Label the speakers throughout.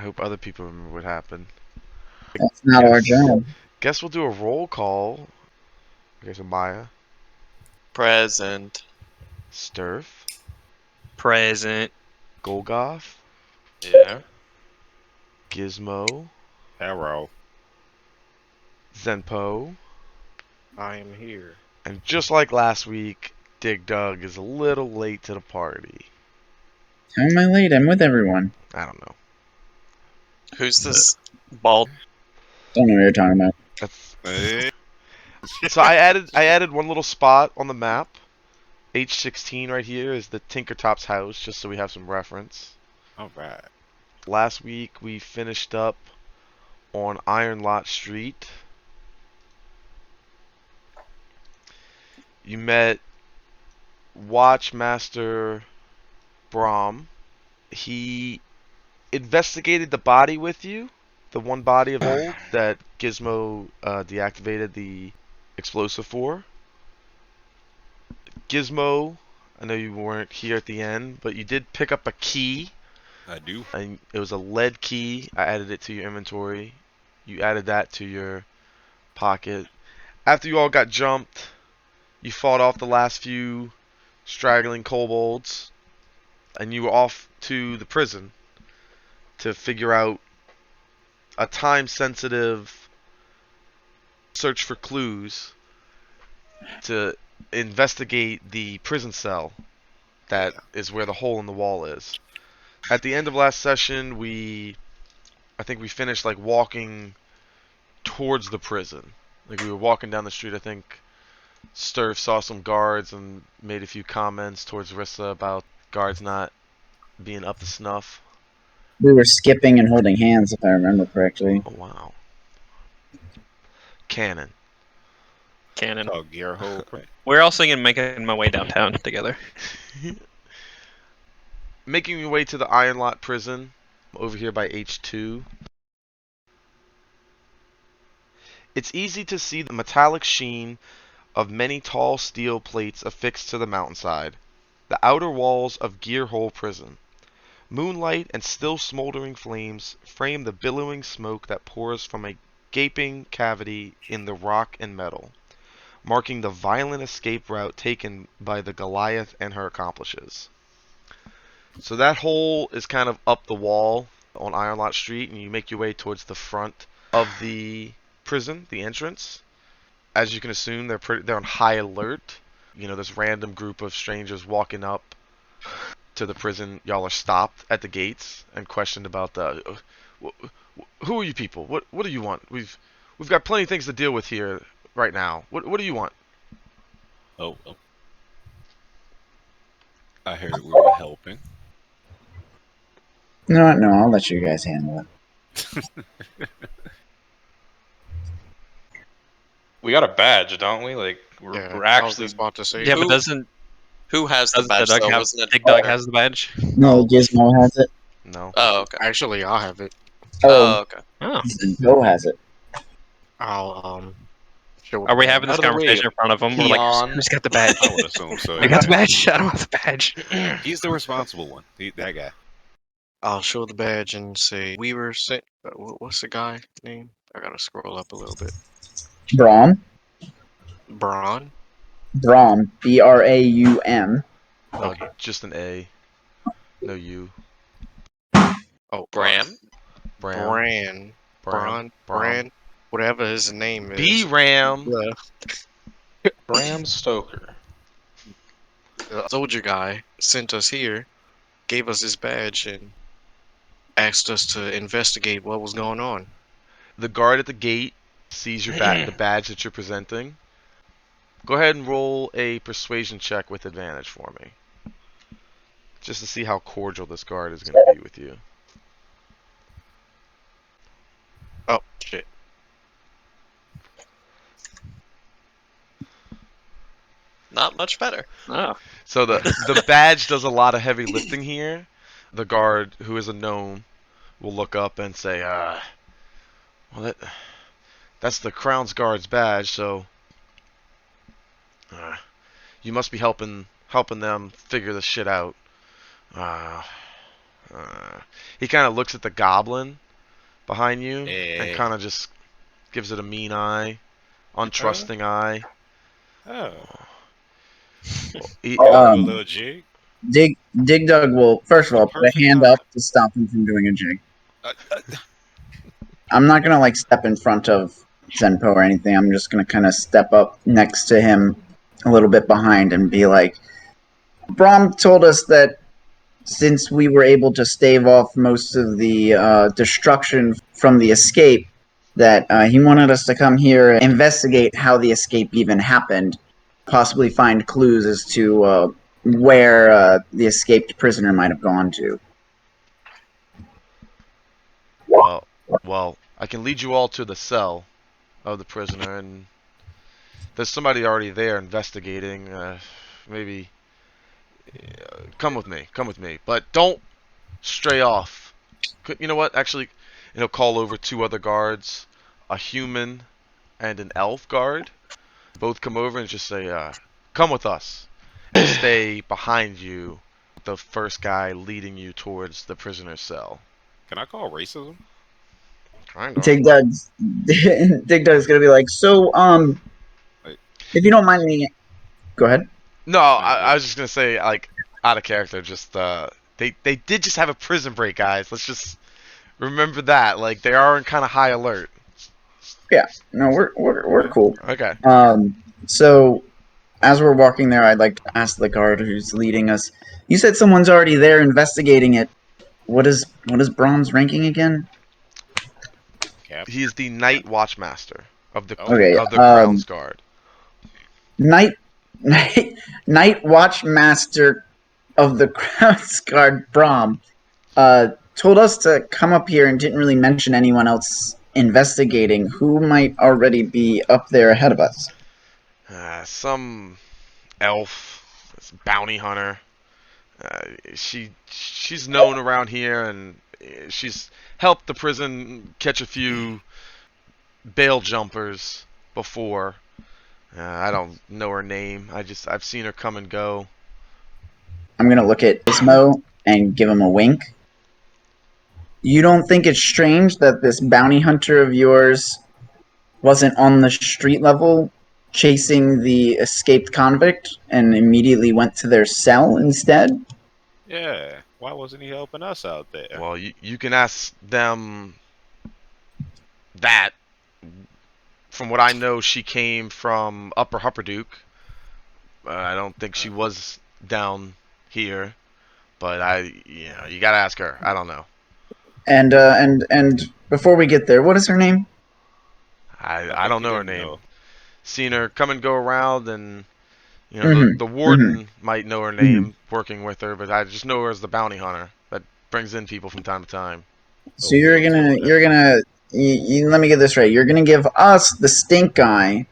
Speaker 1: hope other people remember what happened.
Speaker 2: That's not our job.
Speaker 1: Guess we'll do a roll call. Okay, so Maya,
Speaker 3: Present.
Speaker 1: Sturf,
Speaker 4: Present.
Speaker 1: Golgoth,
Speaker 3: Yeah.
Speaker 1: Gizmo,
Speaker 5: Hello.
Speaker 1: Zenpo,
Speaker 5: I am here.
Speaker 1: and just like last week, Dig Dug is a little late to the party.
Speaker 2: How am I late? I'm with everyone.
Speaker 1: I don't know.
Speaker 3: Who's this bald?
Speaker 2: Don't know what you're talking about.
Speaker 1: That's
Speaker 5: Hey.
Speaker 1: so I added one little spot on the map. H16 right here is the Tinkertop's house, just so we have some reference.
Speaker 5: All right.
Speaker 1: Last week we finished up on Iron Lot Street. You met Watchmaster Brahm. He investigated the body with you, the one body of old that Gizmo deactivated the explosive for. Gizmo, I know you weren't here at the end, but you did pick up a key.
Speaker 5: I do.
Speaker 1: And it was a lead key. I added it to your inventory. You added that to your pocket. After you all got jumped, you fought off the last few straggling kobolds, and you were off to the prison to figure out a time-sensitive search for clues to investigate the prison cell that is where the hole in the wall is. At the end of last session, I think we finished like walking towards the prison. Like we were walking down the street. I think Sturf saw some guards and made a few comments towards Rissa about guards not being up to snuff.
Speaker 2: We were skipping and holding hands, if I remember correctly.
Speaker 1: Oh wow. Cannon.
Speaker 4: Cannon.
Speaker 5: Oh, gear hole.
Speaker 4: We're all singing Making My Way Downtown together.
Speaker 1: Making your way to the Iron Lot prison over here by H2. It's easy to see the metallic sheen of many tall steel plates affixed to the mountainside, the outer walls of Gearhole Prison. Moonlight and still smoldering flames frame the billowing smoke that pours from a gaping cavity in the rock and metal, marking the violent escape route taken by the Goliath and her accomplices. So that hole is kind of up the wall on Iron Lot Street, and you make your way towards the front of the prison, the entrance. As you can assume, they're on high alert. You know, this random group of strangers walking up to the prison. Y'all are stopped at the gates and questioned about who are you people? What do you want? We've got plenty of things to deal with here right now. What do you want?
Speaker 5: Oh. I heard we were helping.
Speaker 2: No, I'll let you guys handle it.
Speaker 6: We got a badge, don't we? Like we're
Speaker 7: I was
Speaker 6: actually
Speaker 7: just about to say.
Speaker 4: Yeah, but
Speaker 3: Who-
Speaker 4: doesn't
Speaker 3: Who has the badge
Speaker 4: Doug
Speaker 3: though?
Speaker 4: have
Speaker 3: Wasn't it?
Speaker 4: Big Doug has the badge?
Speaker 2: No,
Speaker 7: Oh.
Speaker 2: Gizmo has it.
Speaker 1: No.
Speaker 3: Oh, okay.
Speaker 7: Actually, I'll have it.
Speaker 3: Oh, okay.
Speaker 4: Oh.
Speaker 2: Go has it.
Speaker 7: I'll show it.
Speaker 4: Are we having this
Speaker 6: Out of the way,
Speaker 4: conversation in front of him? We're like,
Speaker 6: peon.
Speaker 4: who's got the badge?
Speaker 5: I would assume so.
Speaker 4: I got the
Speaker 5: yeah.
Speaker 4: badge. I don't have the badge.
Speaker 5: He's the responsible one. That guy.
Speaker 7: I'll show the badge and say we were sent. What's the guy name? I gotta scroll up a little bit.
Speaker 2: Braum.
Speaker 7: Braun.
Speaker 2: Braum. Braum.
Speaker 7: Okay.
Speaker 1: Just an A. No U.
Speaker 7: Oh,
Speaker 3: Bram.
Speaker 1: Bram.
Speaker 7: Bran.
Speaker 1: Bram.
Speaker 7: Bran. Whatever his name is.
Speaker 1: B-Ram.
Speaker 6: Bram Stoker.
Speaker 7: The soldier guy sent us here, gave us his badge, and asked us to investigate what was going on.
Speaker 1: The guard at the gate sees your the badge that you're presenting. Go ahead and roll a persuasion check with advantage for me. Just to see how cordial this guard is going to be with you.
Speaker 7: Oh, shit.
Speaker 3: Not much better.
Speaker 4: Oh.
Speaker 1: So the badge does a lot of heavy lifting here. The guard, who is a gnome, will look up and say, well, that's the Crown's Guard's badge, so you must be helping them figure this shit out. He kind of looks at the goblin behind you and
Speaker 5: Yeah.
Speaker 1: kind of just gives it a mean eye, untrusting eye.
Speaker 5: Oh.
Speaker 1: He,
Speaker 5: Do a
Speaker 2: Um,
Speaker 5: little jig.
Speaker 2: Dig Dug will first of
Speaker 5: The
Speaker 2: all put a
Speaker 5: perfect
Speaker 2: hand
Speaker 5: time.
Speaker 2: up to stop him from doing a jig.
Speaker 5: Uh,
Speaker 2: I'm not gonna like step in front of Zenpo or anything. I'm just gonna kind of step up next to him, a little bit behind, and be like, "Brom told us that since we were able to stave off most of the destruction from the escape, that he wanted us to come here and investigate how the escape even happened, possibly find clues as to where the escaped prisoner might have gone to."
Speaker 1: well, well, I can lead you all to the cell of the prisoner, and there's somebody already there investigating. Maybe come with me. Come with me, but don't stray off. You know what? Actually, call over two other guards, a human and an elf guard. Both come over and just say, "Come with us," and stay behind you. The first guy leading you towards the prisoner's cell.
Speaker 5: can I call racism?
Speaker 1: Kind of.
Speaker 2: Dig Dug's Dig Dug's gonna be like, "So,
Speaker 5: Wait.
Speaker 2: if you don't mind me, go ahead."
Speaker 1: No,
Speaker 5: No,
Speaker 1: I was just gonna say, like, out of character. Just they did just have a prison break, guys. Let's just remember that. Like, they are in kind of high alert.
Speaker 2: Yeah, no, we're cool.
Speaker 1: Okay.
Speaker 2: So as we're walking there, I'd like to ask the guard who's leading us. You said someone's already there investigating it. What is Brom's ranking again?
Speaker 5: Cap.
Speaker 1: He is the night watchmaster of the
Speaker 5: Oh.
Speaker 2: Okay,
Speaker 1: of the Crown's Guard.
Speaker 2: night night watch master of the Crown's Guard, Brom, told us to come up here and didn't really mention anyone else investigating. Who might already be up there ahead of us?
Speaker 1: Some elf, bounty hunter. She's known around here, and she's helped the prison catch a few bail jumpers before. I don't know her name. I've seen her come and go.
Speaker 2: I'm gonna look at Ismo and give him a wink. You don't think it's strange that this bounty hunter of yours wasn't on the street level chasing the escaped convict and immediately went to their cell instead?
Speaker 5: Yeah. Why wasn't he helping us out there?
Speaker 1: Well, you can ask them that. From what I know, she came from Upper Hupperduke. I don't think she was down here, but you gotta ask her. I don't know.
Speaker 2: And before we get there, what is her name?
Speaker 1: I don't
Speaker 5: think
Speaker 1: know
Speaker 5: he
Speaker 1: her
Speaker 5: didn't
Speaker 1: name.
Speaker 5: know.
Speaker 1: Seen her come and go around, and
Speaker 2: Mhm,
Speaker 1: the warden might know her name, working with her, but I just know her as the bounty hunter that brings in people from time to time.
Speaker 2: So
Speaker 5: Oh,
Speaker 2: you're
Speaker 5: well,
Speaker 2: gonna
Speaker 5: so
Speaker 2: you're gonna let me get this right. You're gonna give us the stink guy,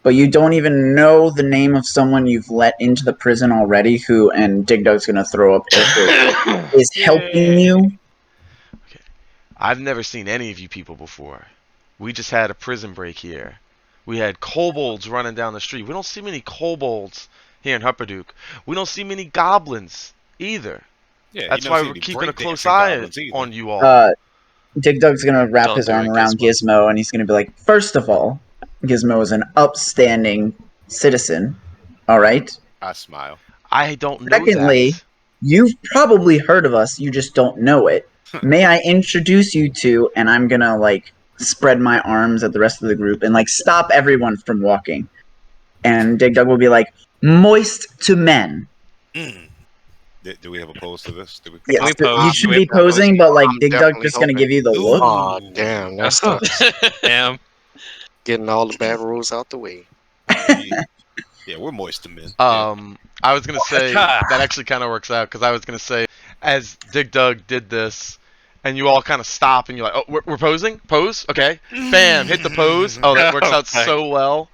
Speaker 2: but you don't even know the name of someone you've let into the prison already. Who, and Dig Dug's gonna throw up air quotes, is helping
Speaker 5: Yay.
Speaker 2: you.
Speaker 1: I've never seen any of you people before. We just had a prison break here. We had kobolds running down the street. We don't see many kobolds here in Hupperduke. We don't see many goblins either.
Speaker 5: Yeah,
Speaker 1: That's
Speaker 5: you
Speaker 1: why
Speaker 5: never
Speaker 1: we're
Speaker 5: seen
Speaker 1: keeping a
Speaker 5: breakdancing
Speaker 1: close eye
Speaker 5: goblins either.
Speaker 1: on you all.
Speaker 2: Dig Dug's gonna wrap
Speaker 7: Don't
Speaker 2: his
Speaker 7: do
Speaker 2: arm
Speaker 7: it,
Speaker 2: around
Speaker 7: Gizmo.
Speaker 2: Gizmo, and he's gonna be like, first of all, Gizmo is an upstanding citizen. All right.
Speaker 5: I smile.
Speaker 1: I don't know
Speaker 2: Secondly,
Speaker 1: that.
Speaker 2: you've probably heard of us, you just don't know it. May I introduce you to, and I'm gonna like spread my arms at the rest of the group and like stop everyone from walking. And Dig Dug will be like, moist to men.
Speaker 5: Do we have a pose to this? Do we?
Speaker 2: Yes,
Speaker 4: we
Speaker 2: you
Speaker 4: pose?
Speaker 2: should
Speaker 4: Do we
Speaker 2: be
Speaker 4: have to pose?
Speaker 2: posing, but like
Speaker 7: I'm
Speaker 2: Dig Dug
Speaker 7: definitely
Speaker 2: just gonna
Speaker 7: hoping.
Speaker 2: give you the look.
Speaker 7: Aw, damn, that's
Speaker 4: Oh,
Speaker 7: the
Speaker 4: damn.
Speaker 7: getting all the bad rules out the way.
Speaker 5: Yeah, we're moist to men.
Speaker 1: I was gonna say
Speaker 4: Ah.
Speaker 1: that actually kind of works out because I was gonna say as Dig Dug did this, and you all kind of stop and you're like, oh, we're posing, pose, okay, bam, hit the pose. Oh, that works out
Speaker 4: Okay.
Speaker 1: so well.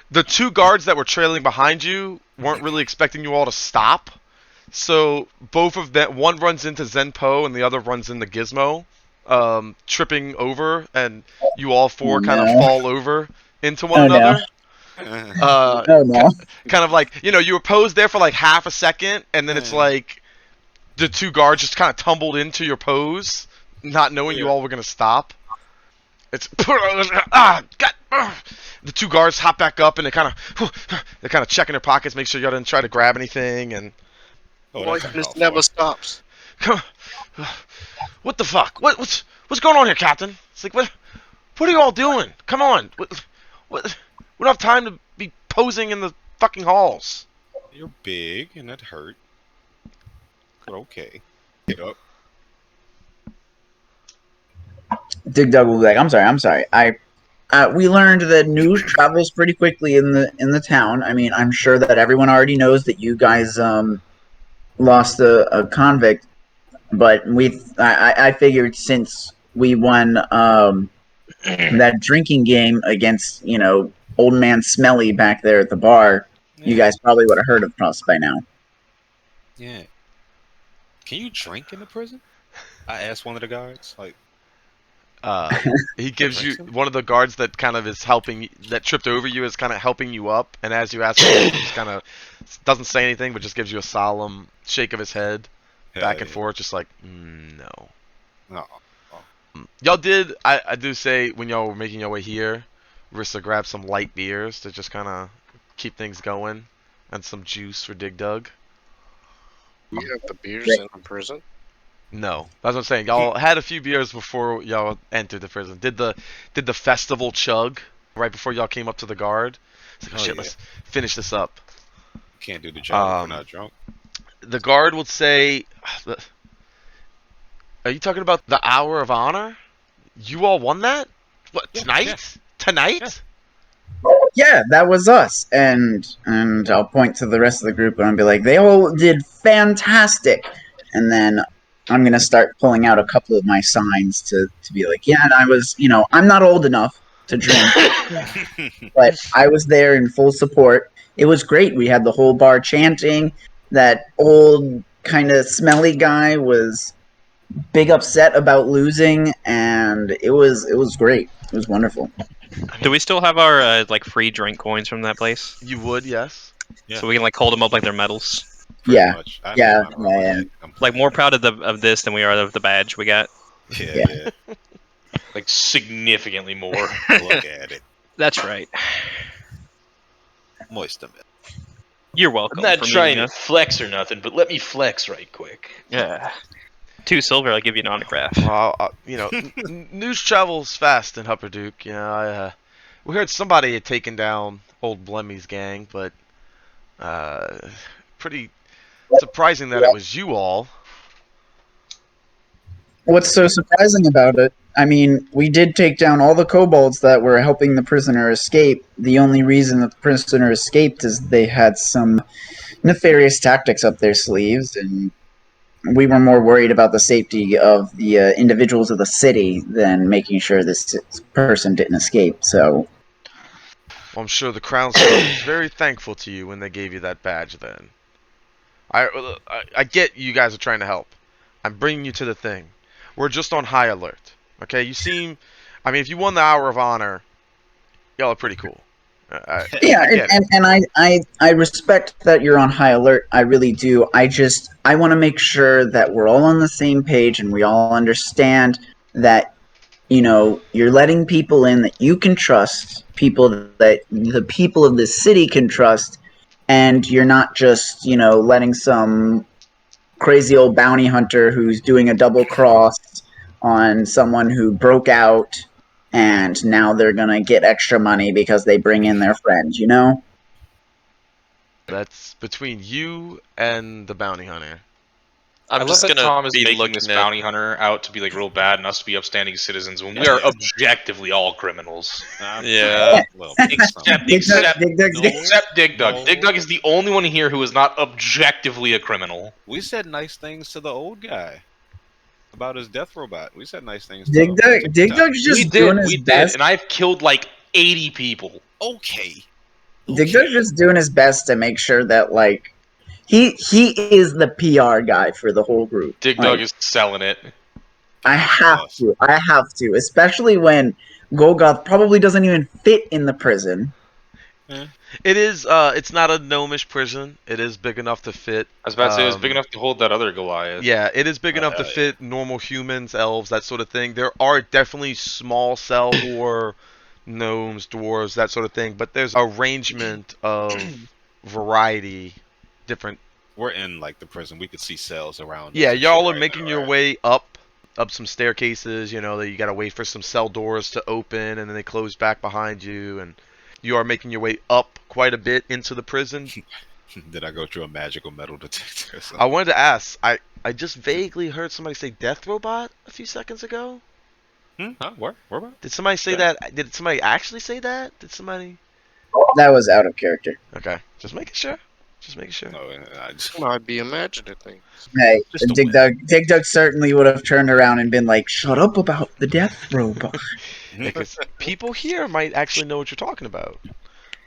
Speaker 1: The two guards that were trailing behind you weren't really expecting you all to stop, so both of them, one runs into Zenpo and the other runs into Gizmo, tripping over, and you all four
Speaker 2: Oh,
Speaker 1: kind of
Speaker 2: no.
Speaker 1: fall over into one
Speaker 2: Oh, no.
Speaker 1: another.
Speaker 2: Oh no.
Speaker 1: Kind of like, you were posed there for like half a second, and then it's like The two guards just kind of tumbled into your pose, not knowing you all were gonna stop. It's God. The two guards hop back up and they're kind of checking their pockets, make sure you didn't try to grab anything. And
Speaker 5: Oh, that's
Speaker 7: Politeness
Speaker 5: uncalled
Speaker 7: never
Speaker 5: for.
Speaker 7: stops.
Speaker 1: what the fuck? What's going on here, Captain? It's like what are you all doing? Come on, what we don't have time to be posing in the fucking halls.
Speaker 5: You're big, and that hurt. But okay. Get up.
Speaker 2: Dig Dug will be like, I'm sorry. We learned that news travels pretty quickly in the town. I mean, I'm sure that everyone already knows that you guys lost a convict, but I figured since we won that drinking game against old man Smelly back there at the bar, you guys probably would have heard of us by now.
Speaker 5: Yeah. Can you drink in the prison? I asked one of the guards. Like,
Speaker 1: He gives you one of the guards that kind of is helping, that tripped over you, is kind of helping you up, and as you ask him, he just kind of doesn't say anything, but just gives you a solemn shake of his head, back and forth, just like, no.
Speaker 5: no.
Speaker 1: Y'all did, I do say, when y'all were making your way here, Rissa grabbed some light beers to just kind of keep things going, and some juice for Dig Dug.
Speaker 7: We have the beers in the prison.
Speaker 1: No, that's what I'm saying. Y'all had a few beers before y'all entered the prison. Did the festival chug right before y'all came up to the guard? It's like, oh, shit, let's finish this up.
Speaker 5: Can't do the job if we're not drunk.
Speaker 1: The guard would say, "Are you talking about the hour of honor? You all won that? What, tonight?
Speaker 5: yeah.
Speaker 1: Tonight?"
Speaker 2: Yeah, that was us, and I'll point to the rest of the group and I'll be like, they all did fantastic, and then I'm gonna start pulling out a couple of my signs to be like, yeah, and I was, I'm not old enough to drink, but I was there in full support. It was great. We had the whole bar chanting. That old kind of smelly guy was big upset about losing, and it was great. It was wonderful.
Speaker 4: Do we still have our like free drink coins from that place?
Speaker 1: You would, yes.
Speaker 5: Yeah.
Speaker 4: So we can like hold them up like they're medals.
Speaker 5: Pretty
Speaker 2: Yeah.
Speaker 5: much. I
Speaker 2: Yeah,
Speaker 5: don't remember
Speaker 2: yeah.
Speaker 5: that. I'm
Speaker 4: Like more proud of this than we are of the badge we got.
Speaker 5: Yeah.
Speaker 6: Like significantly more.
Speaker 5: Look at it.
Speaker 4: That's right.
Speaker 5: Moist a bit.
Speaker 4: You're
Speaker 6: I'm
Speaker 4: welcome.
Speaker 6: not
Speaker 4: for
Speaker 6: trying
Speaker 4: meeting
Speaker 6: to
Speaker 4: us.
Speaker 6: flex or nothing, but let me flex right quick.
Speaker 4: Yeah. 2 silver, I'll give you an autograph.
Speaker 1: Well, news travels fast in Hupperduke. We heard somebody had taken down old Blemmy's gang, but pretty surprising that it was you all.
Speaker 2: What's so surprising about it? I mean, we did take down all the kobolds that were helping the prisoner escape. The only reason that the prisoner escaped is they had some nefarious tactics up their sleeves, and we were more worried about the safety of the individuals of the city than making sure this person didn't escape. So,
Speaker 1: Well, I'm sure the Crown Guard was very thankful to you when they gave you that badge then. I get you guys are trying to help. I'm bringing you to the thing. We're just on high alert. Okay? You seem... I mean, if you won the Hour of Honor, y'all are pretty cool.
Speaker 2: yeah,
Speaker 1: I get it.
Speaker 2: and I respect that you're on high alert. I really do. I want to make sure that we're all on the same page and we all understand that you're letting people in that you can trust, people that the people of the city can trust, and you're not just letting some crazy old bounty hunter who's doing a double cross on someone who broke out, and now they're gonna get extra money because they bring in their friends.
Speaker 1: That's between you and the bounty hunter.
Speaker 6: I
Speaker 3: I'm
Speaker 6: love
Speaker 3: just
Speaker 6: that
Speaker 3: gonna
Speaker 6: Tom is
Speaker 3: be
Speaker 6: making this
Speaker 3: looking at.
Speaker 6: bounty hunter out to be like real bad and us to be upstanding citizens when we are objectively all criminals.
Speaker 3: Yeah.
Speaker 5: Well,
Speaker 6: Except
Speaker 2: Dig Dug.
Speaker 6: except Dig Dug.
Speaker 5: No.
Speaker 6: Dig Dug is the only one here who is not objectively a criminal.
Speaker 5: we said nice things to the old guy about his death robot. We said nice things to
Speaker 2: Dig
Speaker 5: him.
Speaker 2: Dug's
Speaker 6: We
Speaker 2: just doing
Speaker 6: did,
Speaker 2: his
Speaker 6: we did,
Speaker 2: best.
Speaker 6: and I've killed like 80 people.
Speaker 5: Okay.
Speaker 2: Dig Dug's just doing his best to make sure that he is the PR guy for the whole group.
Speaker 6: Dig Dug is selling it.
Speaker 2: I have to, especially when Golgoth probably doesn't even fit in the prison.
Speaker 1: It is. It's not a gnomish prison. It is big enough to fit.
Speaker 6: I was about to say it was big enough to hold that other Goliath.
Speaker 1: Yeah, it is big enough to
Speaker 5: yeah.
Speaker 1: fit normal humans, elves, that sort of thing. There are definitely small cells for gnomes, dwarves, that sort of thing. But there's arrangement of variety, different.
Speaker 5: We're in like the prison. We could see cells around us.
Speaker 1: Yeah,
Speaker 5: and shit
Speaker 1: y'all are
Speaker 5: right
Speaker 1: making
Speaker 5: now,
Speaker 1: your
Speaker 5: right?
Speaker 1: way up some staircases. You know that you gotta wait for some cell doors to open, and then they close back behind you, and you are making your way up quite a bit into the prison.
Speaker 5: Did I go through a magical metal detector? Or
Speaker 1: I
Speaker 5: something?
Speaker 1: wanted to ask. I just vaguely heard somebody say "death robot" a few seconds ago.
Speaker 5: Huh? Where? Where about?
Speaker 1: Did somebody say
Speaker 5: Yeah.
Speaker 1: that? Did somebody actually say that? Did somebody?
Speaker 2: That was out of character.
Speaker 1: Okay, just making sure. Just making sure.
Speaker 5: No, I just,
Speaker 7: Might be imagining things.
Speaker 2: Hey,
Speaker 5: Just a
Speaker 2: Dig
Speaker 5: win.
Speaker 2: Dug certainly would have turned around and been like, "Shut up about the death robot."
Speaker 1: Because people here might actually know what you're talking about.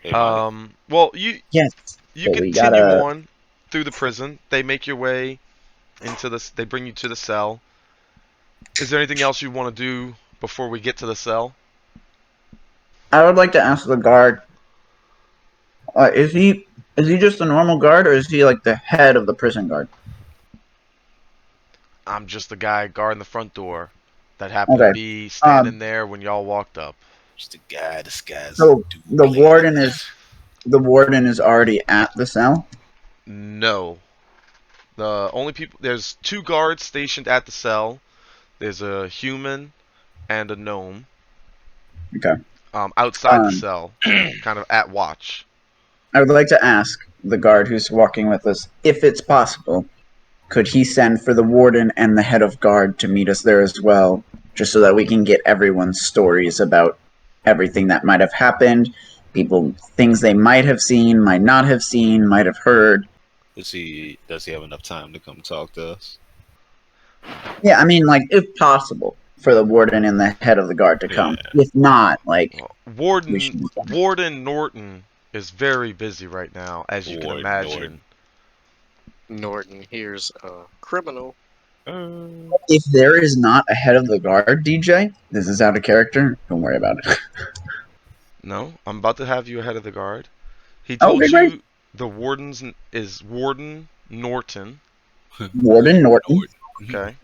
Speaker 5: They might.
Speaker 1: Well, you
Speaker 2: Yes,
Speaker 1: you
Speaker 2: but we
Speaker 1: continue
Speaker 2: gotta.
Speaker 1: on through the prison. They make your way into this. They bring you to the cell. Is there anything else you want to do before we get to the cell?
Speaker 2: I would like to ask the guard. Is he just a normal guard, or is he like the head of the prison guard?
Speaker 1: I'm just the guy guarding the front door that happened to
Speaker 2: Okay.
Speaker 1: be standing there when y'all walked up.
Speaker 5: Just a guy disguised as a
Speaker 2: So
Speaker 5: dude
Speaker 2: the
Speaker 5: playing
Speaker 2: warden
Speaker 5: like
Speaker 2: is the warden is already at the cell.
Speaker 1: No. The only people there's two guards stationed at the cell. There's a human and a gnome.
Speaker 2: Okay.
Speaker 1: Outside the
Speaker 2: Um,
Speaker 1: cell, kind of at watch.
Speaker 2: I would like to ask the guard who's walking with us, if it's possible, could he send for the warden and the head of guard to meet us there as well, just so that we can get everyone's stories about everything that might have happened, things they might have seen, might not have seen, might have heard.
Speaker 5: Does he have enough time to come talk to us?
Speaker 2: Yeah, I mean, like, if possible, for the warden and the head of the guard to come.
Speaker 5: Yeah.
Speaker 2: If not, like,
Speaker 1: Well,
Speaker 2: we should.
Speaker 1: Warden Norton is very busy right now, as you can
Speaker 5: Warden
Speaker 1: imagine.
Speaker 7: Norton here's a criminal.
Speaker 2: If there is not a head of the guard, DJ, this is out of character. Don't worry about it.
Speaker 1: No, I'm about to have you ahead of the guard. He
Speaker 2: Oh,
Speaker 1: told
Speaker 2: okay, great.
Speaker 1: you the warden's is Warden Norton.
Speaker 2: Warden Norton.
Speaker 1: Okay,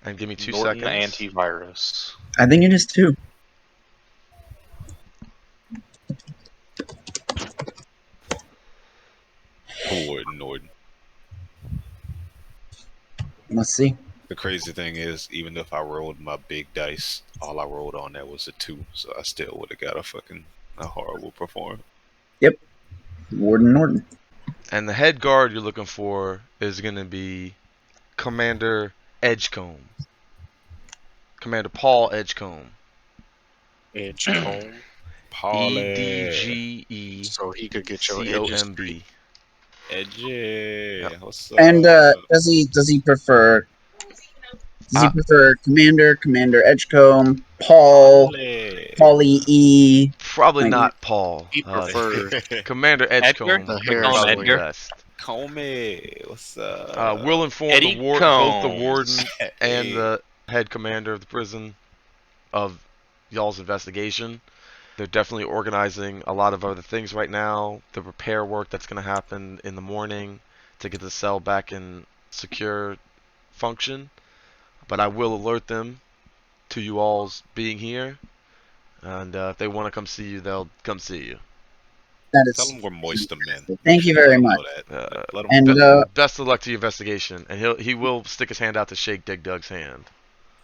Speaker 1: and give me 2
Speaker 6: Norton
Speaker 1: seconds.
Speaker 6: antivirus.
Speaker 2: I think it is too.
Speaker 5: Warden Norton.
Speaker 2: Let's see.
Speaker 5: The crazy thing is, even if I rolled my big dice, all I rolled on that was a 2, so I still would have got a horrible performance.
Speaker 2: Warden Norton.
Speaker 1: And the head guard you're looking for is going to be Commander Edgecombe. Commander Paul Edgecombe.
Speaker 7: Edgecombe.
Speaker 1: EDGECOMB.
Speaker 7: So he could get your edges straight.
Speaker 5: Edgy.
Speaker 1: Yep.
Speaker 5: What's
Speaker 2: And
Speaker 5: up?
Speaker 2: does he prefer
Speaker 1: Uh,
Speaker 2: Commander Edgecombe, Paul,
Speaker 5: Paulie.
Speaker 2: Paulie E?
Speaker 1: Probably
Speaker 2: Like,
Speaker 1: not Paul.
Speaker 7: He preferred
Speaker 1: Commander Edgecombe
Speaker 7: The
Speaker 1: would
Speaker 7: hair
Speaker 1: probably
Speaker 7: slick.
Speaker 1: be
Speaker 4: Edgar.
Speaker 1: best.
Speaker 5: Comey. What's up?
Speaker 1: We'll inform
Speaker 6: Eddie
Speaker 1: both the
Speaker 6: Combs.
Speaker 1: warden and
Speaker 5: Hey.
Speaker 1: the head commander of the prison of y'all's investigation. They're definitely organizing a lot of other things right now. The repair work that's going to happen in the morning to get the cell back in secure function. But I will alert them to you all's being here. And if they want to come see you, they'll come see you.
Speaker 2: that
Speaker 5: Tell
Speaker 2: is.
Speaker 5: them we're moister men.
Speaker 2: Thank you very much.
Speaker 5: Let them
Speaker 2: And
Speaker 1: Best of luck to your investigation. And he will stick his hand out to shake Dig Dug's hand.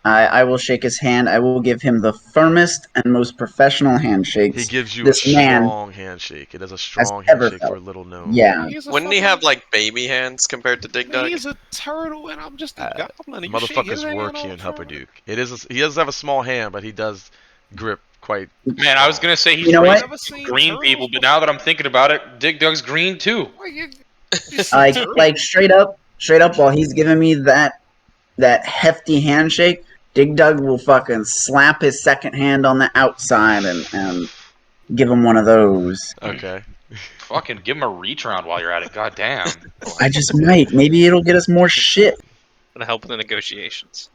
Speaker 2: I will shake his hand. I will give him the firmest and most professional handshakes
Speaker 1: He gives you a
Speaker 2: this man
Speaker 1: strong handshake. It is a
Speaker 2: has
Speaker 1: strong
Speaker 2: ever
Speaker 1: handshake for
Speaker 2: felt.
Speaker 1: a little gnome.
Speaker 2: Yeah.
Speaker 7: Wouldn't he have like baby hands compared to Dig Dug?
Speaker 5: He's a turtle, and I'm just a goblin. and you shake his
Speaker 1: Motherfuckers
Speaker 5: hand
Speaker 1: work
Speaker 5: all
Speaker 1: here in
Speaker 5: the time.
Speaker 1: Hupperduke. He does have a small hand, but he does grip quite.
Speaker 6: Man, I was gonna say he's
Speaker 2: You know what?
Speaker 5: Never seen
Speaker 6: green
Speaker 5: turtles
Speaker 6: people, but now that I'm thinking about it, Dig Dug's green too.
Speaker 5: before? You
Speaker 2: Like straight up, while he's giving me that hefty handshake, Dig Dug will fucking slap his second hand on the outside and give him one of those.
Speaker 1: Okay.
Speaker 6: Fucking give him a reach around while you're at it. God damn.
Speaker 2: I just might. Maybe it'll get us more shit.
Speaker 4: Gonna help with the negotiations.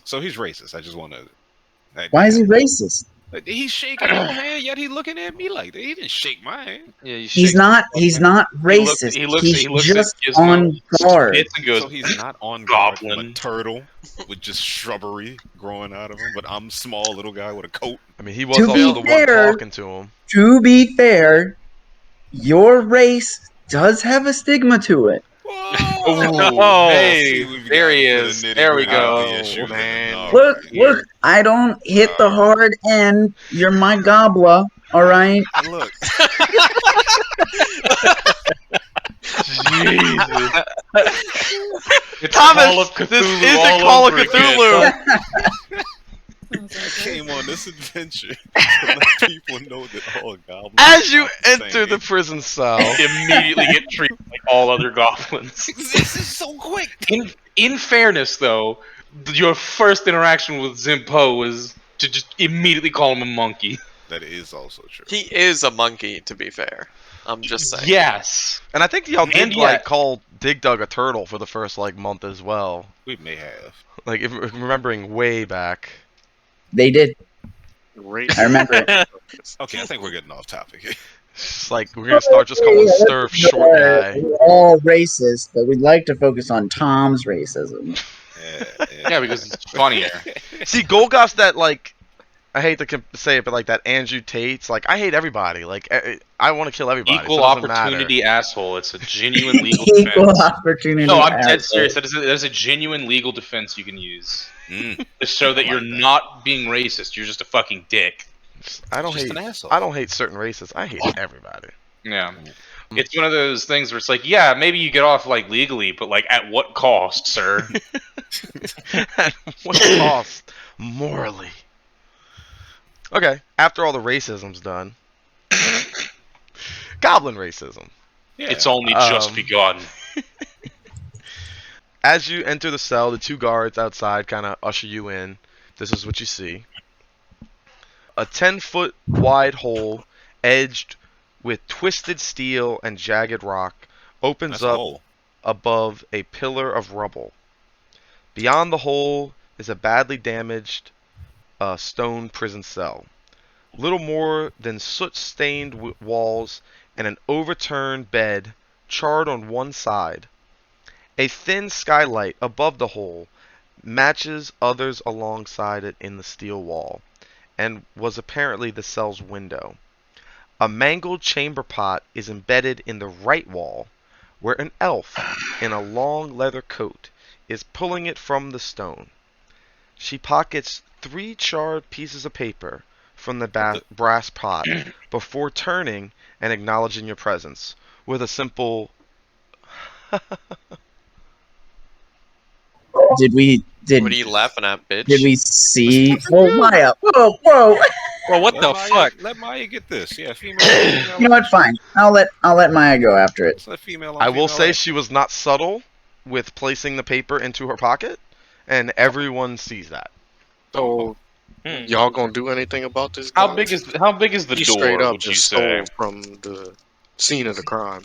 Speaker 5: So he's racist. I just want to.
Speaker 2: Why is he racist?
Speaker 5: Like, he's shaking your hand, yet he looking at me like that. He didn't shake my hand.
Speaker 6: Yeah, he
Speaker 2: He's
Speaker 6: shakes
Speaker 2: not.
Speaker 6: the
Speaker 2: He's
Speaker 6: fucking-
Speaker 2: not
Speaker 6: He looks.
Speaker 2: racist.
Speaker 6: He looks.
Speaker 2: He's
Speaker 6: He looks at
Speaker 2: just
Speaker 6: Gizmo,
Speaker 2: on guard.
Speaker 6: spits and goes,
Speaker 5: So he's not on guard from a
Speaker 6: "Goblin."
Speaker 5: turtle with just shrubbery growing out of him, but I'm small little guy with a coat.
Speaker 1: I mean, he was
Speaker 2: To
Speaker 1: also
Speaker 2: be
Speaker 1: the one
Speaker 2: fair-
Speaker 1: talking to him.
Speaker 2: To be fair, your race does have a stigma to it.
Speaker 5: Whoa!
Speaker 3: Oh,
Speaker 6: Hey,
Speaker 5: See, we've
Speaker 3: there
Speaker 5: gotten
Speaker 3: he
Speaker 5: to the
Speaker 3: is. There we
Speaker 5: nitty-gritty of the
Speaker 3: go,
Speaker 5: issue then.
Speaker 3: man.
Speaker 5: All
Speaker 2: Look,
Speaker 5: right.
Speaker 2: look, I don't hit the hard end. You're my Gobla, all right?
Speaker 5: Look,
Speaker 6: Jesus. It's
Speaker 1: Thomas,
Speaker 6: Call of Cthulhu
Speaker 1: this isn't
Speaker 6: all
Speaker 1: Call of
Speaker 6: over again.
Speaker 1: Cthulhu.
Speaker 5: I came on this adventure to let people know that all goblins
Speaker 1: As
Speaker 5: are
Speaker 1: you
Speaker 5: not the
Speaker 1: enter the
Speaker 5: same.
Speaker 1: prison cell,
Speaker 6: Immediately get treated like all other goblins.
Speaker 5: This is so quick.
Speaker 6: In fairness, though, your first interaction with Zimpo was to just immediately call him a monkey.
Speaker 5: That is also true.
Speaker 3: He is a monkey, to be fair. I'm just saying.
Speaker 6: Yes.
Speaker 1: and I think y'all did
Speaker 6: And yet-
Speaker 1: call Dig Dug a turtle for the first month as well.
Speaker 5: We may have.
Speaker 1: Like if remembering way back.
Speaker 2: They did.
Speaker 7: Great.
Speaker 2: I remember it.
Speaker 5: Okay, I think we're getting off topic.
Speaker 1: It's just like we're gonna start just calling Sturf short guy.
Speaker 2: We're all racist, but we'd like to focus on Tom's racism.
Speaker 6: Yeah, because it's funnier.
Speaker 1: See, Golgoth's that I hate to say it, but like that Andrew Tate's I hate everybody. I want to kill everybody.
Speaker 6: Equal
Speaker 1: so it doesn't matter.
Speaker 6: opportunity asshole. It's a genuine legal
Speaker 2: Equal
Speaker 6: defense.
Speaker 2: opportunity.
Speaker 6: No, I'm dead
Speaker 2: asshole.
Speaker 6: serious. That is a genuine legal defense you can use
Speaker 5: Mm,
Speaker 6: to show that
Speaker 5: I
Speaker 6: you're
Speaker 5: like that.
Speaker 6: not being racist. You're just a fucking dick.
Speaker 1: I don't
Speaker 5: Just
Speaker 1: hate.
Speaker 5: an asshole.
Speaker 1: I don't hate certain races. I hate everybody.
Speaker 6: Yeah. It's one of those things where it's like, yeah, maybe you get off legally, but at what cost, sir?
Speaker 1: At what cost? Morally. Okay, after all the racism's done, goblin racism.
Speaker 5: Yeah.
Speaker 6: It's only just
Speaker 1: Um,
Speaker 6: begun.
Speaker 1: As you enter the cell, the two guards outside kind of usher you in. This is what you see. A 10-foot wide hole, edged with twisted steel and jagged rock, opens
Speaker 5: That's a
Speaker 1: up
Speaker 5: hole.
Speaker 1: above a pillar of rubble. Beyond the hole is a badly damaged stone prison cell. Little more than soot-stained walls and an overturned bed, charred on one side. A thin skylight above the hole matches others alongside it in the steel wall, and was apparently the cell's window. A mangled chamber pot is embedded in the right wall, where an elf in a long leather coat is pulling it from the stone. She pockets 3 charred pieces of paper from the brass pot before turning and acknowledging your presence with a simple
Speaker 2: Did we? Did
Speaker 3: What are you laughing at, bitch?
Speaker 2: Did we see? Whoa, Maya! Whoa, whoa!
Speaker 4: Well, what
Speaker 5: Let
Speaker 4: the
Speaker 5: Maya,
Speaker 4: fuck?
Speaker 5: Let Maya get this. Yeah, female.
Speaker 2: You know what? Fine. I'll let Maya go after it.
Speaker 5: Let's let female on
Speaker 1: I will
Speaker 5: female
Speaker 1: say
Speaker 5: act.
Speaker 1: she was not subtle with placing the paper into her pocket, and everyone sees that.
Speaker 7: So,
Speaker 4: Hmm.
Speaker 7: y'all gonna do anything about this?
Speaker 6: How
Speaker 7: guy?
Speaker 6: big is the
Speaker 7: He
Speaker 6: door?
Speaker 7: straight up
Speaker 6: Would you
Speaker 7: just
Speaker 6: say,
Speaker 7: stole from the scene of the crime.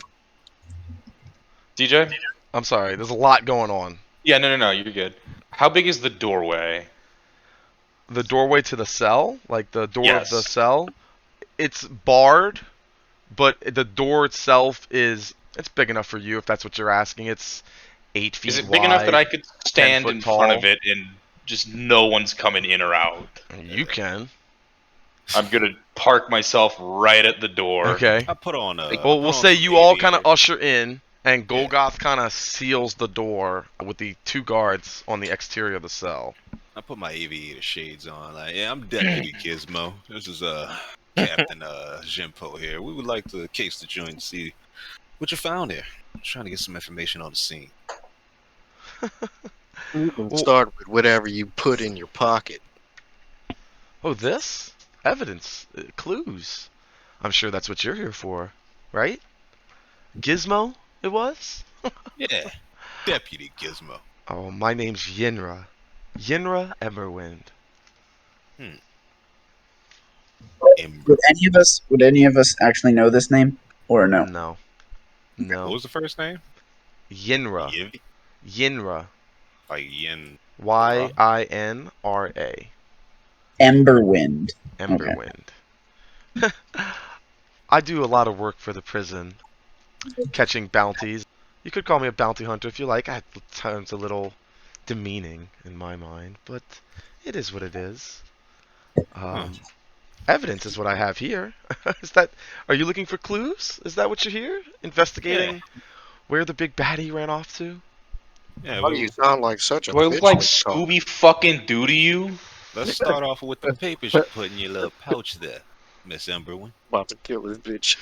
Speaker 6: DJ?
Speaker 1: I'm sorry, there's a lot going on.
Speaker 6: Yeah, no, you're good. How big is the doorway?
Speaker 1: The doorway to the cell, like the door of the
Speaker 6: Yes.
Speaker 1: cell, it's barred, but the door itself it's big enough for you if that's what you're asking. It's 8 feet
Speaker 6: Is it
Speaker 1: wide.
Speaker 6: big enough that I could stand
Speaker 1: 10 foot
Speaker 6: in front
Speaker 1: tall?
Speaker 6: of it and just no one's coming in or out?
Speaker 1: You can.
Speaker 6: I'm gonna park myself right at the door.
Speaker 1: Okay.
Speaker 5: I put on a.
Speaker 1: Well, we'll say you all kind of usher in, and Golgoth kind of seals the door with the 2 guards on the exterior of the cell.
Speaker 5: I put my aviator shades on. Yeah, I'm Deputy Gizmo. This is Captain Jimpo here. We would like to case the joint and see what you found here. Trying to get some information on the scene.
Speaker 7: You can start with whatever you put in your pocket.
Speaker 1: Oh, this? Evidence. Clues. I'm sure that's what you're here for, right? Gizmo, it was?
Speaker 5: Yeah, Deputy Gizmo.
Speaker 1: Oh, my name's Yinra. Yinra Everwind.
Speaker 5: Ember.
Speaker 2: Would any of us actually know this name, or no?
Speaker 1: No.
Speaker 5: What
Speaker 1: No.
Speaker 5: was the first name?
Speaker 1: Yinra.
Speaker 5: Yiv?
Speaker 1: Yinra.
Speaker 5: Like Yin.
Speaker 1: Yinra.
Speaker 2: Emberwind. Okay.
Speaker 1: Emberwind. I do a lot of work for the prison, catching bounties. You could call me a bounty hunter if you like. At times a little demeaning in my mind, but it is what it is.
Speaker 5: Huh.
Speaker 1: Evidence is what I have here. Is that? Are you looking for clues? Is that what you're here? Investigating where the big baddie ran off to?
Speaker 5: Yeah,
Speaker 7: Why do you sound like such a
Speaker 6: Do I look
Speaker 7: bitch?
Speaker 6: like
Speaker 7: when you talk?
Speaker 6: Scooby fucking Doo to you?
Speaker 5: let's start off with the papers you put in your little pouch there, Miss Emberwin.
Speaker 7: About to kill this bitch.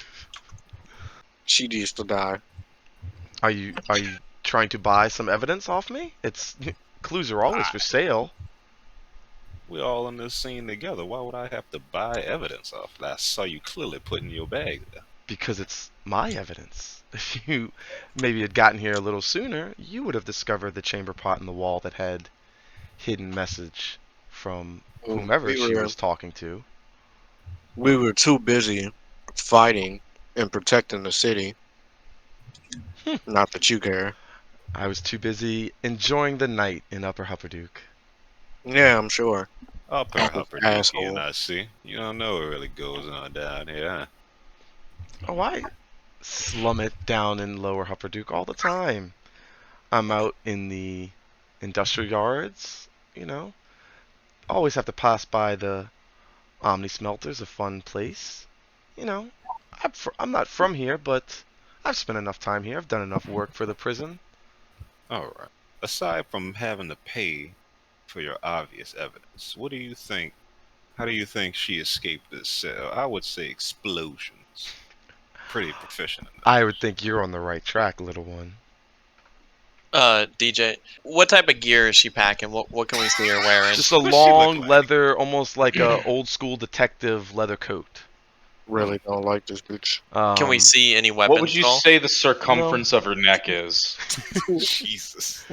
Speaker 7: She needs to die.
Speaker 1: Are you trying to buy some evidence off me? It's clues are always for sale.
Speaker 5: We're all in this scene together. Why would I have to buy evidence off that I saw you clearly put in your bag there?
Speaker 1: Because it's my evidence. If you maybe had gotten here a little sooner, you would have discovered the chamber pot in the wall that had hidden message from whomever
Speaker 7: We
Speaker 1: she
Speaker 7: were
Speaker 1: was talking to.
Speaker 7: we were too busy fighting and protecting the city. Not that you care.
Speaker 1: I was too busy enjoying the night in Upper Hupperduke.
Speaker 7: Yeah, I'm sure.
Speaker 5: Upper Hupper Dookie and
Speaker 7: Asshole.
Speaker 5: I see. You don't know what really goes on down here, huh?
Speaker 1: Oh, I slum it down in Lower Hupperduke all the time. I'm out in the industrial yards, you know. Always have to pass by the Omni Smelter's a fun place. You know, I'm not from here, but I've spent enough time here. I've done enough work for the prison.
Speaker 5: Alright. Aside from having to pay for your obvious evidence, what do you think? How do you think she escaped this cell? I would say explosions. Pretty proficient in
Speaker 1: I would think you're on the right track, little one.
Speaker 3: DJ, what type of gear is she packing? What can we see her wearing?
Speaker 1: Just a
Speaker 5: What's she look
Speaker 1: long
Speaker 5: like?
Speaker 1: leather, almost like a old school detective leather coat.
Speaker 7: Really don't like this bitch.
Speaker 3: Can we see any weapons?
Speaker 6: What would you
Speaker 3: at all?
Speaker 6: say the circumference of her neck is?
Speaker 5: Jesus.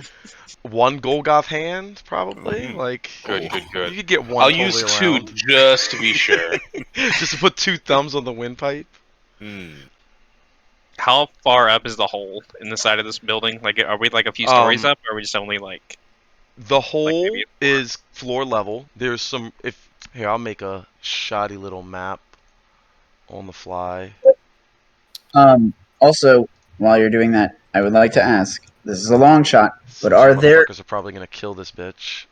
Speaker 1: One Golgoth hand, probably? Like,
Speaker 6: Good, good,
Speaker 1: you
Speaker 6: good.
Speaker 1: could get one
Speaker 6: I'll
Speaker 1: totally
Speaker 6: use two
Speaker 1: around.
Speaker 6: just to be sure.
Speaker 1: Just to put two thumbs on the windpipe.
Speaker 5: Hmm.
Speaker 4: How far up is the hole in the side of this building? Like, are we like a few stories up, or are we just only like?
Speaker 1: The hole
Speaker 4: maybe a floor.
Speaker 1: is floor level. There's some. If here, I'll make a shoddy little map on the fly.
Speaker 2: Also, while you're doing that, I would like to ask. This is a long shot, but
Speaker 1: Some
Speaker 2: are there
Speaker 1: motherfuckers are probably gonna kill this bitch.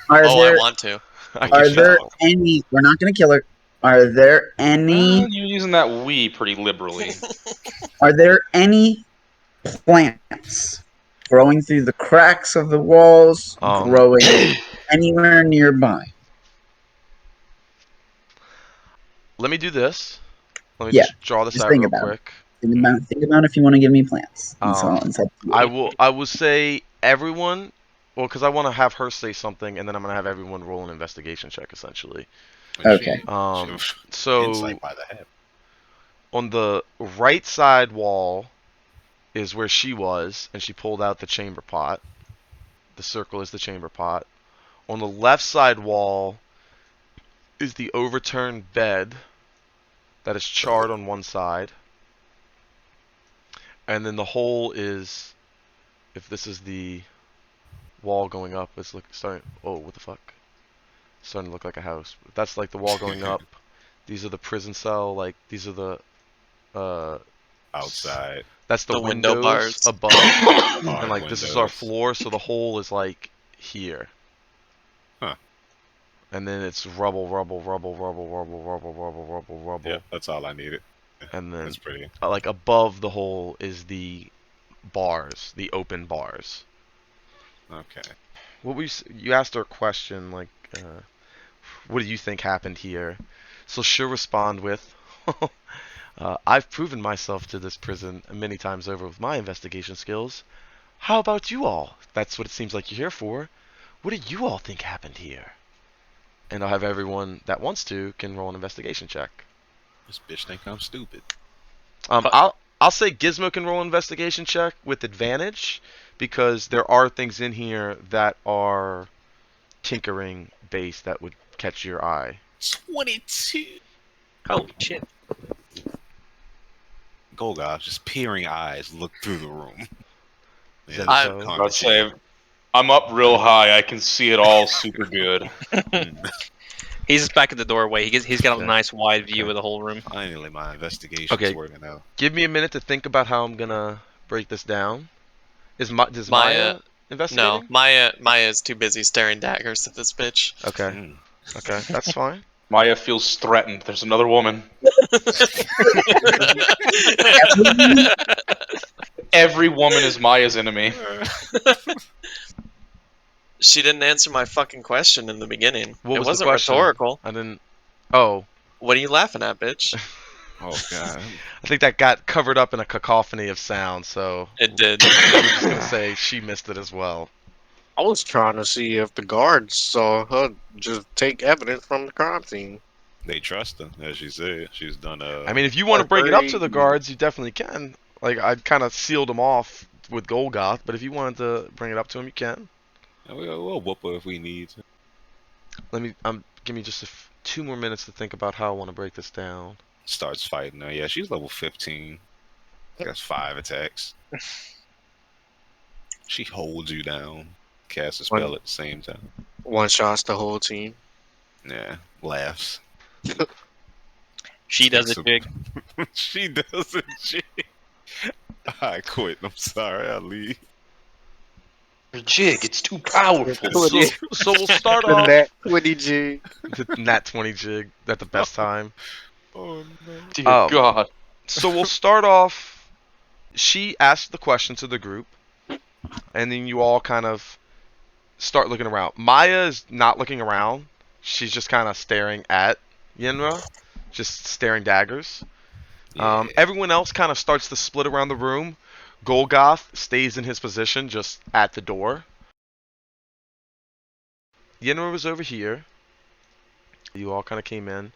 Speaker 2: are
Speaker 3: Oh, I
Speaker 2: there
Speaker 3: want to.
Speaker 1: I
Speaker 2: are
Speaker 1: can
Speaker 2: there
Speaker 1: tell.
Speaker 2: any? We're not going to kill her. Are there any?
Speaker 6: Well, you're using that "we" pretty liberally.
Speaker 2: Are there any plants growing through the cracks of the walls? Growing anywhere nearby?
Speaker 1: Let me do this. Let me
Speaker 2: Yeah,
Speaker 1: just draw this
Speaker 2: just
Speaker 1: out
Speaker 2: think
Speaker 1: real
Speaker 2: about it.
Speaker 1: quick.
Speaker 2: Think about if you want to give me plants. That's all.
Speaker 1: Um,
Speaker 2: It's up to you.
Speaker 1: I will say everyone. Well, because I want to have her say something, and then I'm gonna have everyone roll an investigation check, essentially.
Speaker 2: Okay.
Speaker 1: So
Speaker 5: Insight by the head.
Speaker 1: on the right side wall is where she was, and she pulled out the chamber pot. The circle is the chamber pot. On the left side wall is the overturned bed that is charred on one side. And then the hole is, if this is the wall going up, it's starting. Oh, what the fuck? Starting to look like a house. That's like the wall going up. These are the prison cell. Like these are the
Speaker 5: Outside.
Speaker 1: That's the
Speaker 3: The window
Speaker 1: windows
Speaker 3: bars.
Speaker 1: above.
Speaker 5: Hard
Speaker 1: And like this is our
Speaker 5: windows.
Speaker 1: floor, so the hole is like here.
Speaker 5: Huh.
Speaker 1: And then it's rubble, rubble, rubble, rubble, rubble, rubble, rubble, rubble, rubble.
Speaker 5: Yeah, that's all I needed.
Speaker 1: And then
Speaker 5: That's pretty.
Speaker 1: like above the hole is the bars, the open bars.
Speaker 5: Okay.
Speaker 1: What you asked her a question like, what do you think happened here? So she'll respond with, I've proven myself to this prison many times over with my investigation skills. How about you all? That's what it seems like you're here for. What do you all think happened here? And I'll have everyone that wants to can roll an investigation check.
Speaker 5: This bitch think I'm stupid.
Speaker 1: I'll say Gizmo can roll an investigation check with advantage because there are things in here that are tinkering based that would catch your eye.
Speaker 5: 22.
Speaker 4: Holy shit!
Speaker 5: Golgoth, just peering eyes, look through the room. Yeah,
Speaker 1: I'm-
Speaker 5: this is
Speaker 6: I'd say I'm up real high. I can see it all super good.
Speaker 5: Hmm.
Speaker 4: He's just back at the doorway. He's got a
Speaker 1: Okay.
Speaker 4: nice wide view
Speaker 1: Okay.
Speaker 4: of the whole room.
Speaker 5: Finally, my investigation's
Speaker 1: Okay.
Speaker 5: working out.
Speaker 1: Give me a minute to think about how I'm gonna break this down. Does
Speaker 3: Maya.
Speaker 1: Maya
Speaker 3: No,
Speaker 1: investigating?
Speaker 3: Maya's too busy staring daggers at this bitch.
Speaker 1: Okay.
Speaker 5: Hmm.
Speaker 1: Okay, that's fine.
Speaker 6: Maya feels threatened. There's another woman. Every woman is Maya's enemy.
Speaker 3: She didn't answer my fucking question in the beginning.
Speaker 1: What
Speaker 3: It
Speaker 1: was the
Speaker 3: wasn't
Speaker 1: question?
Speaker 3: rhetorical.
Speaker 1: I didn't. Oh,
Speaker 3: What are you laughing at, bitch?
Speaker 5: Oh God.
Speaker 1: I think that got covered up in a cacophony of sound. So
Speaker 3: It did.
Speaker 1: we're just gonna say she missed it as well.
Speaker 7: I was trying to see if the guards saw her just take evidence from the crime scene.
Speaker 5: They trust her, as she said. She's done
Speaker 1: I mean, if you want to bring it up to the
Speaker 7: Agreed.
Speaker 1: guards, you definitely can. Like I kind of sealed them off with Golgoth, but if you wanted to bring it up to him, you can.
Speaker 5: We'll whoop her if we need to.
Speaker 1: Let me. Give me just 2 more minutes to think about how I want to break this down.
Speaker 5: Starts fighting her. Yeah, she's level 15. That's 5 attacks. She holds you down. Casts a spell at the same time.
Speaker 7: One shots the whole team.
Speaker 5: Yeah, laughs.
Speaker 4: She does
Speaker 5: So-
Speaker 4: it big.
Speaker 5: She does it, G. I quit. I'm sorry. I leave.
Speaker 6: Your jig, it's too powerful.
Speaker 1: So we'll start
Speaker 7: The
Speaker 1: off
Speaker 7: nat 20 G.
Speaker 1: the Nat 20 jig at the best time.
Speaker 5: Oh no.
Speaker 6: Dear
Speaker 1: Oh.
Speaker 6: God.
Speaker 1: So we'll start off. She asked the question to the group, and then you all kind of start looking around. Maya is not looking around. She's just kind of staring at Yenra, just staring daggers.
Speaker 5: Yeah.
Speaker 1: Everyone else kind of starts to split around the room. Golgoth stays in his position just at the door. Yenra was over here. You all kind of came in.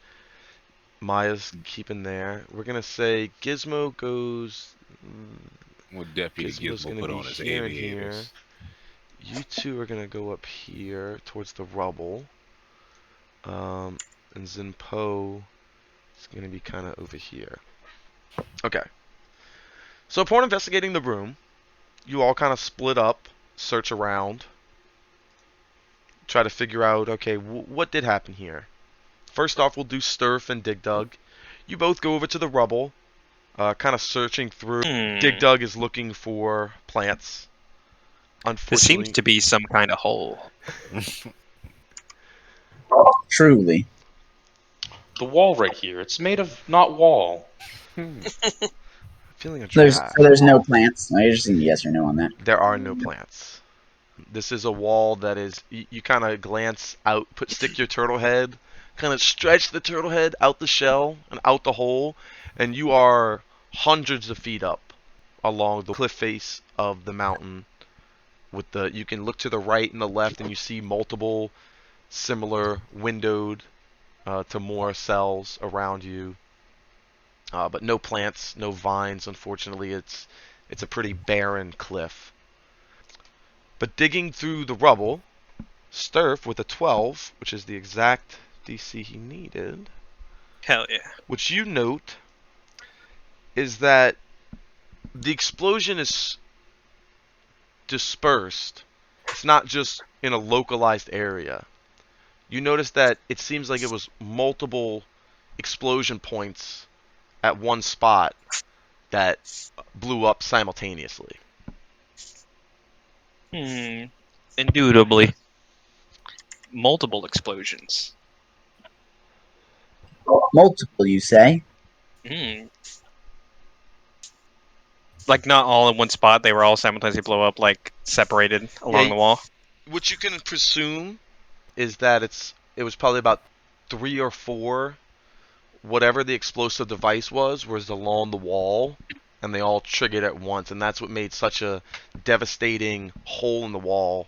Speaker 1: Maya's keeping there. We're going to say Gizmo goes...
Speaker 5: What Deputy
Speaker 1: Gizmo's
Speaker 5: Gizmo
Speaker 1: going
Speaker 5: put
Speaker 1: to
Speaker 5: on
Speaker 1: be
Speaker 5: his
Speaker 1: here and here.
Speaker 5: aviators.
Speaker 1: You two are going to go up here towards the rubble. And Zinpo is going to be kind of over here. Okay. So upon investigating the room, you all kind of split up, search around, try to figure out, okay, what did happen here? First off, we'll do Sturf and Dig Dug. You both go over to the rubble, kind of searching through. Dig Dug is looking for plants.
Speaker 4: This
Speaker 1: Unfortunately,
Speaker 4: seems to be some kind of hole.
Speaker 2: Truly.
Speaker 6: The wall right here, it's made of not wall.
Speaker 1: feeling a
Speaker 2: There's
Speaker 1: drag.
Speaker 2: so there's no plants. I just need yes or no on that.
Speaker 1: There are no plants. This is a wall that is, you kind of glance out, stick your turtle head, kind of stretch the turtle head out the shell and out the hole, and you are hundreds of feet up along the cliff face of the mountain. You can look to the right and the left, and you see multiple similar windowed to more cells around you, but no plants, no vines. Unfortunately, it's a pretty barren cliff. But digging through the rubble, Sturf with a 12, which is the exact DC he needed,
Speaker 4: Hell yeah.
Speaker 1: which you note is that the explosion is dispersed. It's not just in a localized area. You notice that it seems like it was multiple explosion points at one spot that blew up simultaneously.
Speaker 4: Indubitably. Multiple explosions.
Speaker 2: Multiple, you say?
Speaker 4: Hmm. Like not all in one spot. They were all simultaneously blow up, like separated along the wall.
Speaker 1: What you can presume is that it was probably about 3 or 4, whatever the explosive device was along the wall, and they all triggered at once, and that's what made such a devastating hole in the wall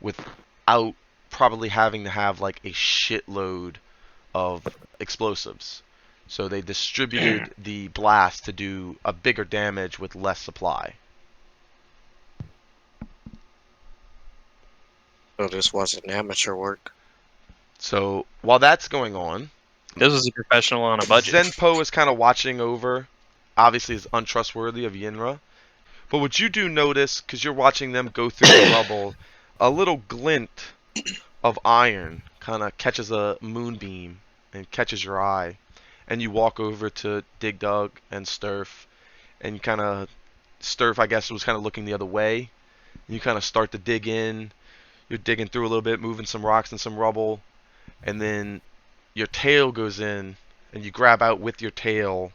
Speaker 1: without probably having to have like a shitload of explosives. So they distributed the blast to do a bigger damage with less supply.
Speaker 7: So this wasn't amateur work.
Speaker 1: So while that's going on,
Speaker 4: This was a professional on a budget.
Speaker 1: Zenpo is kind of watching over. Obviously, is untrustworthy of Yinra. But what you do notice, because you're watching them go through the rubble, a little glint of iron kind of catches a moonbeam and catches your eye, and you walk over to Dig Dug and Sturf, and you kind of Sturf, I guess, was kind of looking the other way. You kind of start to dig in. You're digging through a little bit, moving some rocks and some rubble, and then your tail goes in, and you grab out with your tail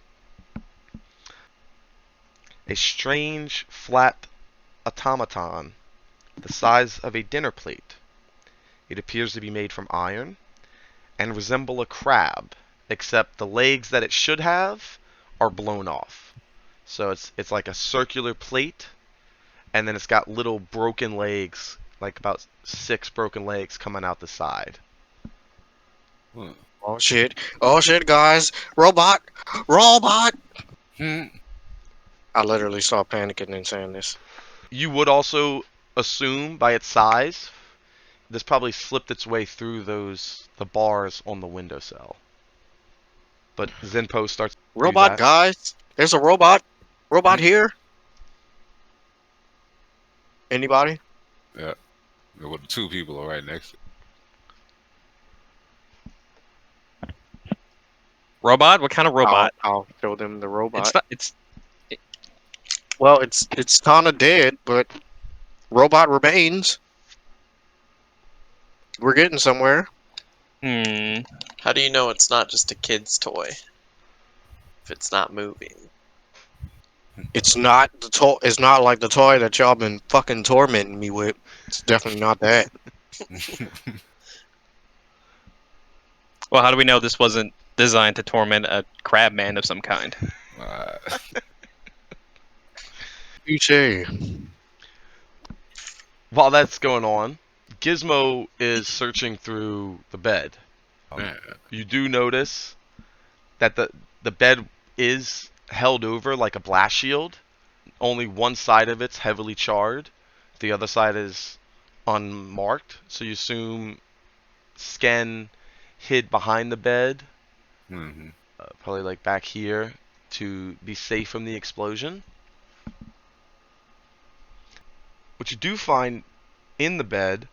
Speaker 1: a strange, flat automaton the size of a dinner plate. It appears to be made from iron and resemble a crab, except the legs that it should have are blown off. So it's like a circular plate, and then it's got little broken legs, like about 6 broken legs coming out the side.
Speaker 5: Hmm.
Speaker 7: Oh shit! Oh shit, guys! Robot! Robot!
Speaker 5: Hmm.
Speaker 7: I literally start panicking and saying this.
Speaker 1: You would also assume by its size, this probably slipped its way through the bars on the windowsill. But Zenpo starts to do
Speaker 7: Robot,
Speaker 1: that.
Speaker 7: guys! There's a robot! Robot here! Anybody?
Speaker 5: Yeah. Well, the 2 people are right next to
Speaker 4: Robot? What kind of robot?
Speaker 7: I'll show them the robot.
Speaker 4: It's not. It's
Speaker 7: Well, it's kind of dead, but robot remains. We're getting somewhere.
Speaker 3: How do you know it's not just a kid's toy? If it's not moving.
Speaker 7: It's not the toy. It's not like the toy that y'all been fucking tormenting me with. It's definitely not that.
Speaker 4: Well, how do we know this wasn't designed to torment a crab man of some kind?
Speaker 5: Uh,
Speaker 7: You say.
Speaker 1: While that's going on, Gizmo is searching through the bed.
Speaker 5: yeah.
Speaker 1: You do notice that the bed is held over like a blast shield. Only one side of it's heavily charred. The other side is unmarked. So you assume Sken hid behind the bed,
Speaker 5: Mm-hmm.
Speaker 1: probably like back here, to be safe from the explosion. What you do find in the bed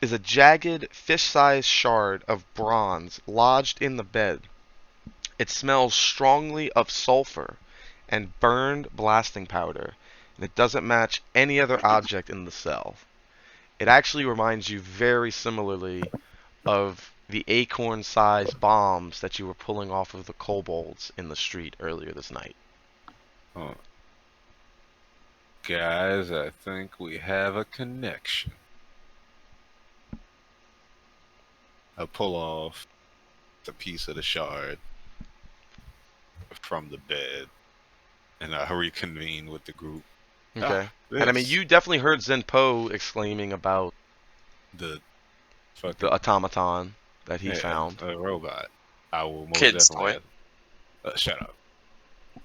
Speaker 1: is a jagged, fish-sized shard of bronze lodged in the bed. It smells strongly of sulfur and burned blasting powder, and it doesn't match any other object in the cell. It actually reminds you very similarly of the acorn-sized bombs that you were pulling off of the kobolds in the street earlier this night.
Speaker 5: Oh. Guys, I think we have a connection. I pull off the piece of the shard from the bed, and I reconvene with the group.
Speaker 1: Okay.
Speaker 5: Ah,
Speaker 1: And I mean,
Speaker 5: this.
Speaker 1: you definitely heard Zenpo exclaiming about
Speaker 5: The fucking
Speaker 1: the automaton that he found.
Speaker 5: a robot. I will most
Speaker 3: Kid's
Speaker 5: definitely.
Speaker 3: toy.
Speaker 5: Shut up.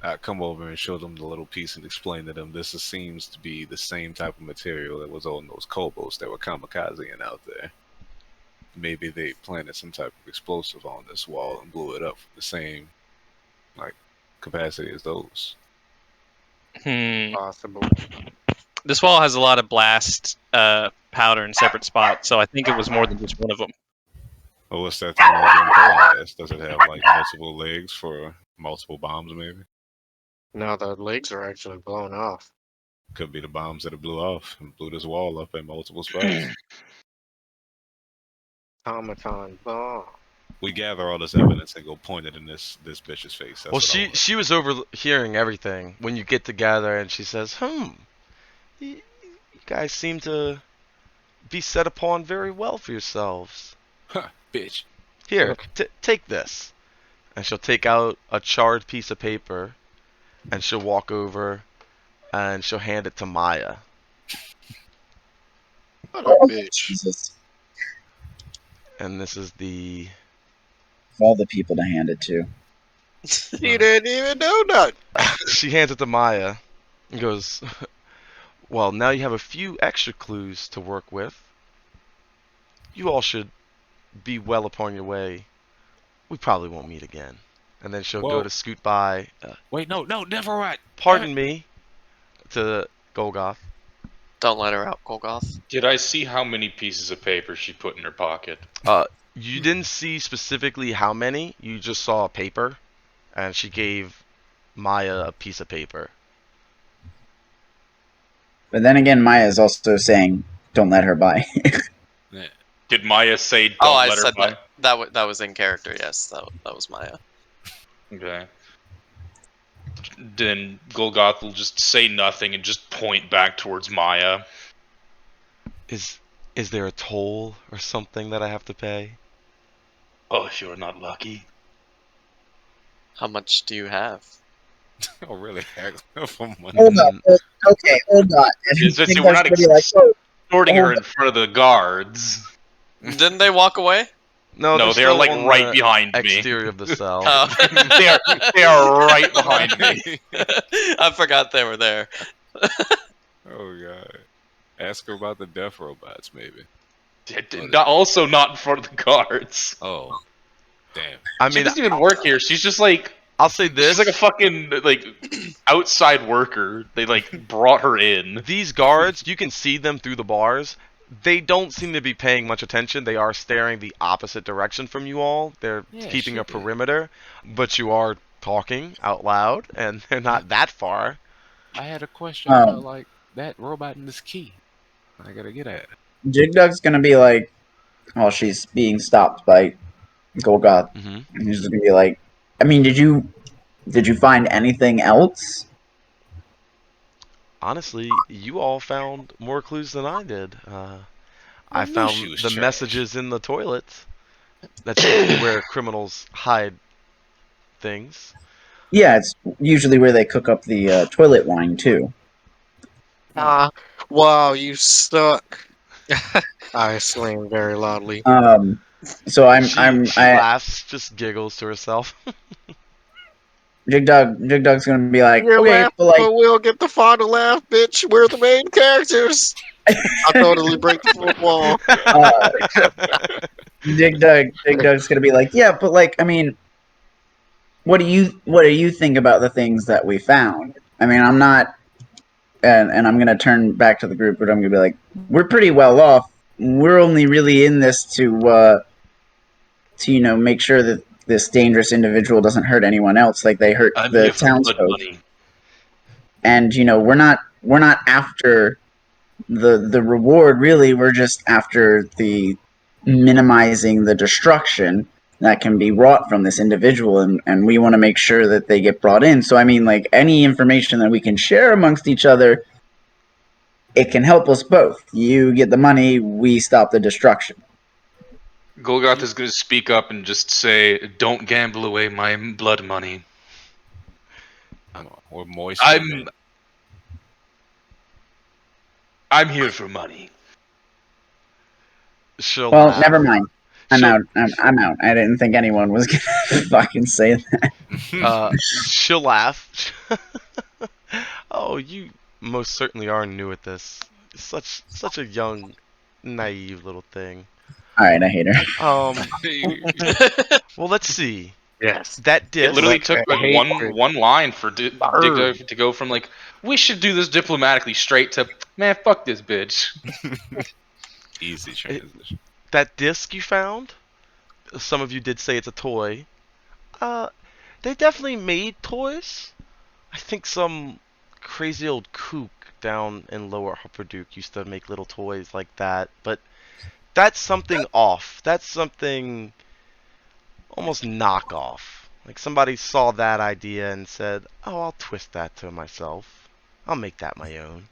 Speaker 5: I come over and show them the little piece and explain to them this seems to be the same type of material that was on those kobolds that were kamikazing out there. Maybe they planted some type of explosive on this wall and blew it up from the same like capacity as those.
Speaker 7: Possible.
Speaker 4: This wall has a lot of blast powder in separate spots, so I think it was more than just one of them.
Speaker 5: Well, what's that thing that Zenpo has? Does it have like multiple legs for multiple bombs? Maybe
Speaker 7: No, the legs are actually blown off.
Speaker 5: could be the bombs that it blew off and blew this wall up in multiple spots.
Speaker 7: Automaton bomb.
Speaker 5: We gather all this evidence and go point it in this bitch's face. That's
Speaker 1: Well,
Speaker 5: what I
Speaker 1: she
Speaker 5: want.
Speaker 1: she was overhearing everything when you get together, and she says, you guys seem to be set upon very well for yourselves.
Speaker 5: Ha, bitch.
Speaker 1: Here, take this. And she'll take out a charred piece of paper, and she'll walk over, and she'll hand it to Maya.
Speaker 7: What a bitch.
Speaker 2: Jesus.
Speaker 1: And this is the...
Speaker 2: Of all the people to hand it to.
Speaker 7: He didn't even know nothing.
Speaker 1: She hands it to Maya and goes, well, now you have a few extra clues to work with. You all should be well upon your way. We probably won't meet again. And then she'll go
Speaker 5: Whoa.
Speaker 1: to scoot by.
Speaker 5: Wait, no, never right.
Speaker 1: Pardon me, to Golgoth.
Speaker 3: Don't let her out, Golgoth.
Speaker 6: Did I see how many pieces of paper she put in her pocket?
Speaker 1: You didn't see specifically how many. You just saw a paper, and she gave Maya a piece of paper.
Speaker 2: But then again, Maya is also saying, "Don't let her buy."
Speaker 5: Yeah.
Speaker 6: Did Maya say don't
Speaker 3: I
Speaker 6: let her
Speaker 3: said
Speaker 6: buy?
Speaker 3: that was in character. Yes, that was Maya.
Speaker 6: Okay. Then Golgoth will just say nothing and just point back towards Maya.
Speaker 1: Is there a toll or something that I have to pay?
Speaker 6: Oh, if you're not lucky.
Speaker 3: How much do you have?
Speaker 5: Oh, really? For money.
Speaker 2: Hold up. Okay, hold on.
Speaker 6: It's just,
Speaker 2: Big
Speaker 6: we're
Speaker 2: Dog's
Speaker 6: not
Speaker 2: gonna be like, "Oh,
Speaker 6: extorting her
Speaker 2: hold
Speaker 6: in front of the guards.
Speaker 3: Didn't they walk away?
Speaker 1: No,
Speaker 6: No,
Speaker 1: they're
Speaker 6: they're
Speaker 1: still
Speaker 6: like
Speaker 1: on
Speaker 6: right
Speaker 1: the
Speaker 6: behind me.
Speaker 1: exterior of the cell.
Speaker 3: Oh.
Speaker 6: They are right behind me.
Speaker 3: I forgot they were there.
Speaker 5: Oh god. Ask her about the death robots, maybe.
Speaker 6: Also not in front of the guards.
Speaker 5: Oh, damn.
Speaker 1: I
Speaker 6: She
Speaker 1: mean,
Speaker 6: doesn't even work here. She's just like
Speaker 1: I'll say this:
Speaker 6: she's like a fucking like outside worker. They like brought her in.
Speaker 1: these guards, you can see them through the bars. They don't seem to be paying much attention. They are staring the opposite direction from you all. They're
Speaker 5: Yeah,
Speaker 1: keeping a
Speaker 5: shit.
Speaker 1: perimeter, but you are talking out loud, and they're not that far.
Speaker 5: I had a question about like that robot and this key. I gotta get at it.
Speaker 2: Jig Dug's gonna be like, while she's being stopped by Golgoth,
Speaker 1: hmm
Speaker 2: and he's just gonna be like, "I mean, did you find anything else?"
Speaker 1: Honestly, you all found more clues than I did.
Speaker 5: I
Speaker 1: I
Speaker 5: knew she
Speaker 1: found
Speaker 5: was
Speaker 1: the
Speaker 5: trash.
Speaker 1: messages in the toilets. That's usually where criminals hide things.
Speaker 2: Yeah, it's usually where they cook up the toilet wine too.
Speaker 7: Ah, wow, you suck. I exclaimed very loudly.
Speaker 2: So
Speaker 1: She laughs, just giggles to herself.
Speaker 2: Jig Dug's gonna be like,
Speaker 7: You're
Speaker 2: "Okay,
Speaker 7: laughing,
Speaker 2: but like,
Speaker 7: but we'll get the final laugh, bitch. We're the main characters. I'll totally break the fourth wall.
Speaker 2: Jig Dug's gonna be like, yeah, but like, I mean, what do you think about the things that we found? I mean, I'm not, and I'm gonna turn back to the group, but I'm gonna be like, we're pretty well off. We're only really in this to make sure that this dangerous individual doesn't hurt anyone else, like they hurt
Speaker 6: I'm
Speaker 2: the
Speaker 6: here for blood
Speaker 2: townsfolk.
Speaker 6: money.
Speaker 2: And we're not after the reward. Really, we're just after the minimizing the destruction that can be wrought from this individual, and we want to make sure that they get brought in. So I mean, like, any information that we can share amongst each other, it can help us both. You get the money, we stop the destruction.
Speaker 6: Golgoth is going to speak up and just say, "Don't gamble away my blood money.
Speaker 5: Or moisture.
Speaker 6: I'm here for money."
Speaker 1: She'll
Speaker 2: Well,
Speaker 1: laugh.
Speaker 2: never mind. I'm
Speaker 1: She'll
Speaker 2: out. I'm out. I didn't think anyone was gonna fucking say that.
Speaker 1: she'll laugh. Oh, you most certainly are new at this. Such a young, naive little thing.
Speaker 2: All right, I hate her.
Speaker 1: Well, let's see.
Speaker 7: Yes.
Speaker 1: That
Speaker 6: It
Speaker 1: disc.
Speaker 6: literally took like
Speaker 7: hatred.
Speaker 6: one line for
Speaker 7: Burn.
Speaker 6: to go from like, "We should do this diplomatically," straight to, "Man, fuck this bitch."
Speaker 5: Easy transition.
Speaker 1: That disc you found. Some of you did say it's a toy. Uh, they definitely made toys. I think some crazy old kook down in Lower Hupperduke used to make little toys like that, but that's something off. That's something almost knockoff. Like somebody saw that idea and said, "Oh, I'll twist that to myself. I'll make that my own."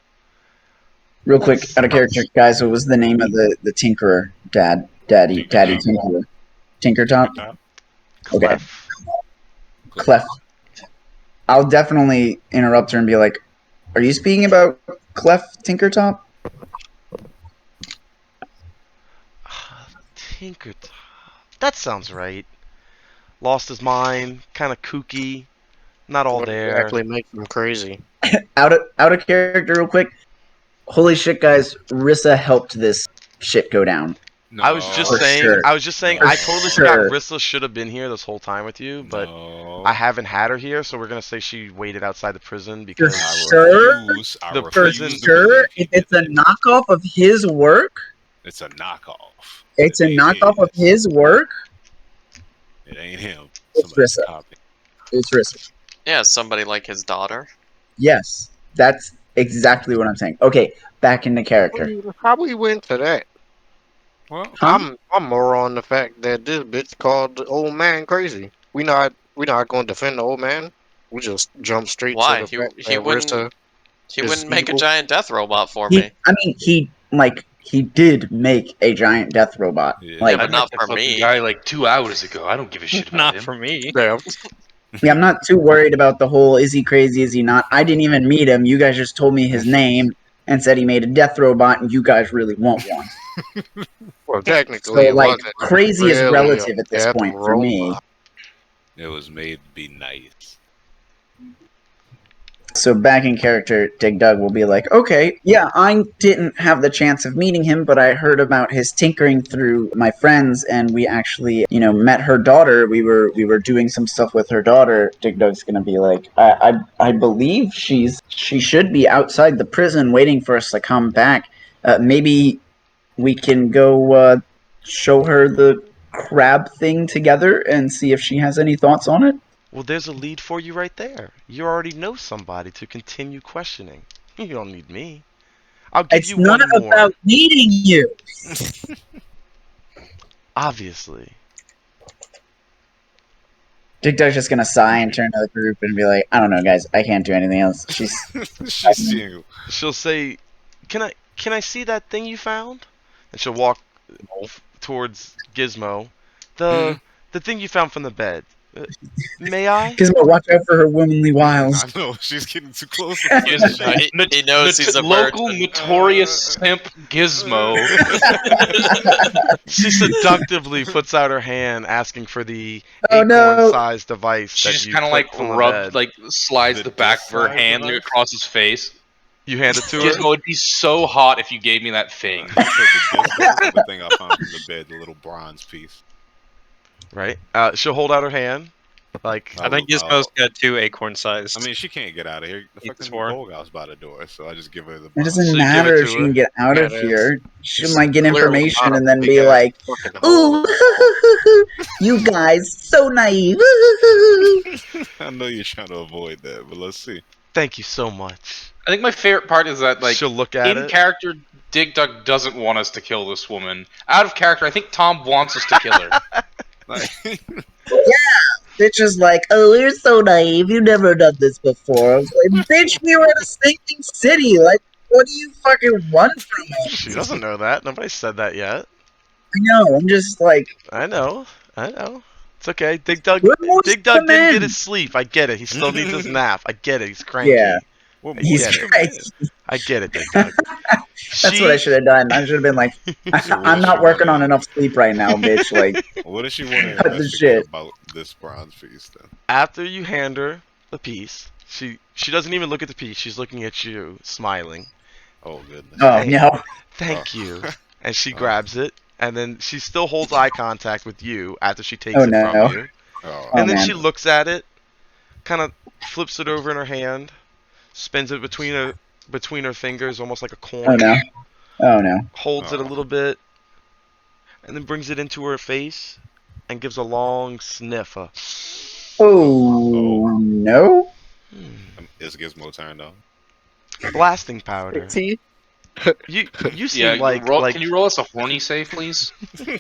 Speaker 2: Real quick,
Speaker 1: That's
Speaker 2: out of character, guys. What was the name of the Tinkerer? Daddy Tinkerer. Tinkertop. Okay,
Speaker 1: Clef.
Speaker 2: Clef. I'll definitely interrupt her and be like, "Are you speaking about Clef Tinkertop?"
Speaker 1: Tinkertop. That sounds right. Lost his mind, kind of kooky, not all
Speaker 7: What
Speaker 1: there.
Speaker 7: exactly makes them crazy?
Speaker 2: Out of character, real quick. Holy shit, guys! Rissa helped this shit go down.
Speaker 5: No.
Speaker 1: I was just
Speaker 2: For
Speaker 1: saying.
Speaker 2: sure.
Speaker 1: I was just saying.
Speaker 2: For
Speaker 1: I totally forgot
Speaker 2: sure.
Speaker 1: Rissa should have been here this whole time with you, but
Speaker 5: No.
Speaker 1: I haven't had her here, so we're gonna say she waited outside the prison
Speaker 2: For
Speaker 1: because
Speaker 2: sure.
Speaker 5: I
Speaker 1: The
Speaker 5: refuse
Speaker 2: For
Speaker 1: prison-
Speaker 5: to
Speaker 2: sure.
Speaker 5: believe he
Speaker 2: If it's
Speaker 5: did
Speaker 2: a
Speaker 5: that.
Speaker 2: knockoff of his work,
Speaker 5: It's a knockoff.
Speaker 2: it's a
Speaker 5: It
Speaker 2: knockoff of
Speaker 5: is.
Speaker 2: his work.
Speaker 5: It ain't him.
Speaker 2: It's
Speaker 5: Somebody's
Speaker 2: Rissa.
Speaker 5: copying.
Speaker 2: It's Rissa.
Speaker 3: Yeah, somebody like his daughter.
Speaker 2: Yes, that's exactly what I'm saying. Okay, back into character.
Speaker 7: How we went to that?
Speaker 5: Well,
Speaker 2: Huh?
Speaker 7: I'm more on the fact that this bitch called the old man crazy. We not going to defend the old man. We just jump straight to
Speaker 3: Why?
Speaker 7: the
Speaker 3: He
Speaker 7: fact
Speaker 3: he
Speaker 7: that
Speaker 3: wouldn't
Speaker 7: Rista
Speaker 3: he
Speaker 7: is
Speaker 3: wouldn't make a
Speaker 7: evil.
Speaker 3: giant death robot for
Speaker 2: He,
Speaker 3: me.
Speaker 2: I mean, he did make a giant death robot.
Speaker 5: yeah.
Speaker 2: Like,
Speaker 3: Yeah,
Speaker 6: I
Speaker 3: but
Speaker 6: met
Speaker 3: not
Speaker 6: that
Speaker 3: for
Speaker 6: fucking
Speaker 3: me.
Speaker 6: guy like 2 hours ago. I don't give a shit about
Speaker 4: Not
Speaker 6: him.
Speaker 4: for me.
Speaker 7: Damn.
Speaker 2: yeah, I'm not too worried about the whole is he crazy, is he not? I didn't even meet him. You guys just told me his name and said he made a death robot, and you guys really want one.
Speaker 7: Well,
Speaker 2: So,
Speaker 7: technically, it
Speaker 2: like,
Speaker 7: wasn't
Speaker 2: crazy is
Speaker 7: really a
Speaker 2: relative at this
Speaker 7: death
Speaker 2: point for me.
Speaker 7: robot.
Speaker 5: It was made to be nice.
Speaker 2: So back in character, Dig Dug will be like, okay, yeah, I didn't have the chance of meeting him, but I heard about his tinkering through my friends, and we actually, met her daughter. We were doing some stuff with her daughter. Dig Dug's gonna be like, I believe she should be outside the prison waiting for us to come back. Maybe we can go show her the crab thing together and see if she has any thoughts on it.
Speaker 1: Well, there's a lead for you right there. You already know somebody to continue questioning. You don't need me. I'll give
Speaker 2: It's
Speaker 1: you
Speaker 2: not
Speaker 1: one more.
Speaker 2: about meeting you.
Speaker 1: Obviously.
Speaker 2: Dig Dug's just gonna sigh and turn to the group and be like, I don't know, guys, I can't do anything else. She's
Speaker 5: She's seeing.
Speaker 1: She'll say, "Can I see that thing you found?" And she'll walk towards Gizmo. The thing you found from the bed. May I?
Speaker 2: Gizmo, watch out for her womanly wiles.
Speaker 5: I know she's getting too close.
Speaker 3: He knows he's a
Speaker 6: local
Speaker 3: virgin.
Speaker 6: notorious simp Gizmo.
Speaker 1: She seductively puts out her hand, asking for the
Speaker 2: Oh, no.
Speaker 1: acorn-sized device
Speaker 6: She
Speaker 1: that
Speaker 6: just
Speaker 1: you
Speaker 6: kind of like
Speaker 1: took from the
Speaker 6: rubbed,
Speaker 1: bed.
Speaker 6: like slides
Speaker 5: The
Speaker 6: the back of her
Speaker 5: disc
Speaker 6: hand
Speaker 5: device?
Speaker 6: across his face.
Speaker 1: You hand it to her.
Speaker 6: Gizmo, it'd be so hot if you gave me that thing.
Speaker 5: I said the disc. This is the thing I found from the bed, the little bronze piece.
Speaker 1: Right? She'll hold out her hand, like
Speaker 4: I think Gizmo's got 2 acorn-sized.
Speaker 5: I mean, she can't get out of here. The
Speaker 4: Eat
Speaker 5: fucking
Speaker 4: four.
Speaker 5: Golgot's by the door, so I just give her the
Speaker 2: It
Speaker 5: bronze.
Speaker 2: doesn't
Speaker 1: So you give
Speaker 2: matter
Speaker 1: it
Speaker 2: if
Speaker 1: to
Speaker 2: she
Speaker 1: her?
Speaker 2: can get out of
Speaker 7: Yeah,
Speaker 2: here. She
Speaker 7: it's
Speaker 2: might get
Speaker 7: clearly
Speaker 2: information
Speaker 7: not a
Speaker 2: and then be
Speaker 7: big-ass
Speaker 2: like,
Speaker 7: fucking hole in
Speaker 2: ooh,
Speaker 7: the wall.
Speaker 2: you guys, so naive.
Speaker 5: I know you're trying to avoid that, but let's see.
Speaker 1: thank you so much.
Speaker 6: I think my favorite part is that, like,
Speaker 1: She'll look at
Speaker 6: in
Speaker 1: it.
Speaker 6: character, Dig Dug doesn't want us to kill this woman. Out of character, I think Tom wants us to kill her.
Speaker 5: Like,
Speaker 2: Bitch is like, oh, you're so naive. You've never done this before. I was like, bitch, we were in a sinking city. Like, what do you fucking want from us?
Speaker 1: She doesn't know that. Nobody said that yet.
Speaker 2: I know. I'm just like,
Speaker 1: I know. It's okay. Dig Dug
Speaker 2: we're more
Speaker 1: didn't get
Speaker 2: men.
Speaker 1: his sleep. I get it. He still needs his nap. I get it. He's cranky.
Speaker 2: Yeah.
Speaker 5: what
Speaker 1: I
Speaker 2: He's
Speaker 1: get it.
Speaker 2: crazy.
Speaker 1: I get it, Dig Dug.
Speaker 2: That's what I should have done. I should have been like,
Speaker 5: So what
Speaker 2: I'm
Speaker 5: does
Speaker 2: not
Speaker 5: she
Speaker 2: working on
Speaker 5: wanna-
Speaker 2: enough sleep right now, bitch. Like,
Speaker 5: What does she want to
Speaker 2: Cut the
Speaker 5: investigate
Speaker 2: shit.
Speaker 5: about this bronze piece then?
Speaker 1: After you hand her the piece, she doesn't even look at the piece. She's looking at you, smiling.
Speaker 5: Oh goodness.
Speaker 2: oh
Speaker 1: Hey.
Speaker 2: no.
Speaker 1: Thank
Speaker 5: Oh.
Speaker 1: you. And she
Speaker 5: Oh.
Speaker 1: grabs it, and then she still holds eye contact with you after she takes
Speaker 2: Oh,
Speaker 1: it
Speaker 2: no.
Speaker 1: from you.
Speaker 5: Oh,
Speaker 1: And then
Speaker 2: man.
Speaker 1: she looks at it, kind of flips it over in her hand, spins it between her fingers, almost like a coin.
Speaker 2: Oh no. Oh no.
Speaker 1: Holds it a
Speaker 5: Oh.
Speaker 1: little bit, and then brings it into her face, and gives a long sniff.
Speaker 2: Oh no.
Speaker 5: Is Gizmo turned on?
Speaker 1: Blasting powder.
Speaker 7: See?
Speaker 1: You seem
Speaker 6: Yeah,
Speaker 1: like
Speaker 6: can you roll us a horny save, please?
Speaker 5: I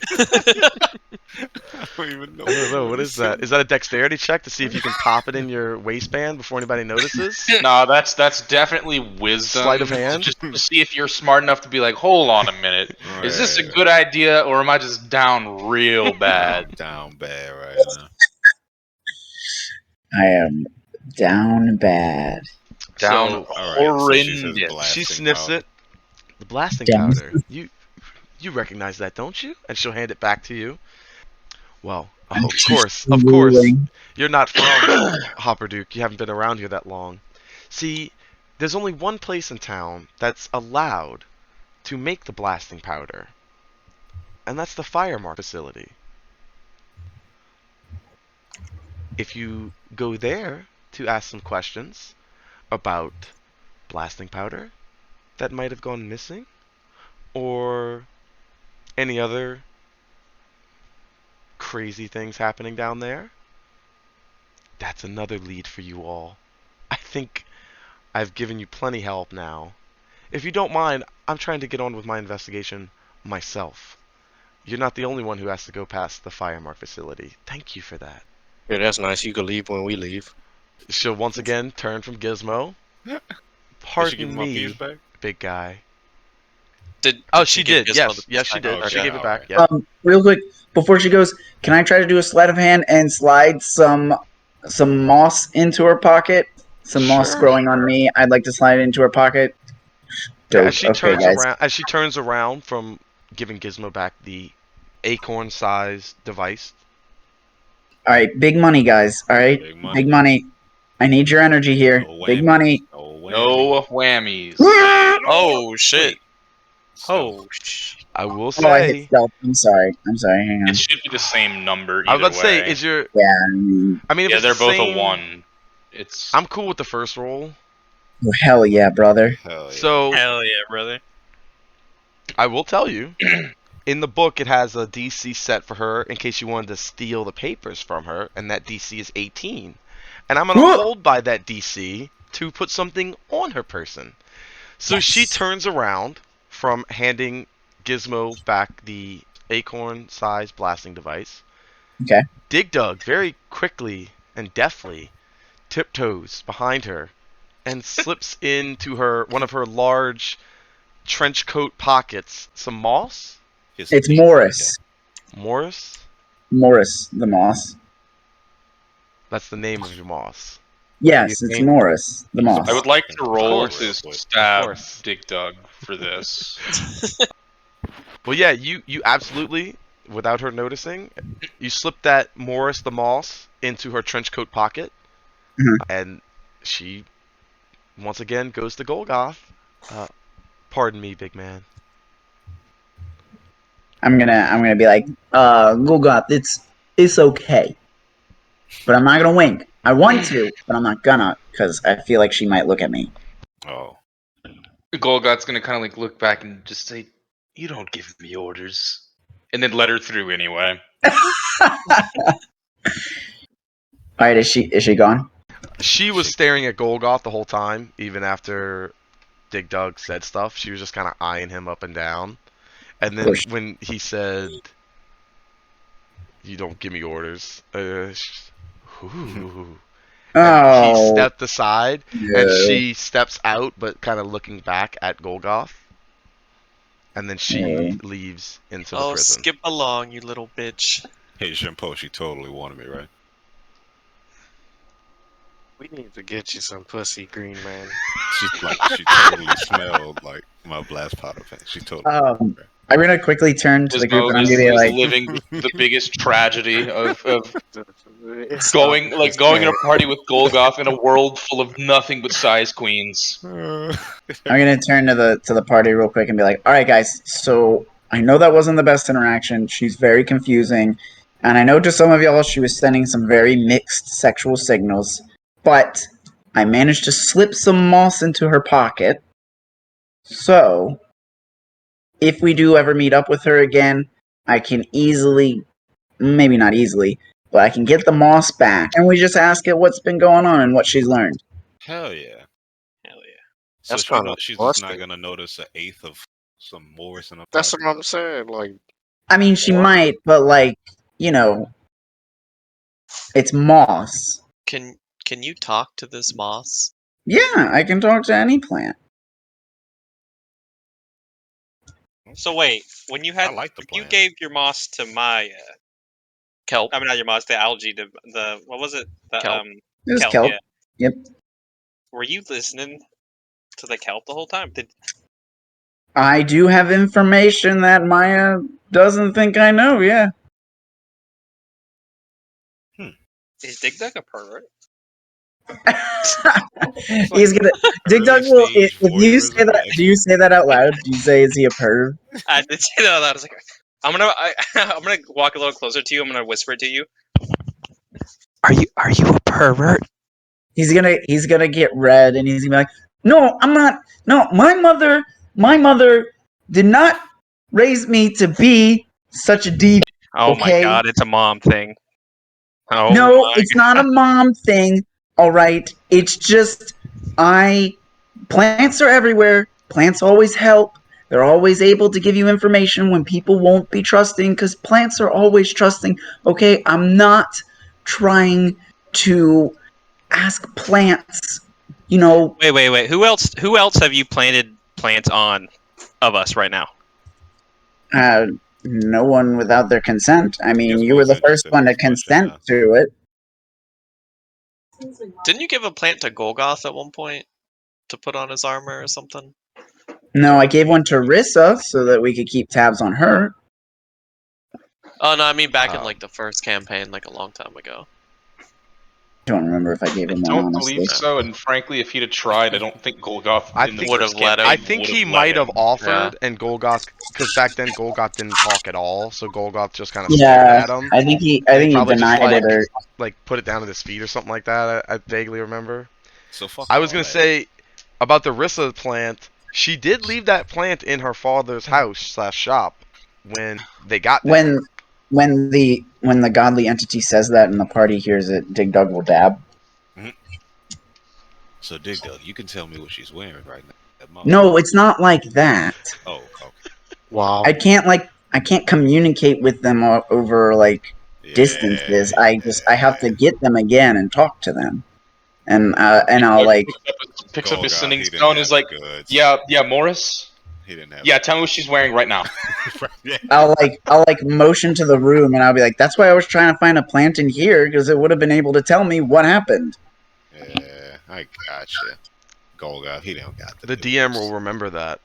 Speaker 5: don't even know.
Speaker 1: I don't know, what is that? Is that a dexterity check to see if you can pop it in your waistband before anybody notices?
Speaker 6: No, that's definitely wisdom.
Speaker 1: Sleight of hand?
Speaker 6: Just to see if you're smart enough to be like, hold on a minute. Is this a good idea, or am I just down real
Speaker 5: I'm
Speaker 6: bad?
Speaker 5: down bad right now.
Speaker 2: I am down bad.
Speaker 6: Down
Speaker 1: So,
Speaker 5: Alright, so she says
Speaker 6: horrendous.
Speaker 5: blasting
Speaker 1: she sniffs
Speaker 5: powder.
Speaker 1: it. The blasting
Speaker 2: Damn.
Speaker 1: powder. You recognize that, don't you? And she'll hand it back to you. Well,
Speaker 2: I'm
Speaker 1: of
Speaker 2: just
Speaker 1: course.
Speaker 2: drooling.
Speaker 1: You're not from Hopperduke. You haven't been around here that long. See, there's only one place in town that's allowed to make the blasting powder. and that's the fire mark facility. If you go there to ask some questions about blasting powder that might have gone missing, or any other crazy things happening down there, that's another lead for you all. I think I've given you plenty help now. If you don't mind, I'm trying to get on with my investigation myself. You're not the only one who has to go past the fire mark facility. Thank you for that.
Speaker 7: Yeah, that's nice. You can leave when we leave.
Speaker 1: She'll once again turn from Gizmo.
Speaker 5: Did she give
Speaker 1: Pardon
Speaker 5: him my beers
Speaker 1: me,
Speaker 5: back?
Speaker 1: big guy.
Speaker 3: Did
Speaker 1: Oh,
Speaker 3: she
Speaker 1: she
Speaker 3: give
Speaker 1: did.
Speaker 3: Gizmo
Speaker 1: Yes,
Speaker 3: the
Speaker 1: yes, she did.
Speaker 3: backpack?
Speaker 1: She
Speaker 5: Okay,
Speaker 1: gave it back.
Speaker 5: alright.
Speaker 1: Yep.
Speaker 2: Real quick, before she goes, can I try to do a sleight of hand and slide some moss into her pocket? Some moss
Speaker 1: Sure.
Speaker 2: growing on me. I'd like to slide it into her pocket.
Speaker 1: Yeah,
Speaker 2: Dope. Okay, guys.
Speaker 1: as she turns around from giving Gizmo back the acorn-sized device.
Speaker 2: All right, big money, guys. All right,
Speaker 5: Big money.
Speaker 2: big money. I need your energy here.
Speaker 5: No
Speaker 2: Big
Speaker 5: whammies.
Speaker 2: money.
Speaker 5: No whammies.
Speaker 6: No whammies.
Speaker 3: Oh shit!
Speaker 4: Oh,
Speaker 1: I will
Speaker 2: Oh, I hit
Speaker 1: say,
Speaker 2: stealth. I'm sorry. Hang on.
Speaker 6: It should be the same number
Speaker 1: I was
Speaker 6: either
Speaker 1: about to say,
Speaker 6: way.
Speaker 1: is your?
Speaker 2: Yeah.
Speaker 1: I mean, if
Speaker 6: Yeah,
Speaker 1: it's
Speaker 6: they're
Speaker 1: the
Speaker 6: both
Speaker 1: same,
Speaker 6: a 1. It's
Speaker 1: I'm cool with the first roll.
Speaker 2: Oh, hell yeah, brother.
Speaker 5: Hell yeah.
Speaker 1: So
Speaker 4: hell yeah, brother.
Speaker 1: I will tell you, in the book, it has a DC set for her in case you wanted to steal the papers from her, and that DC is 18. And I'm gonna
Speaker 2: Whoa!
Speaker 1: hold by that DC to put something on her person. So she
Speaker 2: Yes.
Speaker 1: turns around from handing Gizmo back the acorn-sized blasting device.
Speaker 2: Okay.
Speaker 1: Dig Dug very quickly and deftly tiptoes behind her and slips into one of her large trench coat pockets some moss.
Speaker 2: It's Morris.
Speaker 1: Morris?
Speaker 2: Morris the moss.
Speaker 1: That's the name of your moss.
Speaker 2: Yes, it's Morris the moss.
Speaker 6: I would like to roll
Speaker 1: course.
Speaker 6: to
Speaker 1: Of
Speaker 6: stab
Speaker 1: course.
Speaker 6: Dig Dug for this.
Speaker 1: Well, yeah, you absolutely, without her noticing, you slip that Morris the moss into her trench coat pocket,
Speaker 2: Mhm.
Speaker 1: and she once again goes to Golgoth. Pardon me, big man.
Speaker 2: I'm gonna be like, Golgoth, it's okay. But I'm not gonna wink. I want to, but I'm not gonna, because I feel like she might look at me.
Speaker 5: Oh.
Speaker 6: Golgoth's gonna kind of like look back and just say, "You don't give me orders," and then let her through anyway.
Speaker 2: Alright, is she gone?
Speaker 1: She was staring at Golgoth the whole time, even after Dig Dug said stuff. She was just kind of eyeing him up and down. And then when he said, "You don't give me orders," ooh. And he stepped aside, and she steps out, but kind of looking back at Golgoth. And then she leaves into the
Speaker 3: Oh,
Speaker 1: prison.
Speaker 3: skip along, you little bitch.
Speaker 5: Hey, Jimpo, she totally wanted me, right?
Speaker 7: We need to get you some pussy, Green Man.
Speaker 5: She totally smelled like my blast powder paint. She totally.
Speaker 2: I'm gonna quickly turn to the group and I'm gonna be like,
Speaker 6: living the biggest tragedy of
Speaker 7: It's
Speaker 6: going
Speaker 7: not
Speaker 6: like going in a party with Golgoth in a world full of nothing but size queens.
Speaker 2: I'm gonna turn to the party real quick and be like, all right, guys. So I know that wasn't the best interaction. She's very confusing, and I know to some of y'all she was sending some very mixed sexual signals. But I managed to slip some moss into her pocket. So if we do ever meet up with her again, I can easily, maybe not easily, but I can get the moss back, and we just ask her what's been going on and what she's learned.
Speaker 5: Hell yeah.
Speaker 4: Hell yeah.
Speaker 5: So
Speaker 7: That's kinda
Speaker 5: she's just
Speaker 7: busted.
Speaker 5: not gonna notice an eighth of some Morris in a
Speaker 7: That's
Speaker 5: pocket.
Speaker 7: what I'm saying. Like,
Speaker 2: I mean, she might, but like, you know, it's moss.
Speaker 3: Can you talk to this moss?
Speaker 2: Yeah, I can talk to any plant.
Speaker 4: So wait, when you had
Speaker 5: I like the
Speaker 4: you
Speaker 5: plan.
Speaker 4: gave your moss to Maya.
Speaker 3: Kelp.
Speaker 4: I mean, not your moss, the algae, the what was it? The
Speaker 3: Kelp.
Speaker 2: It was
Speaker 4: kelp.
Speaker 2: kelp.
Speaker 4: Yeah.
Speaker 2: Yep.
Speaker 4: Were you listening to the kelp the whole time?
Speaker 2: I do have information that Maya doesn't think I know, yeah.
Speaker 4: Is Dig Dug a pervert?
Speaker 2: He's gonna Dig Dug
Speaker 5: Early
Speaker 2: will
Speaker 5: stage
Speaker 2: if you say
Speaker 5: voyeurism,
Speaker 2: that
Speaker 5: yes.
Speaker 2: do you say that out loud? Do you say is he a perv?
Speaker 4: I did say that. I was like, I'm gonna walk a little closer to you. I'm gonna whisper it to you. Are you a pervert?
Speaker 2: He's gonna get red, and he's gonna be like, "No, I'm not. No, my mother did not raise me to be such a deep.
Speaker 4: Oh my
Speaker 2: Okay?
Speaker 4: god, it's a mom thing. Oh
Speaker 2: No,
Speaker 4: my
Speaker 2: it's not a mom thing. All right, it's just plants are everywhere. Plants always help. They're always able to give you information when people won't be trusting because plants are always trusting. Okay, I'm not trying to ask plants, you know,
Speaker 4: Wait. Who else have you planted plants on of us right now?
Speaker 2: no one without their consent. I mean, you were
Speaker 5: Gizmo's
Speaker 2: the first
Speaker 5: interested in
Speaker 2: one to
Speaker 5: this question
Speaker 2: consent
Speaker 5: now.
Speaker 2: to it.
Speaker 3: Didn't you give a plant to Golgoth at one point to put on his armor or something?
Speaker 2: No, I gave one to Rissa so that we could keep tabs on her.
Speaker 3: Oh no, I mean back in
Speaker 1: Oh.
Speaker 3: like the first campaign, like a long time ago.
Speaker 2: I don't remember if I gave
Speaker 6: I
Speaker 2: him one,
Speaker 6: don't
Speaker 2: honestly.
Speaker 6: believe so, and frankly, if he'd have tried, I don't think Golgoth
Speaker 1: I
Speaker 6: in the
Speaker 1: think-
Speaker 3: Would
Speaker 6: first
Speaker 3: have let him.
Speaker 6: campaign
Speaker 1: I think
Speaker 6: would
Speaker 1: he
Speaker 6: let
Speaker 1: might have
Speaker 6: him.
Speaker 1: offered, and Golgoth, because back then Golgoth didn't talk at all, so Golgoth just kind of
Speaker 2: Yeah,
Speaker 1: stared at him.
Speaker 2: I think he
Speaker 1: And he probably
Speaker 2: denied
Speaker 1: just
Speaker 2: it or
Speaker 1: like put it down at his feet or something like that. I vaguely remember.
Speaker 5: So fuck
Speaker 1: I was
Speaker 5: all
Speaker 1: gonna
Speaker 5: that.
Speaker 1: say about the Rissa plant. She did leave that plant in her father's house / shop when they got there.
Speaker 2: when the godly entity says that and the party hears it, Dig Dug will dab.
Speaker 5: So Dig Dug, you can tell me what she's wearing right now. That mug.
Speaker 2: No, it's not like that.
Speaker 5: Oh, okay.
Speaker 7: Wow.
Speaker 2: I can't communicate with them over like distances. I have to get them again and talk to them. And I'll
Speaker 6: Doug
Speaker 2: like
Speaker 6: picks up his
Speaker 5: Golgoth,
Speaker 6: sending
Speaker 5: he didn't
Speaker 6: stone and
Speaker 5: have
Speaker 6: is like,
Speaker 5: the goods.
Speaker 6: yeah, Morris.
Speaker 5: He didn't have.
Speaker 6: Yeah, tell me what she's wearing right now.
Speaker 5: Yeah.
Speaker 2: I'll like motion to the room and I'll be like, that's why I was trying to find a plant in here because it would have been able to tell me what happened.
Speaker 5: Yeah, I gotcha. Golgoth, he don't got
Speaker 1: The
Speaker 5: goods.
Speaker 1: DM will remember that.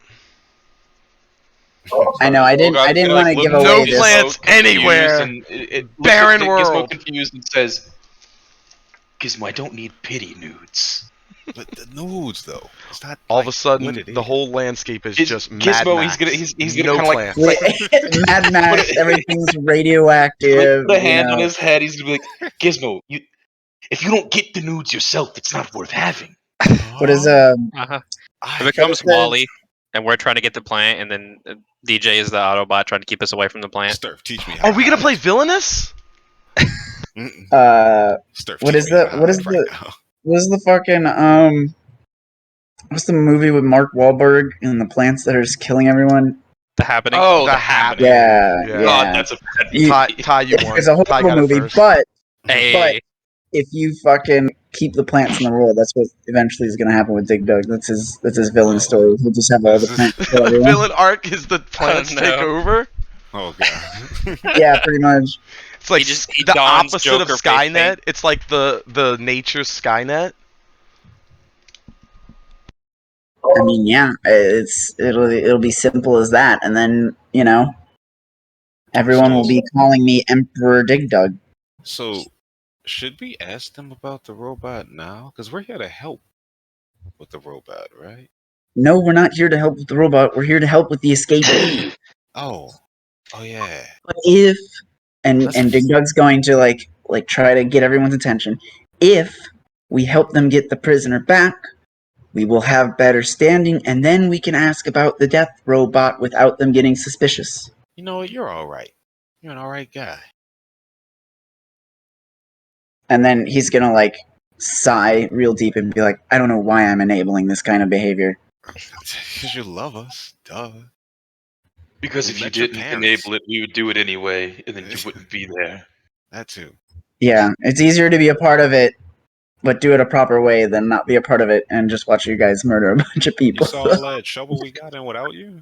Speaker 2: I know I didn't
Speaker 6: Golgoth's gonna,
Speaker 2: want to
Speaker 6: look
Speaker 2: give
Speaker 6: at
Speaker 1: No
Speaker 2: away
Speaker 6: Gizmo
Speaker 2: this.
Speaker 1: plants
Speaker 6: confused
Speaker 1: anywhere.
Speaker 6: and it looks
Speaker 1: Barren
Speaker 6: at
Speaker 1: world.
Speaker 6: Gizmo confused and says, Gizmo, I don't need pity nudes.
Speaker 5: But the nudes though, it's not.
Speaker 1: All of a
Speaker 5: what
Speaker 1: sudden,
Speaker 5: it
Speaker 1: the
Speaker 5: is.
Speaker 1: whole landscape is
Speaker 6: Giz-
Speaker 1: just Mad
Speaker 6: Gizmo,
Speaker 1: Max.
Speaker 6: he's gonna
Speaker 1: no
Speaker 6: kinda like-
Speaker 1: plants.
Speaker 2: Mad Max,
Speaker 6: Put it-
Speaker 2: everything's radioactive.
Speaker 6: Put a
Speaker 2: you
Speaker 6: hand
Speaker 2: know.
Speaker 6: on his head. He's gonna be like, Gizmo, if you don't get the nudes yourself, it's not worth having.
Speaker 2: What is
Speaker 4: Uh-huh.
Speaker 5: I
Speaker 4: It becomes
Speaker 2: says-
Speaker 4: Wally, and we're trying to get the plant, and then DJ is the Autobot trying to keep us away from the plant.
Speaker 5: Sturf, teach me.
Speaker 1: Are we gonna play villainous?
Speaker 5: Mm-mm. Sturf,
Speaker 2: what
Speaker 5: teach
Speaker 2: is
Speaker 5: me how
Speaker 2: the
Speaker 5: to
Speaker 2: what is
Speaker 5: hide right
Speaker 2: the
Speaker 5: now.
Speaker 2: what is the fucking what's the movie with Mark Wahlberg and the plants that are just killing everyone?
Speaker 4: The Happening.
Speaker 6: Oh,
Speaker 1: The
Speaker 6: the
Speaker 1: Happening.
Speaker 6: happening.
Speaker 2: Yeah,
Speaker 1: Yeah.
Speaker 6: God,
Speaker 2: yeah.
Speaker 6: that's a
Speaker 1: Ty, you won.
Speaker 2: It's a
Speaker 1: Ty
Speaker 2: horrible
Speaker 1: got it
Speaker 2: movie,
Speaker 1: first.
Speaker 2: but
Speaker 4: Hey,
Speaker 2: if you fucking keep the plants in the world, that's what eventually is going to happen with Dig Dug. That's his villain
Speaker 5: Oh.
Speaker 2: story. He'll just have all the plants kill
Speaker 1: The
Speaker 2: everyone.
Speaker 1: villain arc is the plants
Speaker 4: no.
Speaker 1: take over.
Speaker 5: Oh god.
Speaker 2: Yeah, pretty much.
Speaker 1: It's like
Speaker 4: he
Speaker 1: the
Speaker 4: dons
Speaker 1: opposite of
Speaker 4: Joker face
Speaker 1: Skynet.
Speaker 4: paint.
Speaker 1: It's like the nature's Skynet.
Speaker 2: I mean, yeah, it'll be simple as that, and then everyone will be calling me Emperor Dig Dug.
Speaker 5: So, should we ask them about the robot now? Because we're here to help with the robot, right?
Speaker 2: No, we're not here to help with the robot. We're here to help with the escapee.
Speaker 5: Oh yeah.
Speaker 2: But if and
Speaker 5: That's-
Speaker 2: Dig Dug's going to like try to get everyone's attention. If we help them get the prisoner back, we will have better standing, and then we can ask about the death robot without them getting suspicious.
Speaker 5: You know what? You're all right. You're an all right guy.
Speaker 2: And then he's gonna like sigh real deep and be like, I don't know why I'm enabling this kind of behavior.
Speaker 5: Because you love us, duh.
Speaker 6: Because
Speaker 5: We
Speaker 6: if you
Speaker 5: met your
Speaker 6: didn't
Speaker 5: parents.
Speaker 6: enable it, we would do it anyway, and then you wouldn't be there.
Speaker 5: That too.
Speaker 2: Yeah, it's easier to be a part of it, but do it a proper way than not be a part of it and just watch you guys murder a bunch of
Speaker 5: You
Speaker 2: people.
Speaker 5: saw all that trouble we got in without you?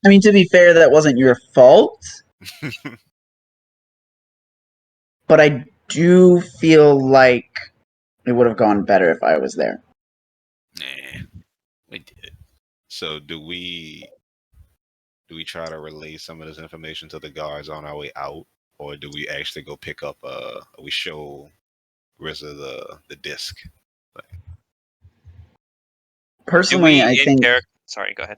Speaker 2: I mean, to be fair, that wasn't your fault, but I do feel like it would have gone better if I was there.
Speaker 5: Nah, we did. So do we try to relay some of this information to the guards on our way out, or do we actually go pick up? We show RZA the disc.
Speaker 2: Personally, I think.
Speaker 4: Sorry, go ahead.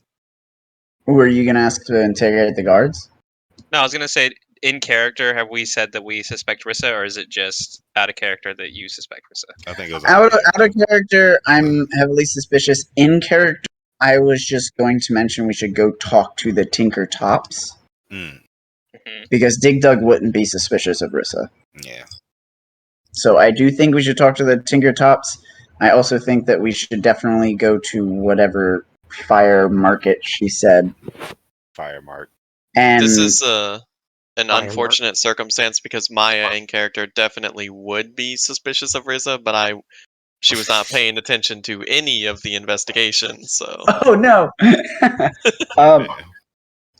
Speaker 2: Were you gonna ask to interrogate the guards?
Speaker 4: No, I was gonna say, in character, have we said that we suspect Rissa, or is it just out of character that you suspect Rissa?
Speaker 5: I think it was
Speaker 2: Out of character, I'm heavily suspicious. In character, I was just going to mention we should go talk to the Tinker Tops
Speaker 5: Mm,
Speaker 2: because Dig Dug wouldn't be suspicious of Rissa.
Speaker 5: yeah.
Speaker 2: So I do think we should talk to the Tinker Tops. I also think that we should definitely go to whatever fire market she said.
Speaker 5: Fire mark.
Speaker 2: And
Speaker 3: This is an
Speaker 7: Firework.
Speaker 3: unfortunate circumstance because Maya in character definitely would be suspicious of Riza, but she was not paying attention to any of the investigation, so
Speaker 2: oh no.
Speaker 5: Yeah.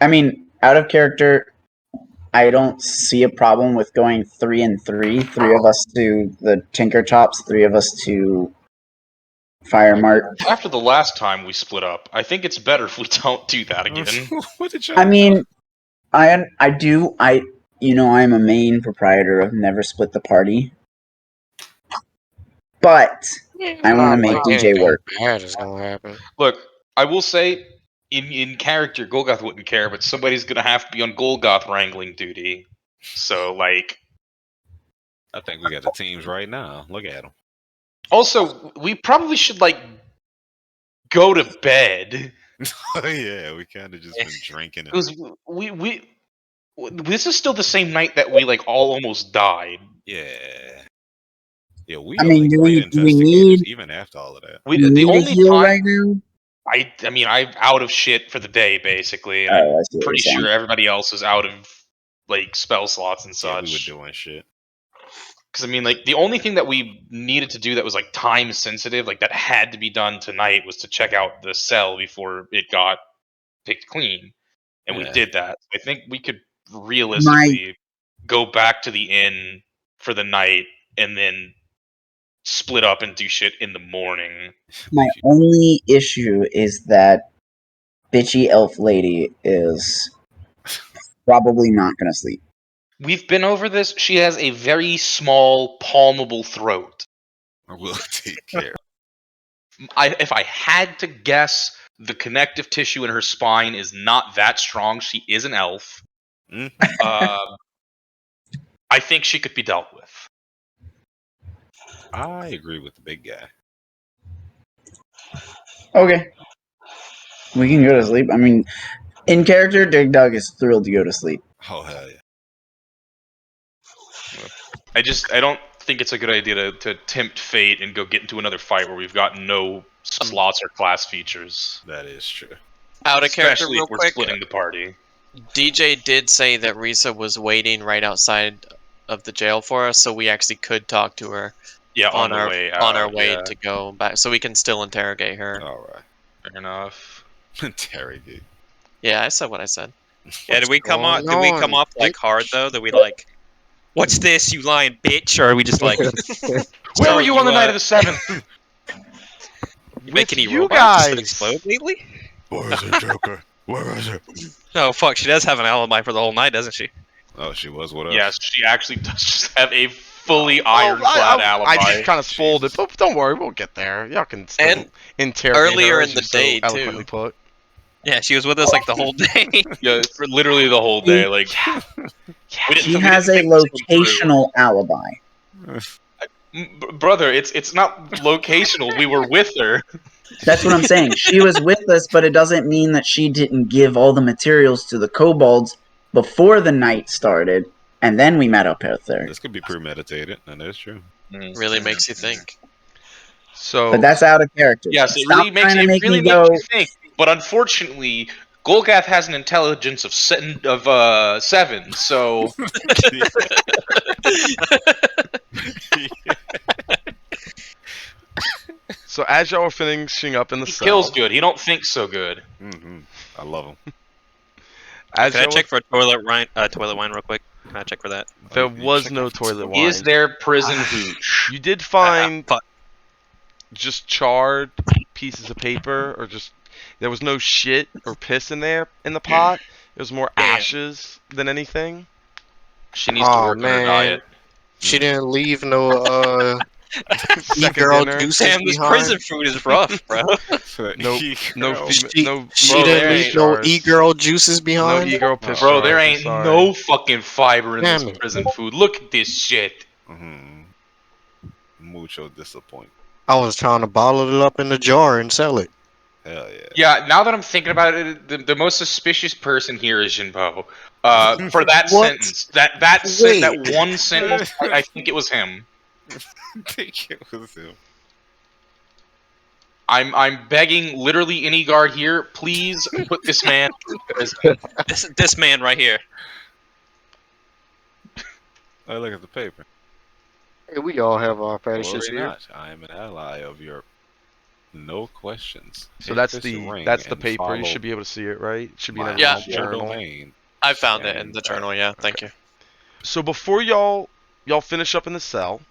Speaker 2: I mean, out of character, I don't see a problem with going 3 and 3. 3 of us to the Tinker Tops, 3 of us to Fire Mart.
Speaker 6: After the last time we split up, I think it's better if we don't do that again.
Speaker 5: What did y'all
Speaker 2: I mean, I'm a main proprietor of Never Split the Party. But I want to make DJ work.
Speaker 7: Bad is gonna happen.
Speaker 6: Look, I will say, in character, Golgoth wouldn't care, but somebody's gonna have to be on Golgoth wrangling duty. So, like,
Speaker 5: I think we got the teams right now. Look at them.
Speaker 6: also, we probably should, like, go to bed.
Speaker 5: Oh yeah, we kind of just been drinking. And...
Speaker 6: Because this is still the same night that we, like, all almost died.
Speaker 5: Yeah. Yeah, we
Speaker 2: I
Speaker 5: are
Speaker 2: mean,
Speaker 5: like
Speaker 2: do
Speaker 5: great
Speaker 2: we
Speaker 5: investigators,
Speaker 2: need-
Speaker 5: even after all of that.
Speaker 6: We,
Speaker 2: You
Speaker 6: the
Speaker 2: need a
Speaker 6: only
Speaker 2: heal
Speaker 6: time
Speaker 2: right now?
Speaker 6: I mean, I'm out of shit for the day, basically, and
Speaker 2: Oh, I
Speaker 6: I'm
Speaker 2: see what you're
Speaker 6: pretty
Speaker 2: saying.
Speaker 6: sure everybody else is out of, like, spell slots and
Speaker 5: Yeah, we were
Speaker 6: such.
Speaker 5: doing shit.
Speaker 6: Because, I mean, like, the only thing that we needed to do that was, like, time sensitive, like, that had to be done tonight was to check out the cell before it got picked clean. And we
Speaker 5: Yeah.
Speaker 6: did that. I think we could realistically go back to the inn for the night and then split up and do shit in the morning.
Speaker 2: My only issue is that bitchy elf lady is probably not going to sleep.
Speaker 6: We've been over this. She has a very small, palmable throat.
Speaker 5: I will take care.
Speaker 6: If I had to guess, the connective tissue in her spine is not that strong. She is an elf.
Speaker 5: Mhm.
Speaker 6: I think she could be dealt with.
Speaker 5: I agree with the big guy.
Speaker 2: Okay. We can go to sleep. I mean, in character, Dig Dug is thrilled to go to sleep.
Speaker 5: Oh hell yeah.
Speaker 6: I don't think it's a good idea to tempt fate and go get into another fight where we've got no slots or class features.
Speaker 5: That is true.
Speaker 3: out of character
Speaker 6: Especially
Speaker 3: real
Speaker 6: if we're
Speaker 3: quick.
Speaker 6: splitting the party.
Speaker 3: DJ did say that Risa was waiting right outside of the jail for us, so we actually could talk to her
Speaker 6: Yeah, on
Speaker 3: our
Speaker 6: the way
Speaker 3: on our
Speaker 6: out,
Speaker 3: way
Speaker 6: yeah.
Speaker 3: to go back, so we can still interrogate her.
Speaker 5: All right.
Speaker 6: Fair enough.
Speaker 5: Interrogate.
Speaker 3: Yeah, I said what I said.
Speaker 4: Yeah, did we come
Speaker 7: going
Speaker 4: off? Did we come
Speaker 7: on,
Speaker 4: off like hard though? That we like, what's this, you lying bitch? Or are we just like,
Speaker 6: Where were you on the night of the 7th?
Speaker 4: you make any
Speaker 1: you
Speaker 4: robots that
Speaker 1: guys.
Speaker 4: explode lately?
Speaker 5: Where is it, Joker? Where is it?
Speaker 4: Oh fuck, she does have an alibi for the whole night, doesn't she?
Speaker 5: Oh, she was. What else?
Speaker 6: Yes, she actually does just have a fully ironclad alibi.
Speaker 1: I just kind of spoiled it,
Speaker 5: Jesus.
Speaker 1: but don't worry, we'll get there. Y'all can still
Speaker 3: And
Speaker 1: interrogate
Speaker 3: earlier
Speaker 1: her,
Speaker 3: in
Speaker 1: as
Speaker 3: the
Speaker 1: you so
Speaker 3: day, too.
Speaker 1: eloquently put.
Speaker 4: Yeah, she was with us like the whole day.
Speaker 6: Yeah, for literally the whole day. Like,
Speaker 2: She has a locational alibi.
Speaker 6: brother. It's not locational. We were with her.
Speaker 2: That's what I'm saying. She was with us, but it doesn't mean that she didn't give all the materials to the kobolds before the night started, and then we met up with her.
Speaker 5: This could be premeditated, and that's true.
Speaker 3: Really makes you think.
Speaker 1: So
Speaker 2: But that's out of character.
Speaker 6: Yes, it
Speaker 2: Stop
Speaker 6: really makes
Speaker 2: trying to
Speaker 6: it really
Speaker 2: me
Speaker 6: makes
Speaker 2: go.
Speaker 6: you think. But unfortunately, Golgath has an intelligence of 7, so
Speaker 1: So as y'all are finishing up in the
Speaker 6: he
Speaker 1: cell,
Speaker 6: kills good. He don't think so good.
Speaker 5: Mm-hmm. I love him.
Speaker 1: as
Speaker 4: Can I
Speaker 1: y'all
Speaker 4: check for toilet wine real quick? Can I check for that?
Speaker 1: there
Speaker 5: Oh, you
Speaker 1: was
Speaker 5: check
Speaker 1: no
Speaker 5: out-
Speaker 1: toilet wine.
Speaker 6: Is there prison hooch?
Speaker 1: You did find
Speaker 4: fuck.
Speaker 1: just charred pieces of paper, or just there was no shit or piss in there in the pot. It was more
Speaker 3: Damn.
Speaker 1: ashes than anything.
Speaker 6: She needs to
Speaker 7: Aw,
Speaker 6: work on her
Speaker 7: man.
Speaker 6: diet.
Speaker 7: She didn't leave no
Speaker 1: Second
Speaker 7: E-girl
Speaker 1: dinner.
Speaker 7: juices
Speaker 4: Damn, this
Speaker 7: behind.
Speaker 4: prison food is rough, bro.
Speaker 5: So,
Speaker 1: No
Speaker 5: girl.
Speaker 1: female.
Speaker 7: She,
Speaker 1: No.
Speaker 7: she
Speaker 6: Bro,
Speaker 7: didn't
Speaker 6: there
Speaker 7: leave
Speaker 6: ain't
Speaker 7: no
Speaker 1: stars.
Speaker 7: e-girl juices
Speaker 1: No
Speaker 7: behind.
Speaker 1: e-girl piss
Speaker 6: Bro,
Speaker 1: stars.
Speaker 6: there
Speaker 1: I'm
Speaker 6: ain't
Speaker 1: sorry.
Speaker 6: no fucking fiber in this
Speaker 7: Damn it.
Speaker 6: prison food. Look at this shit.
Speaker 5: Mhm. Mucho disappoint.
Speaker 7: I was trying to bottle it up in a jar and sell it.
Speaker 5: Hell yeah.
Speaker 6: Yeah, now that I'm thinking about it, the most suspicious person here is Jinpo. For that
Speaker 7: What?
Speaker 6: sentence, that one sentence, I think it was him.
Speaker 5: Think it was him.
Speaker 6: I'm begging literally any guard here, please put this man in prison.
Speaker 4: This man right here.
Speaker 5: Oh, look at the paper.
Speaker 7: Hey, we all have our fetishes
Speaker 5: Worry
Speaker 7: here.
Speaker 5: not. I am an ally of your. No questions.
Speaker 1: So
Speaker 5: Take
Speaker 1: that's
Speaker 5: this
Speaker 1: the
Speaker 5: ring
Speaker 1: paper. You
Speaker 5: follow
Speaker 1: should be able to see it, right? It should be in
Speaker 5: my
Speaker 1: everyone's
Speaker 3: Yeah.
Speaker 1: journal.
Speaker 5: domain.
Speaker 3: I found it in
Speaker 5: And
Speaker 3: the journal. Yeah, thank you.
Speaker 1: So before y'all finish up in the cell,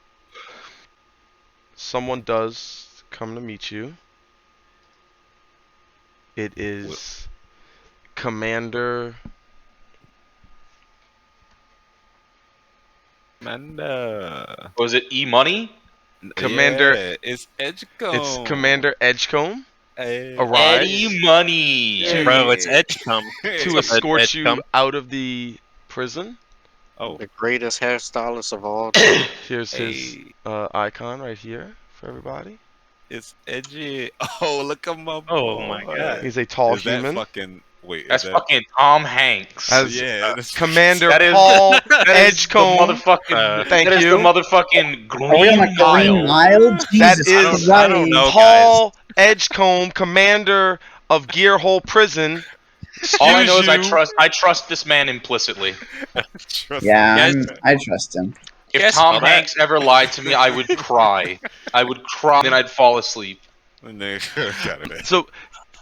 Speaker 1: someone does come to meet you. It is Commander.
Speaker 5: Amanda.
Speaker 6: Was it E Money?
Speaker 1: Commander-
Speaker 5: Yeah, it's Edgecombe.
Speaker 1: It's Commander Edgecombe
Speaker 5: Hey.
Speaker 1: arrives
Speaker 6: Eddie Money.
Speaker 5: Hey.
Speaker 4: Bro, it's Edgecombe.
Speaker 1: to
Speaker 4: What's up,
Speaker 1: escort you
Speaker 4: Edgecombe?
Speaker 1: out of the prison.
Speaker 5: Oh,
Speaker 7: The greatest hairstylist of all time.
Speaker 1: Here's his
Speaker 5: hey,
Speaker 1: icon right here for everybody.
Speaker 5: it's Edgy. Oh, look at my boy.
Speaker 4: Oh my God.
Speaker 1: He's a tall
Speaker 5: Is that
Speaker 1: human.
Speaker 5: fucking wait?
Speaker 6: That's
Speaker 5: is that
Speaker 6: fucking Tom Hanks.
Speaker 1: As
Speaker 5: yeah? That's
Speaker 1: Commander
Speaker 6: That is-
Speaker 1: Paul
Speaker 6: That is the
Speaker 1: Edgecombe.
Speaker 6: motherfucking.
Speaker 1: Thank
Speaker 6: that is
Speaker 1: you.
Speaker 6: the motherfucking
Speaker 2: Are we on
Speaker 6: Green
Speaker 2: a Green
Speaker 6: Mile.
Speaker 2: Mile? Jesus
Speaker 1: is-
Speaker 4: I don't know, guys.
Speaker 1: Paul Edgecombe, Commander of Gearhole Prison.
Speaker 6: All I know is
Speaker 1: Excuse
Speaker 6: I trust this man implicitly.
Speaker 5: Trust
Speaker 2: Yeah,
Speaker 4: Guys-
Speaker 2: I trust him.
Speaker 6: If
Speaker 4: Guys,
Speaker 6: Tom
Speaker 4: all that-
Speaker 6: Hanks ever lied to me, I would cry. I would cry, then I'd fall asleep.
Speaker 5: me. Got it.
Speaker 1: So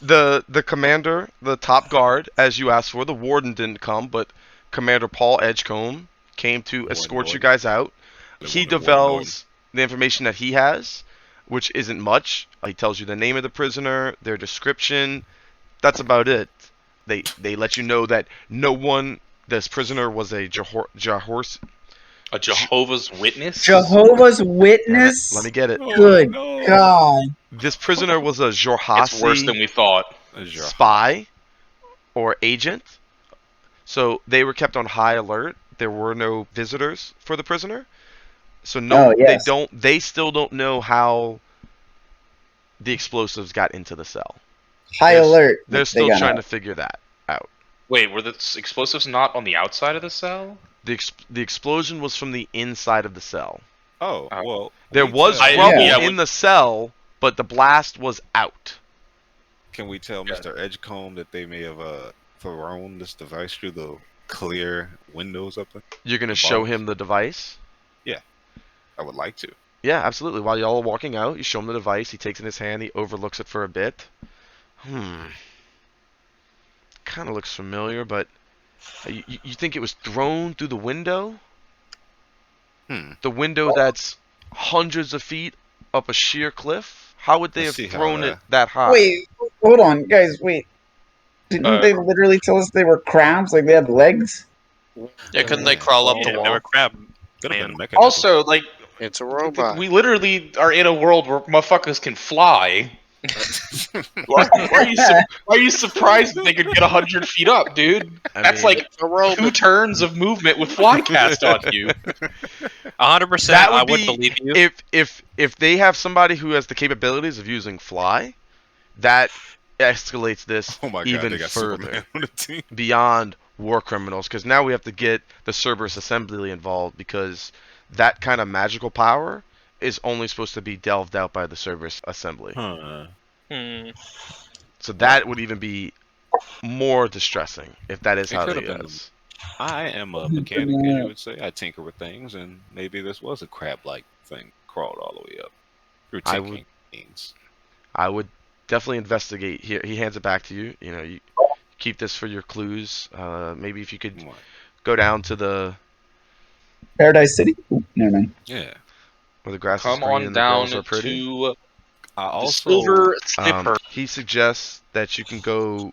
Speaker 1: the commander, the top guard, as you asked for, the warden didn't come, but Commander Paul Edgecombe came to
Speaker 5: Warden,
Speaker 1: escort you
Speaker 5: warden.
Speaker 1: guys out.
Speaker 5: The
Speaker 1: He
Speaker 5: warden,
Speaker 1: divulges the information that he has, which isn't much. He tells you the name of the prisoner, their description. That's about it. They let you know that this prisoner was a
Speaker 6: A Jehovah's Witness?
Speaker 2: Jehovah's Witness?
Speaker 1: Let me get it.
Speaker 5: Oh,
Speaker 2: Good
Speaker 5: no.
Speaker 2: God.
Speaker 1: This prisoner was a
Speaker 6: It's worse than
Speaker 1: Jorhasi
Speaker 6: we thought.
Speaker 1: spy or agent. So they were kept on high alert. There were no visitors for the prisoner. So
Speaker 2: Oh, yes.
Speaker 1: they still don't know how the explosives got into the cell.
Speaker 2: High
Speaker 1: There's-
Speaker 2: alert.
Speaker 1: They're
Speaker 2: They
Speaker 1: still
Speaker 2: got
Speaker 1: trying
Speaker 2: it.
Speaker 1: to figure that out.
Speaker 6: Wait, were the explosives not on the outside of the cell?
Speaker 1: The explosion was from the inside of the cell.
Speaker 5: Oh well.
Speaker 1: There
Speaker 5: we
Speaker 1: was
Speaker 5: tell-
Speaker 1: rubble
Speaker 2: yeah,
Speaker 1: in the cell, but the blast was out.
Speaker 5: Can we tell Mr. Edgecombe that they may have thrown this device through the clear windows up there?
Speaker 1: You're gonna
Speaker 5: The
Speaker 1: show
Speaker 5: bottles?
Speaker 1: him the device.
Speaker 5: I would like to.
Speaker 1: Yeah, absolutely. While y'all are walking out, you show him the device. He takes it in his hand. He overlooks it for a bit. Kind of looks familiar, but you think it was thrown through the window? The window that's hundreds of feet up a sheer cliff? How would they
Speaker 5: Let's see
Speaker 1: have
Speaker 5: how
Speaker 1: thrown
Speaker 5: that-
Speaker 1: it that high?
Speaker 2: Wait, hold on, guys, wait. Didn't they literally tell us they were crabs? Like they had legs?
Speaker 3: Yeah, couldn't they crawl up the
Speaker 4: Yeah, they
Speaker 3: wall?
Speaker 4: were crab.
Speaker 5: Could have
Speaker 4: Man.
Speaker 5: been mechanical.
Speaker 6: Also, like,
Speaker 7: It's a robot.
Speaker 6: we literally are in a world where motherfuckers can fly. Why are you surprised that they could get 100 feet up, dude?
Speaker 1: I
Speaker 6: That's
Speaker 1: mean,
Speaker 6: like
Speaker 7: It's a robot.
Speaker 6: 2 turns of movement with fly cast on you.
Speaker 4: 100%.
Speaker 1: That would
Speaker 4: I would
Speaker 1: be-
Speaker 4: believe you.
Speaker 1: if they have somebody who has the capabilities of using fly, that escalates this
Speaker 5: Oh my god,
Speaker 1: even
Speaker 5: they got
Speaker 1: further
Speaker 5: Superman on the team.
Speaker 1: beyond war criminals. Because now we have to get the Cerberus Assembly involved, because that kind of magical power is only supposed to be delved out by the Cerberus Assembly.
Speaker 5: Huh.
Speaker 1: So that would even be more distressing if that is
Speaker 5: It
Speaker 1: how
Speaker 5: could
Speaker 1: they
Speaker 5: have been
Speaker 1: is.
Speaker 5: I am a mechanic, as you would say. I tinker with things, and maybe this was a crab-like thing crawled all the way up. Through
Speaker 1: I
Speaker 5: tinkering means.
Speaker 1: I would definitely investigate. Here, he hands it back to you. You know, you keep this for your clues. Maybe if you could
Speaker 5: What?
Speaker 1: go down to the
Speaker 2: Paradise City? Ooh, never mind.
Speaker 5: Yeah.
Speaker 1: where the grass
Speaker 6: Come
Speaker 1: is green
Speaker 6: on
Speaker 1: and the
Speaker 6: down
Speaker 1: girls are pretty.
Speaker 6: to
Speaker 5: I
Speaker 6: the
Speaker 5: also
Speaker 6: Silver Slipper.
Speaker 1: He suggests that you can go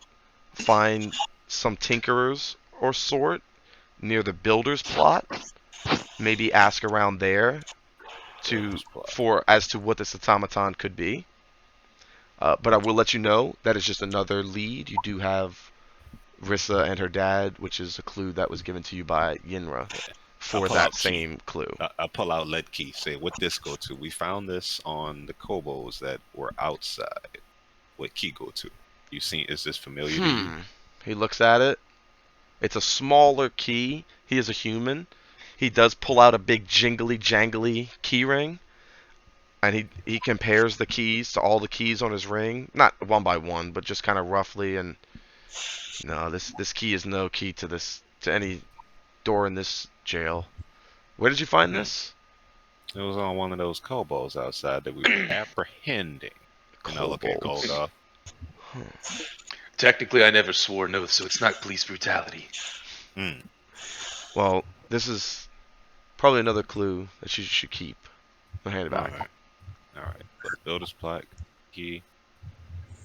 Speaker 1: find some tinkerers or sort near the builder's plot. Maybe ask around there. as to what this automaton could be. But I will let you know that is just another lead. You do have Rissa and her dad, which is a clue that was given to you by Yinra for that same clue.
Speaker 5: I pull out lead key. Say, what this go to? We found this on the Kobos that were outside. What key go to? You seen? Is this familiar to you?
Speaker 1: He looks at it. It's a smaller key. He is a human. He does pull out a big jingly jangly key ring, and he compares the keys to all the keys on his ring, not one by one, but just kind of roughly. And no, this key is no key to any door in this jail. Where did you find this?
Speaker 5: It was on one of those Kobos outside that we were apprehending. And I look at Golgoth.
Speaker 6: Technically, I never swore an oath, so it's not police brutality.
Speaker 1: Well, this is probably another clue that you should keep. I'll hand it back.
Speaker 5: All right. Builder's plaque, key,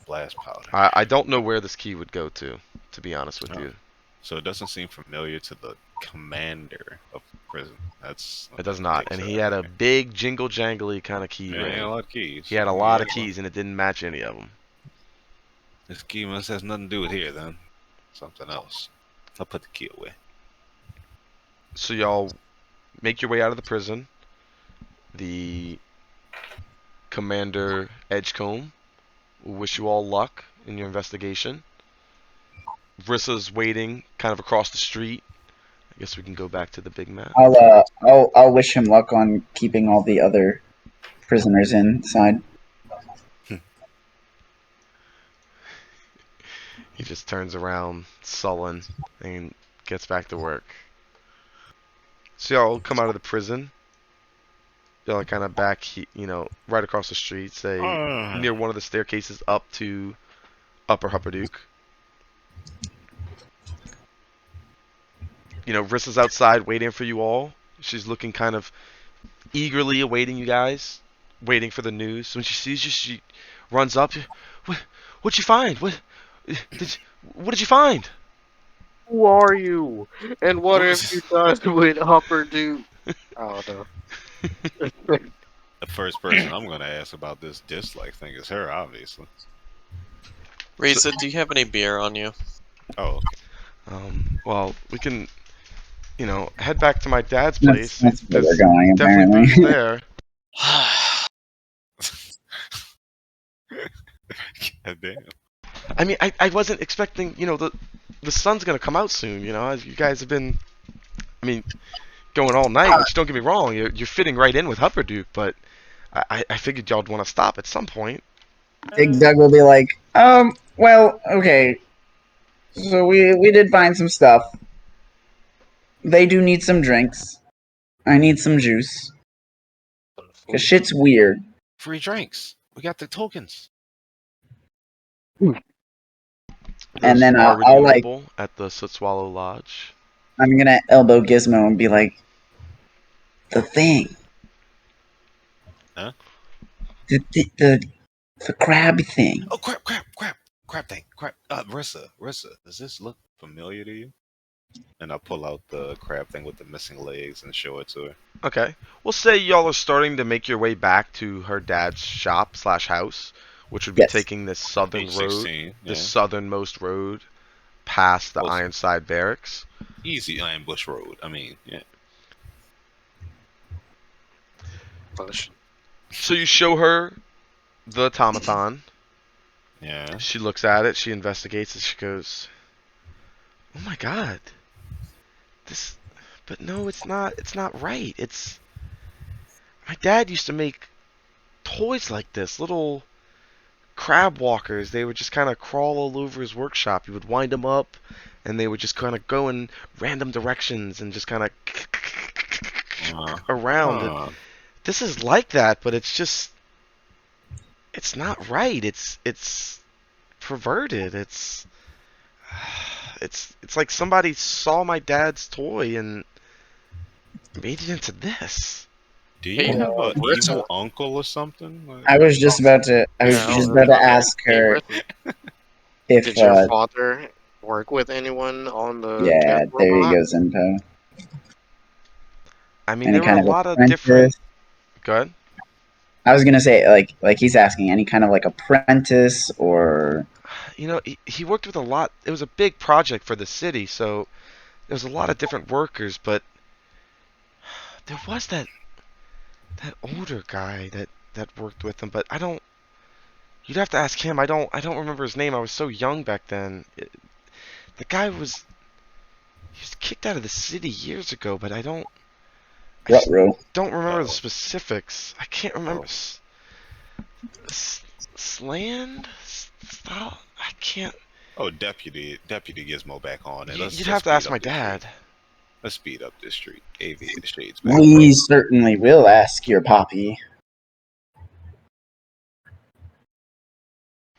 Speaker 5: blast powder.
Speaker 1: I don't know where this key would go to be honest with you.
Speaker 5: So it doesn't seem familiar to the commander of the prison.
Speaker 1: It does not. And he had a big jingle jangly kind of key ring.
Speaker 5: He had a lot of keys.
Speaker 1: He had a lot of keys, and it didn't match any of them.
Speaker 5: This key must have nothing to do with here, then. Something else. I'll put the key away.
Speaker 1: So y'all make your way out of the prison. The Commander Edgecombe will wish you all luck in your investigation. Vrissa's waiting kind of across the street. I guess we can go back to the big map.
Speaker 2: I'll wish him luck on keeping all the other prisoners inside.
Speaker 1: He just turns around, sullen, and gets back to work. So y'all come out of the prison. Y'all are kind of back, right across the street, say near one of the staircases up to Upper Hupperduke. Rissa's outside waiting for you all. She's looking kind of eagerly awaiting you guys, waiting for the news. So when she sees you, she runs up. What'd you find? What did you find?
Speaker 7: Who are you? And what have you done with Hupperduke? Oh no.
Speaker 5: The first person I'm going to ask about this dislike thing is her, obviously.
Speaker 3: Risa, do you have any beer on you?
Speaker 5: Oh, okay.
Speaker 1: Well, we can, head back to my dad's place.
Speaker 2: That's where they're going,
Speaker 1: Definitely
Speaker 2: apparently.
Speaker 1: booze there.
Speaker 5: God damn.
Speaker 1: I mean, I wasn't expecting, the sun's gonna come out soon, as you guys have been, going all night, which don't get me wrong, you're fitting right in with Hupperduke, but I figured y'all'd want to stop at some point.
Speaker 2: Big Doug will be like, well, okay. So we did find some stuff. They do need some drinks. I need some juice. Cause shit's weird.
Speaker 5: Free drinks. We got the tokens.
Speaker 2: And then
Speaker 1: Are
Speaker 2: I'll like,
Speaker 1: redeemable at the Sootswallow Lodge.
Speaker 2: I'm gonna elbow Gizmo and be like, the thing.
Speaker 5: Huh?
Speaker 2: The crab thing.
Speaker 5: Oh, crap thing. Rissa, does this look familiar to you? And I pull out the crab thing with the missing legs and show it to her.
Speaker 1: Okay. We'll say y'all are starting to make your way back to her dad's shop/house, which would be taking this southern road, this southernmost road past the Ironside Barracks.
Speaker 5: Easy Iron Bush Road. Yeah.
Speaker 1: So you show her the automaton.
Speaker 5: Yeah.
Speaker 1: She looks at it, she investigates it, she goes, "Oh my god. But no, it's not right. My dad used to make toys like this, little crab walkers. They would just kind of crawl all over his workshop. He would wind them up, and they would just kind of go in random directions and just kind of around. This is like that, but it's not right. It's perverted. It's like somebody saw my dad's toy and made it into this."
Speaker 5: Do you have an evil uncle or something?
Speaker 2: I was just about to ask her if
Speaker 7: did your father work with anyone on the
Speaker 2: yeah, there he goes, info.
Speaker 1: There were a lot of different Go ahead.
Speaker 2: I was gonna say like he's asking any kind of like apprentice or
Speaker 1: You know, he worked with a lot. It was a big project for the city, so there was a lot of different workers. But there was that older guy that worked with him. But I don't. You'd have to ask him. I don't remember his name. I was so young back then. The guy was he was kicked out of the city years ago, but I just
Speaker 2: Rutro.
Speaker 1: don't remember the
Speaker 5: Uh-oh.
Speaker 1: specifics. I can't remember.
Speaker 5: Oh.
Speaker 1: Sland? Stop. I can't.
Speaker 5: Oh, Deputy Gizmo back on it.
Speaker 1: You'd
Speaker 5: Let's
Speaker 1: have to
Speaker 5: speed
Speaker 1: ask
Speaker 5: up
Speaker 1: my
Speaker 5: this street.
Speaker 1: dad.
Speaker 5: Let's speed up this street. Aviator Shades back.
Speaker 2: We certainly will ask your poppy.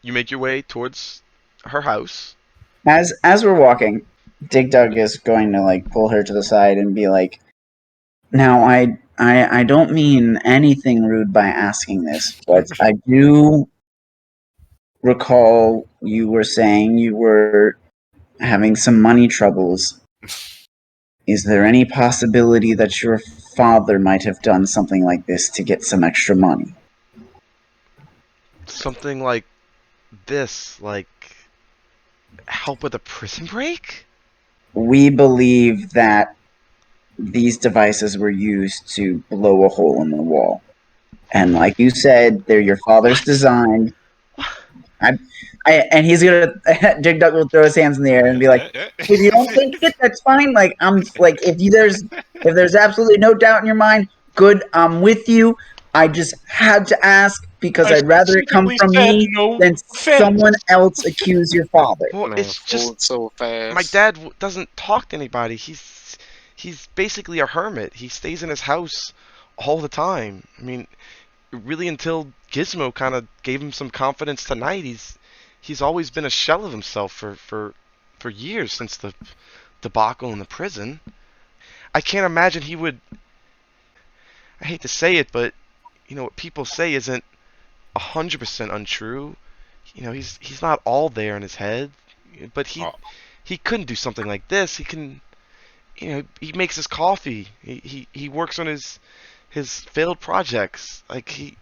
Speaker 1: You make your way towards her house.
Speaker 2: As we're walking, Dig Dug is going to like pull her to the side and be like, "Now I don't mean anything rude by asking this, but I do recall you were saying you were having some money troubles. Is there any possibility that your father might have done something like this to get some extra money?"
Speaker 1: Something like this, like help with a prison break?
Speaker 2: We believe that these devices were used to blow a hole in the wall. And like you said, they're your father's
Speaker 1: What?
Speaker 2: design.
Speaker 1: What?
Speaker 2: And he's gonna Dig Dug will throw his hands in the air and be like, "If you don't think it, that's fine. Like I'm like if there's absolutely no doubt in your mind, good. I'm with you. I just had to ask because
Speaker 6: I
Speaker 2: I'd rather it come
Speaker 6: specifically
Speaker 2: from
Speaker 6: said
Speaker 2: me
Speaker 6: no
Speaker 2: than
Speaker 6: offense.
Speaker 2: someone else accuse your father."
Speaker 1: Well,
Speaker 7: Man,
Speaker 1: it's just
Speaker 7: forward so
Speaker 1: my
Speaker 7: fast.
Speaker 1: dad doesn't talk to anybody. He's basically a hermit. He stays in his house all the time. I mean, really until Gizmo kind of gave him some confidence tonight. He's always been a shell of himself for years since the debacle in the prison. I can't imagine he would. I hate to say it, but you know what people say isn't 100% untrue. You know, he's not all there in his head, but
Speaker 5: Oh,
Speaker 1: he couldn't do something like this. He can, you know, he makes his coffee. He works on his failed projects. Like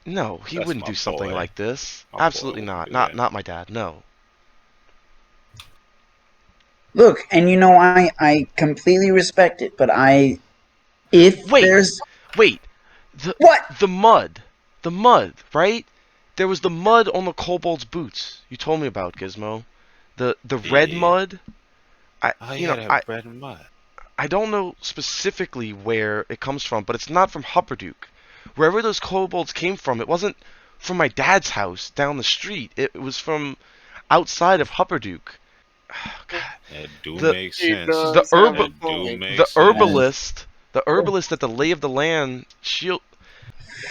Speaker 1: no, he
Speaker 5: that's
Speaker 1: wouldn't
Speaker 5: my
Speaker 1: do something
Speaker 5: boy.
Speaker 1: like this.
Speaker 5: My boy
Speaker 1: Absolutely
Speaker 5: wouldn't
Speaker 1: not.
Speaker 5: do
Speaker 1: Not
Speaker 5: that.
Speaker 1: not my dad. No.
Speaker 2: Look, and you know I completely respect it, but if
Speaker 1: Wait,
Speaker 2: there's
Speaker 1: wait. The
Speaker 2: what?
Speaker 1: the mud, the mud, right? There was the mud on the kobold's boots. You told me about Gizmo. The red
Speaker 5: Yeah.
Speaker 1: mud.
Speaker 5: Oh,
Speaker 1: You
Speaker 5: yeah,
Speaker 1: know,
Speaker 5: that bread and mud.
Speaker 1: I don't know specifically where it comes from, but it's not from Hupperduke. Wherever those kobolds came from, it wasn't from my dad's house down the street. It was from outside of Hupperduke. God.
Speaker 5: That do
Speaker 1: The
Speaker 5: make
Speaker 7: He
Speaker 5: sense.
Speaker 1: the
Speaker 7: does have a
Speaker 1: herb
Speaker 5: That do
Speaker 7: point.
Speaker 5: make
Speaker 1: the
Speaker 5: sense.
Speaker 1: herbalist at the Lay of the Land.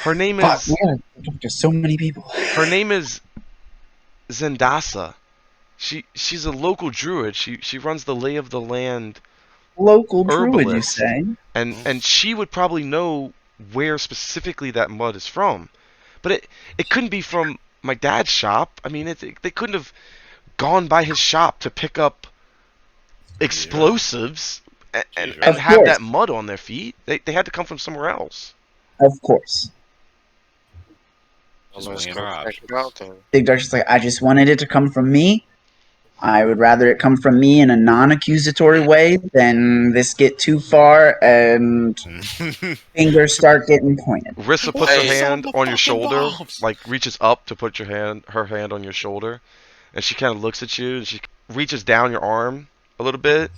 Speaker 1: Her name
Speaker 2: Fuck,
Speaker 1: is
Speaker 2: man, there's so many people.
Speaker 1: her name is Zendasa. She's a local druid. She runs the Lay of the Land
Speaker 2: Local druid, you
Speaker 1: herbalist,
Speaker 2: say?
Speaker 1: and she would probably know where specifically that mud is from. But it couldn't be from my dad's shop. I mean, they couldn't have gone by his shop to pick up
Speaker 5: She's right.
Speaker 1: explosives
Speaker 5: She's
Speaker 1: and
Speaker 2: Of
Speaker 5: right.
Speaker 1: have
Speaker 2: course,
Speaker 1: that mud on their feet. They had to come from somewhere else.
Speaker 2: of course.
Speaker 7: Well,
Speaker 5: Just
Speaker 7: let's
Speaker 5: weighing
Speaker 7: go
Speaker 5: our
Speaker 7: check it
Speaker 5: options.
Speaker 7: out then.
Speaker 2: Big Dark's just like, I just wanted it to come from me. I would rather it come from me in a non-accusatory way than this get too far and fingers start getting pointed.
Speaker 1: Rissa puts her
Speaker 3: Hey.
Speaker 5: What's on
Speaker 1: hand
Speaker 5: the
Speaker 1: on your
Speaker 5: fucking
Speaker 1: shoulder,
Speaker 5: bombs?
Speaker 1: like reaches up to put her hand on your shoulder, and she kind of looks at you, and she reaches down your arm a little bit,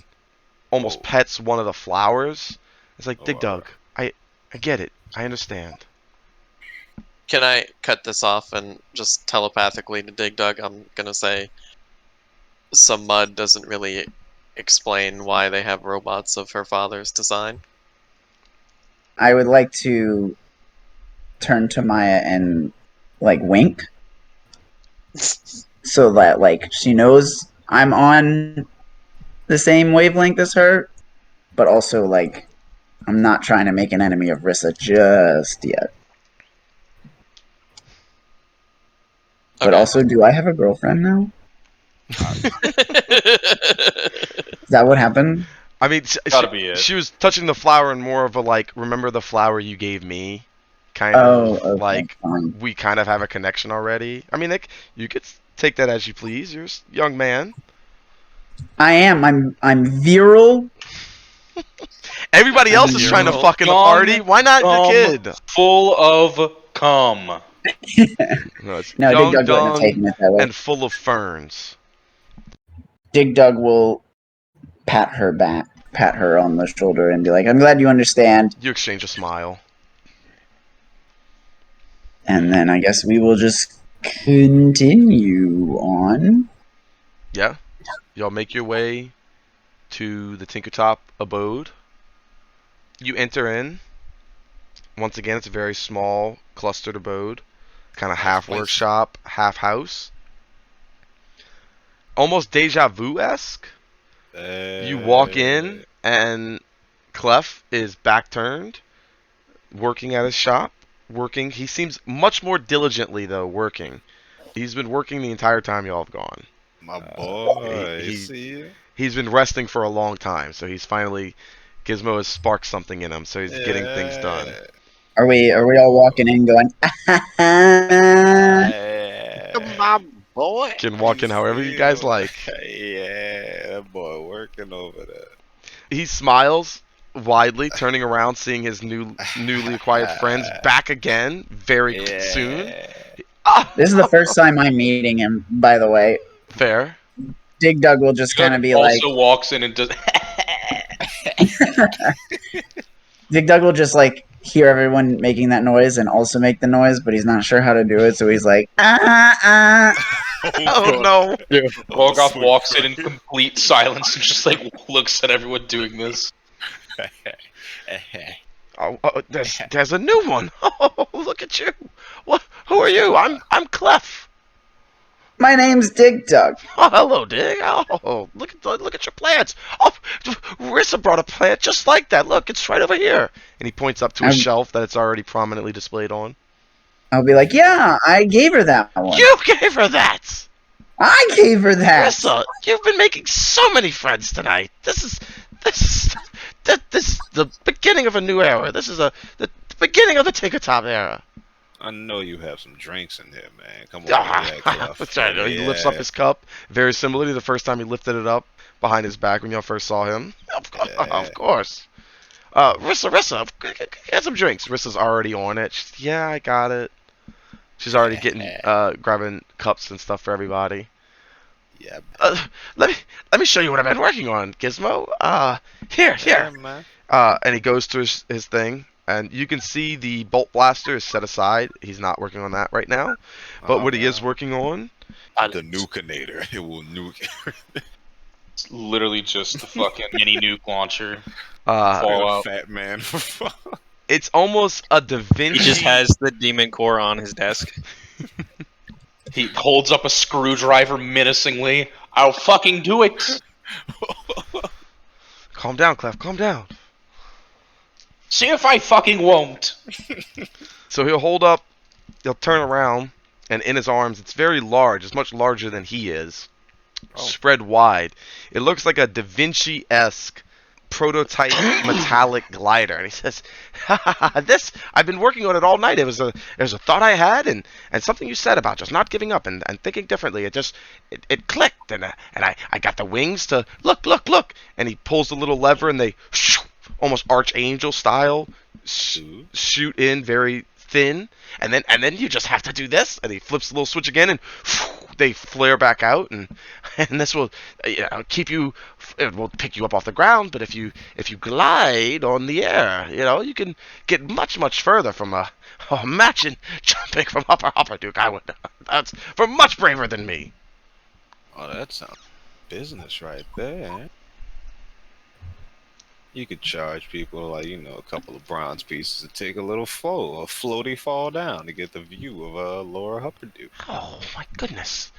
Speaker 1: almost
Speaker 5: Whoa.
Speaker 1: pets one of the flowers. It's like,
Speaker 5: Oh,
Speaker 1: Dig Dug, I get it. I understand.
Speaker 3: Can I cut this off and just telepathically to Dig Dug? I'm gonna say some mud doesn't really explain why they have robots of her father's design.
Speaker 2: I would like to turn to Maya and like wink so that like she knows I'm on the same wavelength as her, but also like I'm not trying to make an enemy of Rissa just yet. But
Speaker 3: Okay.
Speaker 2: also, do I have a girlfriend now? Is that what happened?
Speaker 1: I mean,
Speaker 6: Gotta be it.
Speaker 1: she was touching the flower and more of a like, remember the flower you gave me? kind
Speaker 2: Oh,
Speaker 1: of
Speaker 2: okay,
Speaker 1: like
Speaker 2: fine.
Speaker 1: we kind of have a connection already. I mean, you could take that as you please. You're a young man.
Speaker 2: I am. I'm virile.
Speaker 1: Everybody
Speaker 2: I
Speaker 1: else is
Speaker 2: mean,
Speaker 1: trying to
Speaker 3: Virile.
Speaker 1: fuck in the party.
Speaker 6: Young,
Speaker 1: Why not the
Speaker 6: dumb,
Speaker 1: kid?
Speaker 6: full of cum.
Speaker 1: No, it's
Speaker 2: no, Dig
Speaker 1: young,
Speaker 2: Dug wouldn't have
Speaker 1: dumb,
Speaker 2: taken it that way.
Speaker 1: and full of ferns.
Speaker 2: Dig Dug will pat her on the shoulder, and be like, "I'm glad you understand."
Speaker 1: You exchange a smile.
Speaker 2: And then I guess we will just continue on.
Speaker 1: Yeah. Y'all make your way to the Tinkertop abode. You enter in. Once again, it's a very small, clustered abode. Kind of
Speaker 5: Nice
Speaker 1: half
Speaker 5: place.
Speaker 1: workshop, half house. Almost deja vu-esque. You walk in, and Clef is back turned, working at his shop. Working. He seems much more diligently, though, working. He's been working the entire time y'all have gone.
Speaker 5: My boy,
Speaker 1: he-
Speaker 5: see you?
Speaker 1: He's been resting for a long time, so he's finally... Gizmo has sparked something in him, so he's getting things done.
Speaker 2: Are we all walking in going?
Speaker 5: My boy.
Speaker 1: Can walk in however you guys like.
Speaker 5: Yeah, that boy working over there.
Speaker 1: He smiles widely, turning around, seeing his newly acquired friends back again very soon. Ah!
Speaker 2: This is the first time I'm meeting him, by the way.
Speaker 1: Fair.
Speaker 2: Dig Dug will just kind of be like,
Speaker 6: also walks in and does.
Speaker 2: Dig Dug will just like hear everyone making that noise and also make the noise, but he's not sure how to do it, so he's like,
Speaker 1: Oh no!
Speaker 6: Morgoth walks in complete silence and just like looks at everyone doing this.
Speaker 1: Oh, there's a new one. Oh, look at you. What? Who are you? I'm Clef.
Speaker 2: My name's Dig Dug.
Speaker 1: Oh, hello, Dig. Oh, look at your plants. Oh, Rissa brought a plant just like that. Look, it's right over here. And he points up to a shelf that it's already prominently displayed on.
Speaker 2: I'll be like, yeah, I gave her that one.
Speaker 1: You gave her that.
Speaker 2: I gave her that.
Speaker 1: Rissa, you've been making so many friends tonight. This is the beginning of a new era. This is the beginning of the Tinkertop era.
Speaker 5: I know you have some drinks in there, man. Come on,
Speaker 1: That's right. He lifts up his cup, very similar to the first time he lifted it up behind his back when y'all first saw him. Of course. Rissa, get some drinks. Rissa's already on it. Yeah, I got it. She's already grabbing cups and stuff for everybody.
Speaker 5: Yeah.
Speaker 1: Let me show you what I've been working on, Gizmo. Here.
Speaker 5: Yeah, man.
Speaker 1: And he goes to his thing, and you can see the bolt blaster is set aside. He's not working on that right now. But what he is working on...
Speaker 5: The Nukinator. It will nuke.
Speaker 6: It's literally just the fucking mini nuke launcher.
Speaker 5: Fallout. Fat man.
Speaker 1: It's almost a Da Vinci...
Speaker 4: He just has the demon core on his desk.
Speaker 6: He holds up a screwdriver menacingly. I'll fucking do it.
Speaker 1: Calm down, Clef. Calm down.
Speaker 6: See if I fucking won't.
Speaker 1: So he'll turn around, and in his arms, it's very large. It's much larger than he is. Spread wide. It looks like a Da Vinci-esque prototype metallic glider. And he says, this, I've been working on it all night. It was a thought I had, and something you said about just not giving up and thinking differently. It clicked, and I got the wings to, look. And he pulls the little lever, and they, almost archangel style, shoot in very thin, and then you just have to do this, and he flips the little switch again, and they flare back out, and this will keep you. It will pick you up off the ground, but if you glide on the air, you can get much further from imagine jumping from upper Duke. That's for much braver than me.
Speaker 5: Oh, that sounds business right there. You could charge people like, a couple of bronze pieces to take a floaty fall down to get the view of Laura Hupperduke.
Speaker 1: Oh my goodness,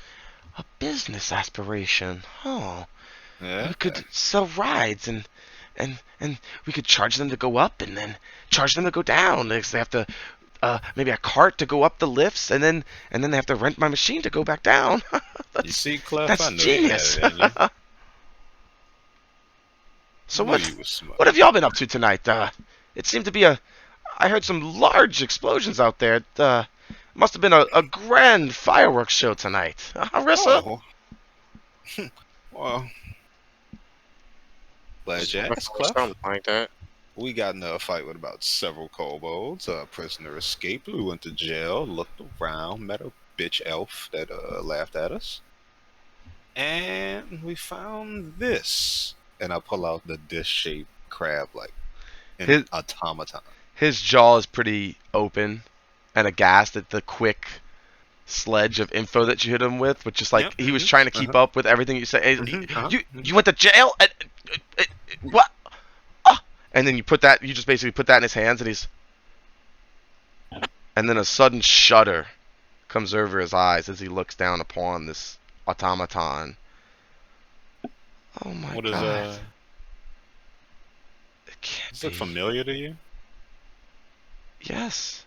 Speaker 1: a business aspiration. Oh,
Speaker 5: yeah.
Speaker 1: We could sell rides and we could charge them to go up and then charge them to go down. They have to maybe a cart to go up the lifts and then they have to rent my machine to go back down.
Speaker 5: You see, Clef,
Speaker 1: that's
Speaker 5: I know
Speaker 1: genius.
Speaker 5: You had it in you.
Speaker 1: So what have y'all been up to tonight? It seemed to be a I heard some large explosions out there. It must have been a grand fireworks show tonight. Arissa?
Speaker 5: Oh, well, glad you asked, Clef.
Speaker 7: Something like that.
Speaker 5: We got into a fight with about several kobolds. A prisoner escaped. We went to jail, looked around, met a bitch elf that laughed at us. And we found this. And I pull out the disc-shaped crab like an
Speaker 1: His,
Speaker 5: automaton.
Speaker 1: his jaw is pretty open and aghast at the quick sledge of info that you hit him with, which is like
Speaker 5: Yep,
Speaker 1: he was trying to keep up with everything you say.
Speaker 5: Uh-huh.
Speaker 1: You went to jail? What? Oh. And then you just basically put that in his hands, and then a sudden shudder comes over his eyes as he looks down upon this automaton. Oh my
Speaker 5: What
Speaker 1: god.
Speaker 5: is
Speaker 1: It can't
Speaker 5: Is it
Speaker 1: be.
Speaker 5: familiar to you?
Speaker 1: Yes.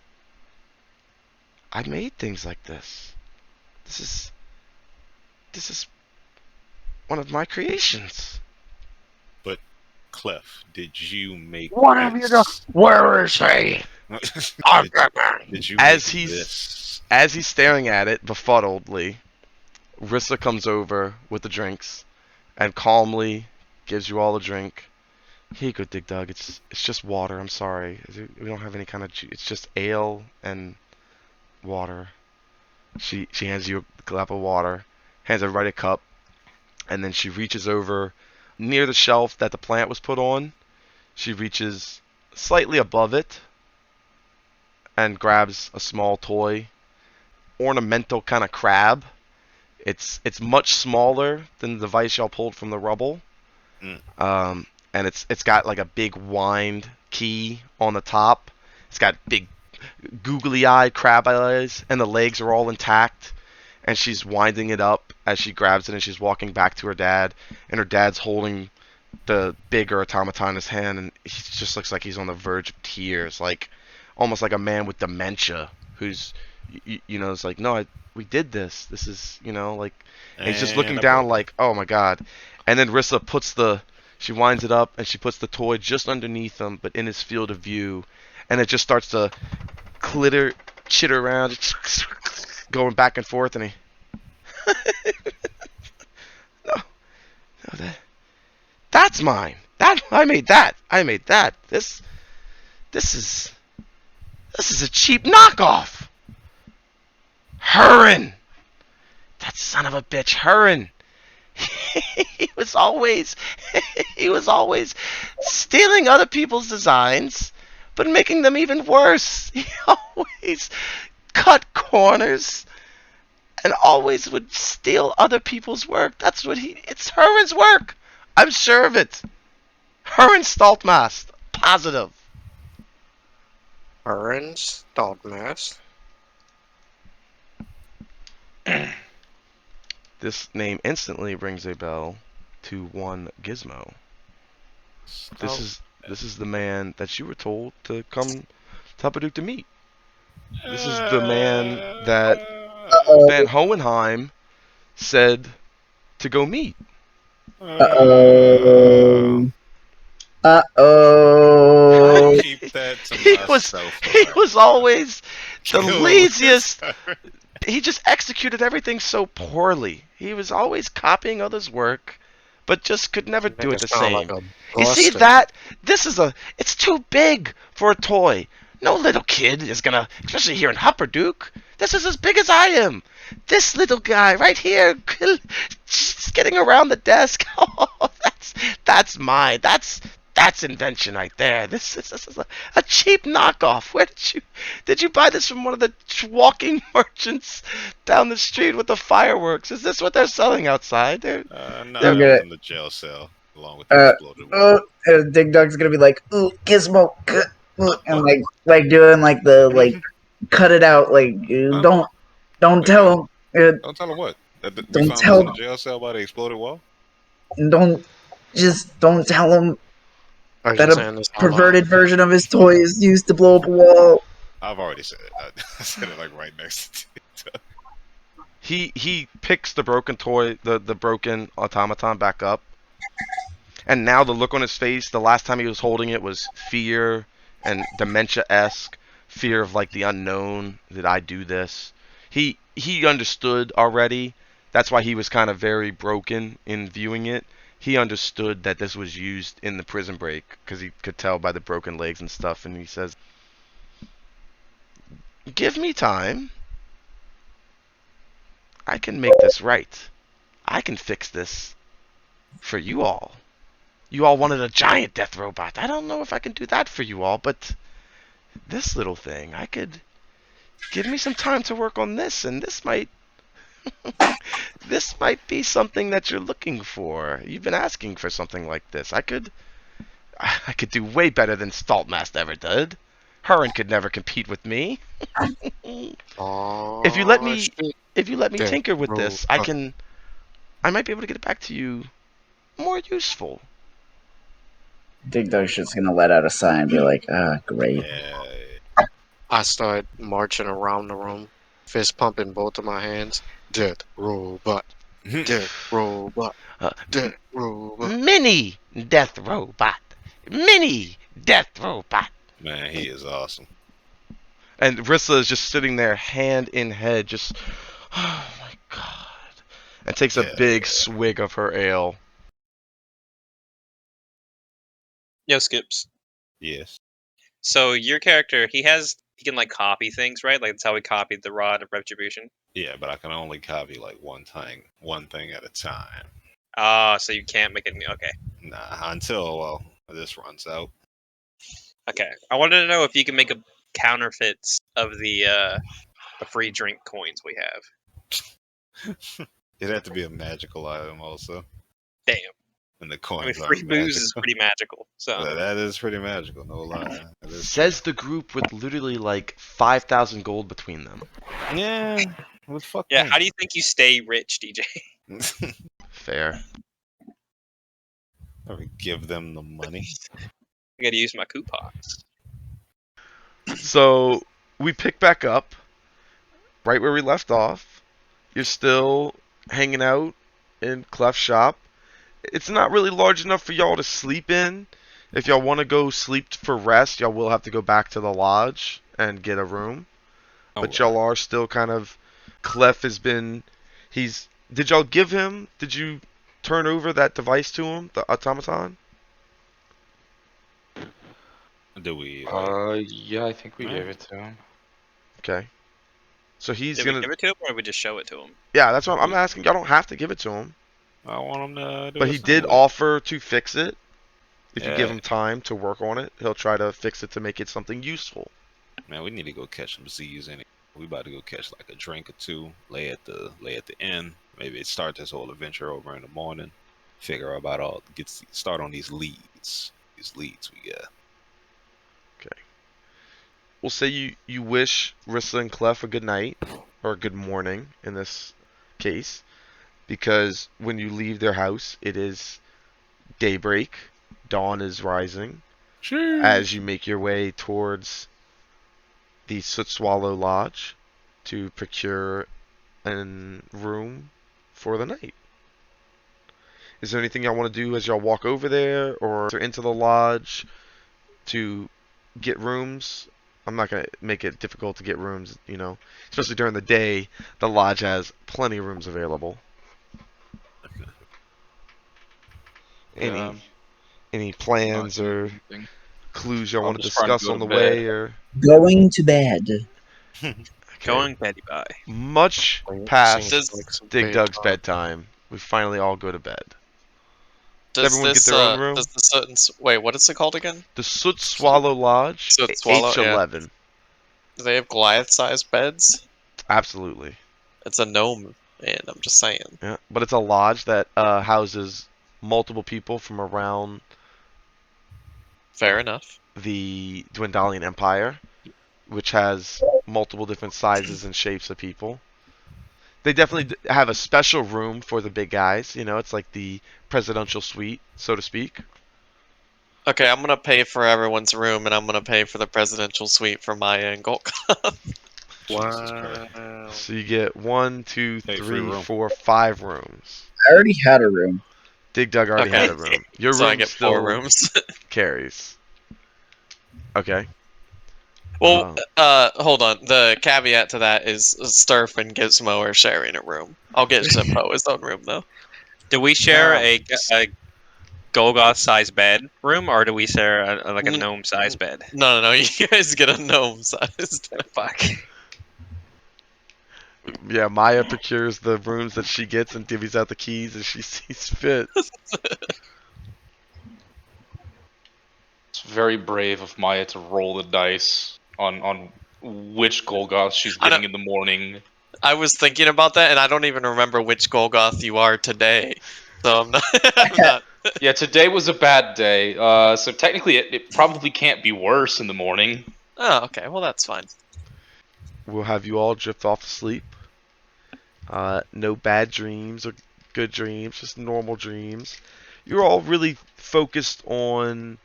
Speaker 1: I made things like this. This is one of my creations.
Speaker 5: Clef, did you make
Speaker 7: What have you done?
Speaker 5: this?
Speaker 7: Where is he?
Speaker 5: Did you
Speaker 1: As
Speaker 5: make
Speaker 1: he's-
Speaker 5: this?
Speaker 1: As he's staring at it befuddledly, Rissa comes over with the drinks and calmly gives you all a drink. Here you go, Dig Dug. It's just water. I'm sorry. We don't have any kind of it's just ale and water. She hands you a glass of water, hands everybody a cup, and then she reaches over near the shelf that the plant was put on. She reaches slightly above it and grabs a small toy, ornamental kind of crab. It's much smaller than the device y'all pulled from the rubble. And it's got like a big wind key on the top. It's got big googly-eyed crab eyes, and the legs are all intact. And she's winding it up as she grabs it, and she's walking back to her dad. And her dad's holding the bigger automaton in his hand, and he just looks like he's on the verge of tears, like almost like a man with dementia who's, it's like, no, we did this. This is, like, and he's just looking down like, oh my god. And then Rissa she winds it up and she puts the toy just underneath him, but in his field of view, and it just starts to chitter around, going back and forth, and he, no, that's mine. I made that. This is a cheap knockoff. Hurin, that son of a bitch, Hurin. he was always stealing other people's designs, but making them even worse. He always cut corners and always would steal other people's work. It's Hurin's work. I'm sure of it. Hurin Staltmast. Positive.
Speaker 7: Orange Dogmask.
Speaker 1: This name instantly rings a bell to one Gizmo. This is the man that you were told to come to Huppadook to meet. This is the man that Van Hohenheim said to go meet.
Speaker 5: Keep that to
Speaker 1: He
Speaker 5: myself.
Speaker 1: was always the
Speaker 5: Kill
Speaker 1: laziest.
Speaker 5: this.
Speaker 1: He just executed everything so poorly. He was always copying others' work, but just could never do it the same.
Speaker 7: Like a
Speaker 1: You see
Speaker 7: buster.
Speaker 1: that? It's too big for a toy. No little kid is gonna, especially here in Huppadook. This is as big as I am. This little guy right here, just getting around the desk. Oh, that's mine. That's invention right there. This is a cheap knockoff. Where did you buy this from one of the walking merchants down the street with the fireworks? Is this what they're selling outside?
Speaker 5: No,
Speaker 2: I'm
Speaker 5: that
Speaker 2: gonna-
Speaker 5: was in the jail cell along with the exploded one.
Speaker 2: Dig Dug's gonna be like, ooh, Gizmo, and like doing like the cut it out, like don't tell him,
Speaker 5: Don't tell him what. That we
Speaker 2: Don't
Speaker 5: found
Speaker 2: tell-
Speaker 5: this in the jail cell by the exploded wall.
Speaker 2: don't tell him
Speaker 7: Are you
Speaker 2: that
Speaker 7: saying
Speaker 2: a
Speaker 7: this out loud?
Speaker 2: perverted version of his toy is used to blow up a wall.
Speaker 5: I've already said it. I said it like right next to it.
Speaker 1: He picks the broken toy, the broken automaton back up, and now the look on his face, the last time he was holding it was fear and dementia-esque fear of like the unknown. Did I do this? He understood already. That's why he was kind of very broken in viewing it. He understood that this was used in the prison break because he could tell by the broken legs and stuff. And he says, "Give me time. I can make this right. I can fix this for you all. You all wanted a giant death robot. I don't know if I can do that for you all, but this little thing, I could give me some time to work on this, and this might this might be something that you're looking for. You've been asking for something like this. I could do way better than Staltmast ever did. Hurin could never compete with me. If you let
Speaker 7: Oh
Speaker 1: me
Speaker 7: shit!
Speaker 1: if you let me
Speaker 7: Death
Speaker 1: tinker with this,
Speaker 7: robot.
Speaker 1: I might be able to get it back to you more useful."
Speaker 2: Dig Dug's just gonna let out a sigh and be like, ah, great.
Speaker 5: Yeah.
Speaker 7: I start marching around the room, fist pumping both of my hands. Death robot. Death robot.
Speaker 1: Uh,
Speaker 7: Death robot.
Speaker 1: Mini death robot. Mini death robot.
Speaker 5: Man, he is awesome.
Speaker 1: And Rissa is just sitting there, hand in head, just, oh my god. And takes a
Speaker 5: Yeah,
Speaker 1: big
Speaker 5: yeah.
Speaker 1: swig of her ale.
Speaker 4: Yo, Skips.
Speaker 5: Yes.
Speaker 4: So your character, he can like copy things, right? Like that's how he copied the Rod of Retribution.
Speaker 5: Yeah, but I can only copy like one thing at a time.
Speaker 4: Ah, so you can't make it. Okay,
Speaker 5: Nah, until this runs out.
Speaker 4: okay. I wanted to know if you can make a counterfeits of the free drink coins we have.
Speaker 5: It'd have to be a magical item also,
Speaker 4: Damn.
Speaker 5: and the
Speaker 4: I mean,
Speaker 5: coins
Speaker 4: free
Speaker 5: aren't
Speaker 4: booze is
Speaker 5: magical.
Speaker 4: pretty magical. So
Speaker 5: That is pretty magical, no lie. That is
Speaker 1: Says the group with literally like 5,000 gold between them.
Speaker 5: true. Yeah. What the fuck?
Speaker 4: yeah, how do you think you stay rich, DJ?
Speaker 1: Fair.
Speaker 5: Or give them the money.
Speaker 4: I gotta use my coupons.
Speaker 1: So, we pick back up right where we left off. You're still hanging out in Clef's shop. It's not really large enough for y'all to sleep in. If y'all want to go sleep for rest, y'all will have to go back to the lodge and get a room. But y'all are still kind of. Clef has been. Did y'all give him. Did you turn over that device to him? The automaton?
Speaker 5: Do we?
Speaker 6: Yeah, I think we
Speaker 5: Yeah.
Speaker 6: gave it to him.
Speaker 1: Okay. So he's
Speaker 4: Did
Speaker 1: gonna.
Speaker 4: we give it to him, or did we just show it to him?
Speaker 1: Yeah, that's what I'm asking. Y'all don't have to give it to him.
Speaker 5: I want him to do
Speaker 1: But he
Speaker 5: his
Speaker 1: did
Speaker 5: thing with it.
Speaker 1: offer to fix it. If you give
Speaker 5: Yeah.
Speaker 1: him time to work on it, he'll try to fix it to make it something useful.
Speaker 5: Man, we need to go catch some Z's in it. We about to go catch like a drink or two, lay at the inn. Maybe start this whole adventure over in the morning. Figure out start on these leads. These leads we got.
Speaker 1: Okay. We'll say you wish Rissa and Clef a good night, or a good morning in this case, because when you leave their house, it is daybreak. Dawn is rising. As you make your way towards the Soot Swallow Lodge to procure a room for the night. Is there anything y'all want to do as y'all walk over there or into the lodge to get rooms? I'm not going to make it difficult to get rooms, especially during the day. The lodge has plenty of rooms available.
Speaker 6: Yeah,
Speaker 1: Any
Speaker 6: not
Speaker 1: plans
Speaker 6: doing
Speaker 1: or
Speaker 6: anything.
Speaker 1: clues y'all
Speaker 6: I'm
Speaker 1: want to
Speaker 6: just trying to
Speaker 1: discuss
Speaker 6: go
Speaker 1: on
Speaker 6: to
Speaker 1: the
Speaker 6: bed.
Speaker 1: way, or
Speaker 2: Going to bed.
Speaker 1: okay.
Speaker 4: Going Betty Bye.
Speaker 1: Much
Speaker 7: Seems
Speaker 1: past
Speaker 7: like some
Speaker 1: Dig Dug's
Speaker 7: bedtime.
Speaker 1: bedtime, we finally all go to bed.
Speaker 3: Does
Speaker 1: everyone
Speaker 3: this
Speaker 1: get their own room?
Speaker 3: does the certain wait? What is it called again?
Speaker 1: The Soot Swallow Lodge,
Speaker 3: Soot Swallow, yeah.
Speaker 1: H11.
Speaker 3: Do they have Goliath-sized beds?
Speaker 1: Absolutely.
Speaker 3: It's a gnome, and I'm just saying.
Speaker 1: Yeah, but it's a lodge that houses multiple people from around
Speaker 3: Fair enough.
Speaker 1: the Dwendalian Empire, which has multiple different sizes and shapes of people. They definitely have a special room for the big guys. It's like the presidential suite, so to speak.
Speaker 3: Okay, I'm gonna pay for everyone's room, and I'm gonna pay for the presidential suite for Maya and Golk.
Speaker 5: Jesus Christ.
Speaker 7: Wow.
Speaker 1: So you get 1, 2,
Speaker 5: Hey, free
Speaker 1: 3,
Speaker 5: room.
Speaker 1: 4, 5 rooms.
Speaker 2: I already had a room.
Speaker 1: Dig Dug already
Speaker 3: Okay.
Speaker 1: had a room. Your
Speaker 3: So I
Speaker 1: room
Speaker 3: get
Speaker 1: still
Speaker 3: 4 rooms.
Speaker 1: carries. Okay.
Speaker 3: Well,
Speaker 1: Uh,
Speaker 3: hold on. The caveat to that is Sturf and Gizmo are sharing a room. I'll get Zimpo his own room though.
Speaker 4: Do we share
Speaker 1: Um,
Speaker 4: a Golgoth-sized bed room, or do we share like a
Speaker 3: N-
Speaker 4: gnome-sized bed?
Speaker 3: No. You guys get a gnome sized.
Speaker 4: Fuck.
Speaker 1: yeah, Maya procures the rooms that she gets and divvies out the keys as she sees fit.
Speaker 6: It's very brave of Maya to roll the dice on which Golgoth she's
Speaker 3: I know.
Speaker 6: getting in the morning.
Speaker 3: I was thinking about that, and I don't even remember which Golgoth you are today. So I'm not. I'm not.
Speaker 6: Yeah, today was a bad day. So technically, it probably can't be worse in the morning.
Speaker 3: Oh, okay. Well, that's fine.
Speaker 1: We'll have you all drift off to sleep. No bad dreams or good dreams, just normal dreams. You're all really focused on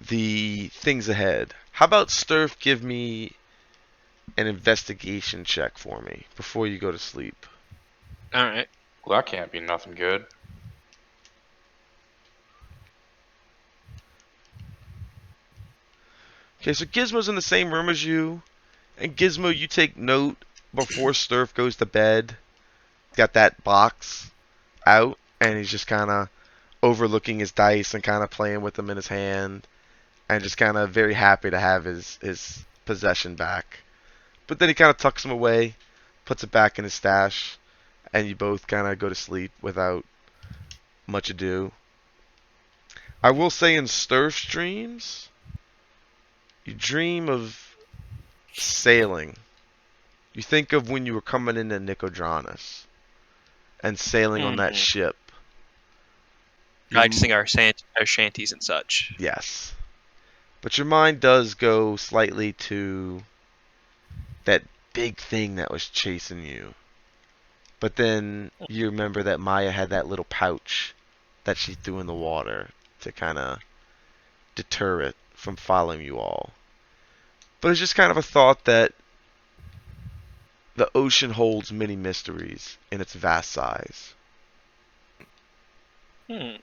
Speaker 1: the things ahead. How about Sturf give me an investigation check for me before you go to sleep?
Speaker 4: All right.
Speaker 6: Well, that can't be nothing good.
Speaker 1: Okay, so Gizmo's in the same room as you, and Gizmo, you take note before Sturf goes to bed. Got that box out, and he's just kind of overlooking his dice and kind of playing with them in his hand, and just kind of very happy to have his possession back. But then he kind of tucks them away, puts it back in his stash, and you both kind of go to sleep without much ado. I will say in Sturf's dreams, you dream of sailing. You think of when you were coming into Nicodranus and sailing on that ship.
Speaker 4: Practicing our shanties and such.
Speaker 1: Yes. But your mind does go slightly to that big thing that was chasing you. But then you remember that Maya had that little pouch that she threw in the water to kind of deter it from following you all. But it's just kind of a thought that the ocean holds many mysteries in its vast size.
Speaker 4: Hmm.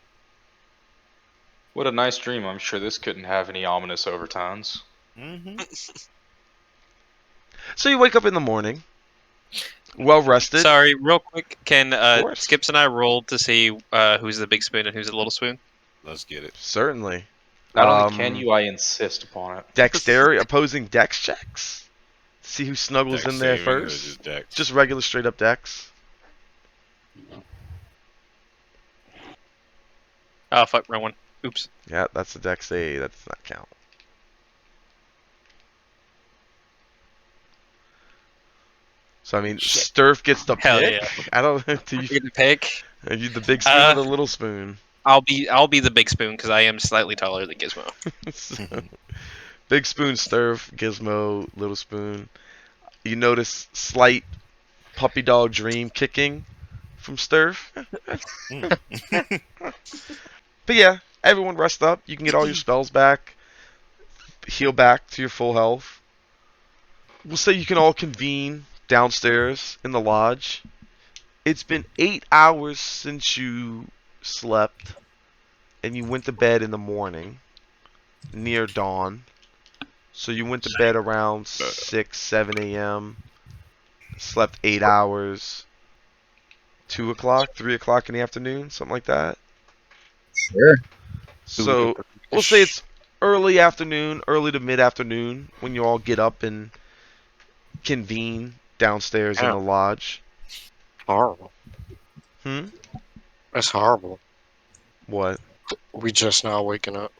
Speaker 6: What a nice dream. I'm sure this couldn't have any ominous overtones.
Speaker 5: Mm-hmm.
Speaker 1: So you wake up in the morning, well rested.
Speaker 4: Sorry, real quick. Can
Speaker 1: course.
Speaker 4: Skips and I roll to see who's the big spoon and who's the little spoon?
Speaker 5: Let's get it.
Speaker 1: Certainly.
Speaker 6: Not only can you, I insist upon it.
Speaker 1: Dexterity, opposing dex checks. See who snuggles
Speaker 5: Dex
Speaker 1: in there
Speaker 5: saving or
Speaker 1: first.
Speaker 5: just dex?
Speaker 1: Just regular straight up dex.
Speaker 4: Oh fuck, wrong one. Oops.
Speaker 1: Yeah, that's a dex save. That does not count. So I mean,
Speaker 4: Shit.
Speaker 1: Sturf gets the
Speaker 4: Hell
Speaker 1: pick.
Speaker 4: yeah.
Speaker 1: I don't. Do you,
Speaker 4: Get the pick.
Speaker 1: are you the big spoon or the little spoon?
Speaker 4: I'll be the big spoon because I am slightly taller than Gizmo.
Speaker 1: Big spoon, Sturf, Gizmo, little spoon. You notice slight puppy dog dream kicking from Sturf. But yeah, everyone rest up. You can get all your spells back. Heal back to your full health. We'll say you can all convene downstairs in the lodge. It's been 8 hours since you slept, and you went to bed in the morning, near dawn. So you went to bed around 6, 7 a.m., slept 8 hours, 2 o'clock, 3 o'clock in the afternoon, something like that.
Speaker 2: Sure.
Speaker 1: So we'll say it's early afternoon, early to mid-afternoon, when you all get up and convene downstairs in the lodge.
Speaker 7: Horrible.
Speaker 1: Hmm?
Speaker 7: That's horrible.
Speaker 1: What?
Speaker 7: We just now waking up.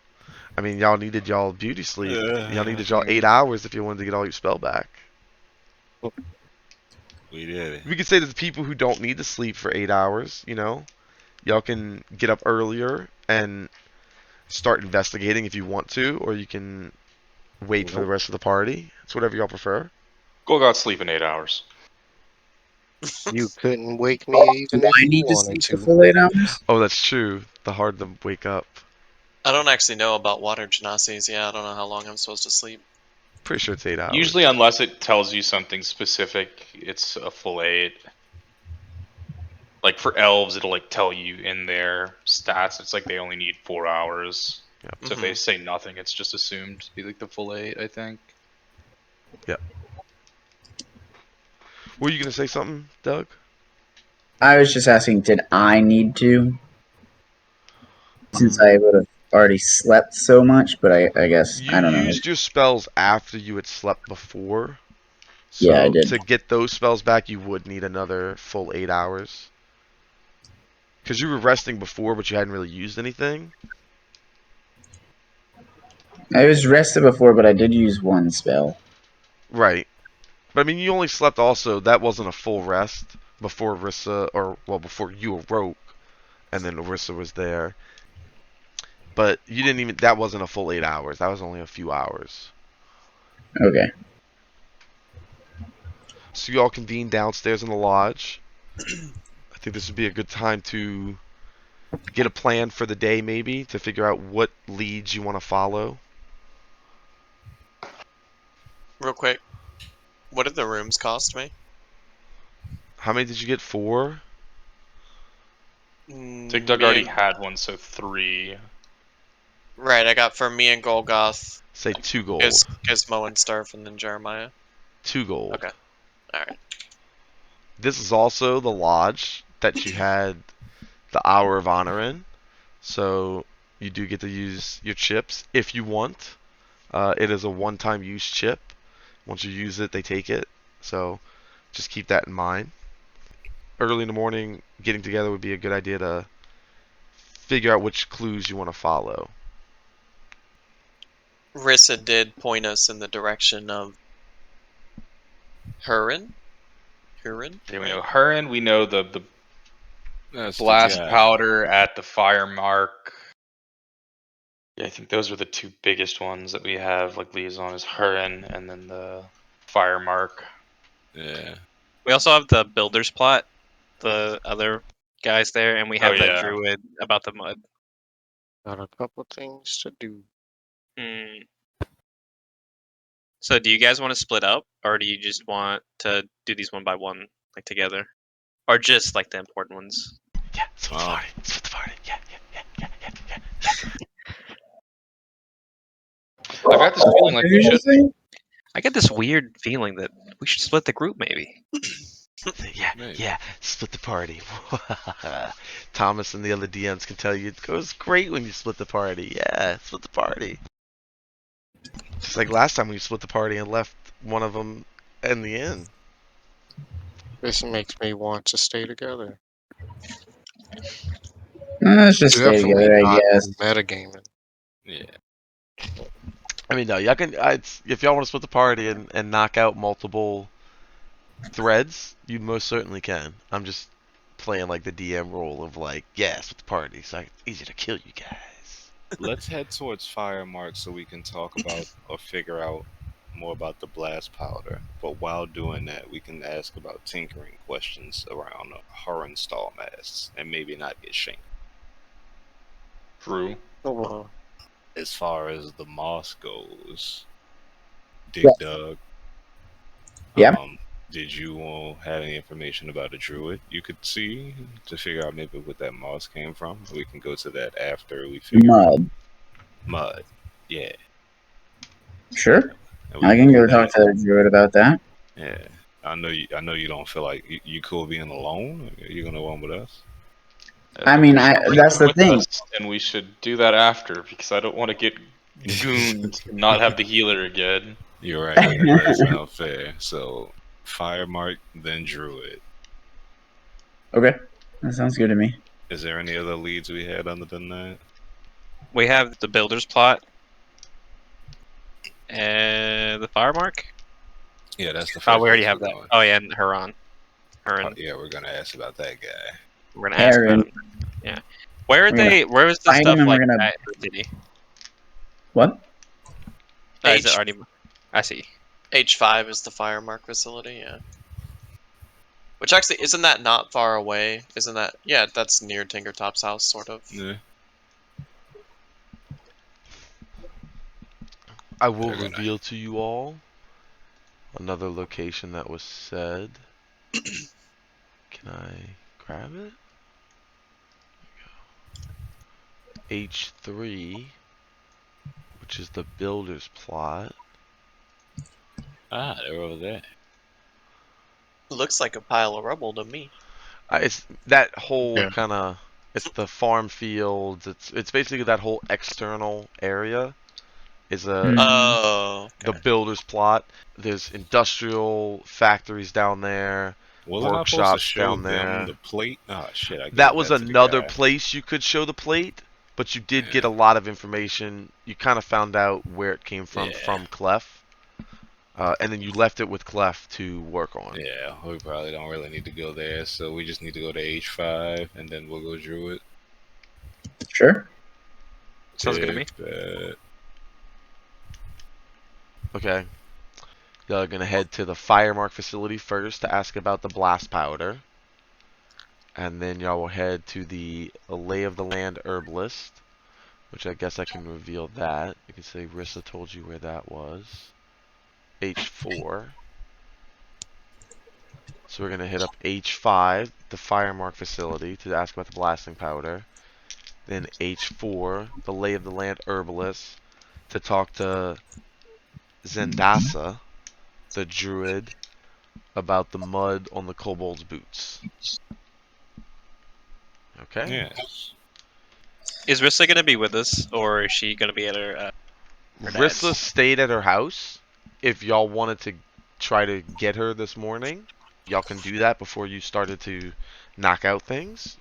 Speaker 1: I mean, y'all needed y'all beauty sleep. Y'all needed y'all 8 hours if you wanted to get all your spell back.
Speaker 5: We did it.
Speaker 1: We could say to the people who don't need to sleep for 8 hours, you know, y'all can get up earlier and start investigating if you want to, or you can wait for the rest of the party. It's whatever y'all prefer.
Speaker 6: Golgoth sleep in 8 hours.
Speaker 7: You couldn't wake me even
Speaker 2: Do
Speaker 7: if
Speaker 2: I
Speaker 7: you
Speaker 2: need to
Speaker 7: wanted
Speaker 2: sleep the
Speaker 7: to.
Speaker 2: full 8 hours?
Speaker 1: Oh, that's true. The hard to wake up.
Speaker 3: I don't actually know about water genasies. Yeah, I don't know how long I'm supposed to sleep.
Speaker 1: Pretty sure it's 8 hours.
Speaker 6: Usually, unless it tells you something specific, it's a full 8. Like for elves, it'll like tell you in their stats. It's like they only need 4 hours. So if they say nothing, it's just assumed to be like the full 8, I think.
Speaker 1: Were you gonna say something, Doug?
Speaker 2: I was just asking, did I need to? Since I would have already slept so much, but I guess,
Speaker 1: You
Speaker 2: I don't know.
Speaker 1: used your spells after you had slept before.
Speaker 2: Yeah, I
Speaker 1: So
Speaker 2: did.
Speaker 1: to get those spells back, you would need another full 8 hours. Because you were resting before, but you hadn't really used anything.
Speaker 2: I was rested before, but I did use one spell.
Speaker 1: Right. But I mean, you only slept also. That wasn't a full rest before Orisa, before you awoke, and then Orisa was there. But you didn't even. That wasn't a full 8 hours. That was only a few hours.
Speaker 2: Okay.
Speaker 1: So you all convene downstairs in the lodge. I think this would be a good time to get a plan for the day, maybe, to figure out what leads you want to follow.
Speaker 3: Real quick, what did the rooms cost me?
Speaker 1: How many did you get? 4?
Speaker 6: I think Doug already had one, so 3.
Speaker 3: Right, I got for me and Golgoth,
Speaker 1: Say 2 gold.
Speaker 3: Gizmo and Starf, and then Jeremiah.
Speaker 1: 2 gold.
Speaker 3: Okay. Alright.
Speaker 1: This is also the lodge that you had the Hour of Honor in. So you do get to use your chips if you want. It is a one-time use chip. Once you use it, they take it. So just keep that in mind. Early in the morning, getting together would be a good idea to figure out which clues you want to follow.
Speaker 3: Rissa did point us in the direction of Hurin? Hurin?
Speaker 6: Yeah, we know Hurin. We know the
Speaker 5: That's the
Speaker 6: blast
Speaker 5: guy.
Speaker 6: powder at the fire mark. Yeah, I think those are the 2 biggest ones that we have like liaison is Hurin and then the fire mark.
Speaker 5: Yeah.
Speaker 4: We also have the builder's plot, the other guys there, and we have that
Speaker 6: yeah.
Speaker 4: druid about the mud.
Speaker 7: Got a couple things to do.
Speaker 4: Hmm. So do you guys want to split up, or do you just want to do these one by one, like together? Or just like the important ones?
Speaker 1: Yeah, split the party. Split the party. Yeah.
Speaker 6: I got this feeling like
Speaker 2: Did
Speaker 6: we
Speaker 2: you
Speaker 6: should.
Speaker 2: just say?
Speaker 4: I get this weird feeling that we should split the group, maybe.
Speaker 5: Maybe.
Speaker 1: Yeah, split the party. Thomas and the other DMs can tell you it goes great when you split the party. Yeah, split the party. Just like last time we split the party and left one of them in the inn.
Speaker 7: This makes me want to stay together.
Speaker 2: Let's just stay
Speaker 7: Definitely
Speaker 2: together, I
Speaker 7: not
Speaker 2: guess.
Speaker 7: metagaming.
Speaker 5: Yeah.
Speaker 1: I mean, no, y'all can. If y'all want to split the party and knock out multiple threads, you most certainly can. I'm just playing like the DM role of like, yeah, split the party, so it's easy to kill you guys.
Speaker 5: Let's head towards Firemark so we can talk about or figure out more about the blast powder. But while doing that, we can ask about tinkering questions around horror stall masks and maybe not get shanked.
Speaker 6: True.
Speaker 7: Oh, well.
Speaker 5: As far as the moss goes, Dig
Speaker 2: Yeah.
Speaker 5: Dug,
Speaker 2: Yeah.
Speaker 5: did you have any information about a druid you could see to figure out maybe what that moss came from? We can go to that after we figure out
Speaker 2: Mud.
Speaker 5: mud. Yeah.
Speaker 2: Sure.
Speaker 5: And we
Speaker 2: I
Speaker 5: can
Speaker 2: can
Speaker 5: look
Speaker 2: go
Speaker 5: at
Speaker 2: talk
Speaker 5: that.
Speaker 2: to the druid about that.
Speaker 5: Yeah. I know you don't feel like you cool being alone. You're gonna one with us.
Speaker 2: I mean,
Speaker 6: Bring
Speaker 2: that's
Speaker 6: him
Speaker 2: the
Speaker 6: with
Speaker 2: thing.
Speaker 6: us, and we should do that after because I don't want to get gooned and not have the healer again.
Speaker 5: You're right. That does sound fair. So Firemark, then Druid.
Speaker 2: Okay. That sounds good to me.
Speaker 5: Is there any other leads we had other than that?
Speaker 4: We have the builder's plot and the fire mark.
Speaker 5: Yeah, that's the
Speaker 4: Oh,
Speaker 5: first
Speaker 4: we already
Speaker 5: place
Speaker 4: have
Speaker 5: we're
Speaker 4: that.
Speaker 5: going.
Speaker 4: Oh yeah, and Huron.
Speaker 5: Oh, yeah, we're gonna ask about that guy.
Speaker 4: We're gonna ask about
Speaker 2: Aaron.
Speaker 4: him. Yeah. Where are
Speaker 2: We're gonna
Speaker 4: they? Where was the
Speaker 2: fight
Speaker 4: stuff
Speaker 2: him and
Speaker 4: like
Speaker 2: we're gonna.
Speaker 4: at the city?
Speaker 2: What?
Speaker 4: Is it already? I see.
Speaker 3: H5 is the fire mark facility, yeah. Which actually, isn't that not far away? Isn't that? Yeah, that's near Tinkertop's house, sort of.
Speaker 5: Yeah.
Speaker 1: I will
Speaker 5: They're gonna.
Speaker 1: reveal to you all another location that was said. Can I grab it? H3 which is the builder's plot.
Speaker 5: Ah, they're over there.
Speaker 3: Looks like a pile of rubble to me.
Speaker 1: It's that whole
Speaker 7: Yeah.
Speaker 1: kind of. It's the farm fields. It's basically that whole external area is
Speaker 3: Oh,
Speaker 1: the
Speaker 3: okay.
Speaker 1: builder's plot. There's industrial factories down there,
Speaker 5: Wasn't I supposed to
Speaker 1: workshops
Speaker 5: show
Speaker 1: down
Speaker 5: them
Speaker 1: there.
Speaker 5: the plate? Oh shit! I gave
Speaker 1: That was
Speaker 5: that to the
Speaker 1: another
Speaker 5: guy.
Speaker 1: place you could show the plate, but you did get a
Speaker 5: Yeah.
Speaker 1: lot of information. You kind of found out where it came
Speaker 5: Yeah.
Speaker 1: from Clef, and then you left it with Clef to work on.
Speaker 5: Yeah, we probably don't really need to go there, so we just need to go to H5, and then we'll go Druid.
Speaker 2: Sure.
Speaker 4: Sounds good to me.
Speaker 1: Okay. Y'all are gonna head to the Firemark facility first to ask about the blast powder. And then y'all will head to the Lay of the Land herbalist, which I guess I can reveal that. You can say Rissa told you where that was. H4. So we're gonna hit up H5, the Firemark facility, to ask about the blasting powder. Then H4, the Lay of the Land herbalist, to talk to Zendasa, the druid, about the mud on the kobold's boots. Okay?
Speaker 5: Yes.
Speaker 4: Is Rissa gonna be with us, or is she gonna be at her dad's?
Speaker 1: Rissa stayed at her house. If y'all wanted to try to get her this morning, y'all can do that before you started to knock out things.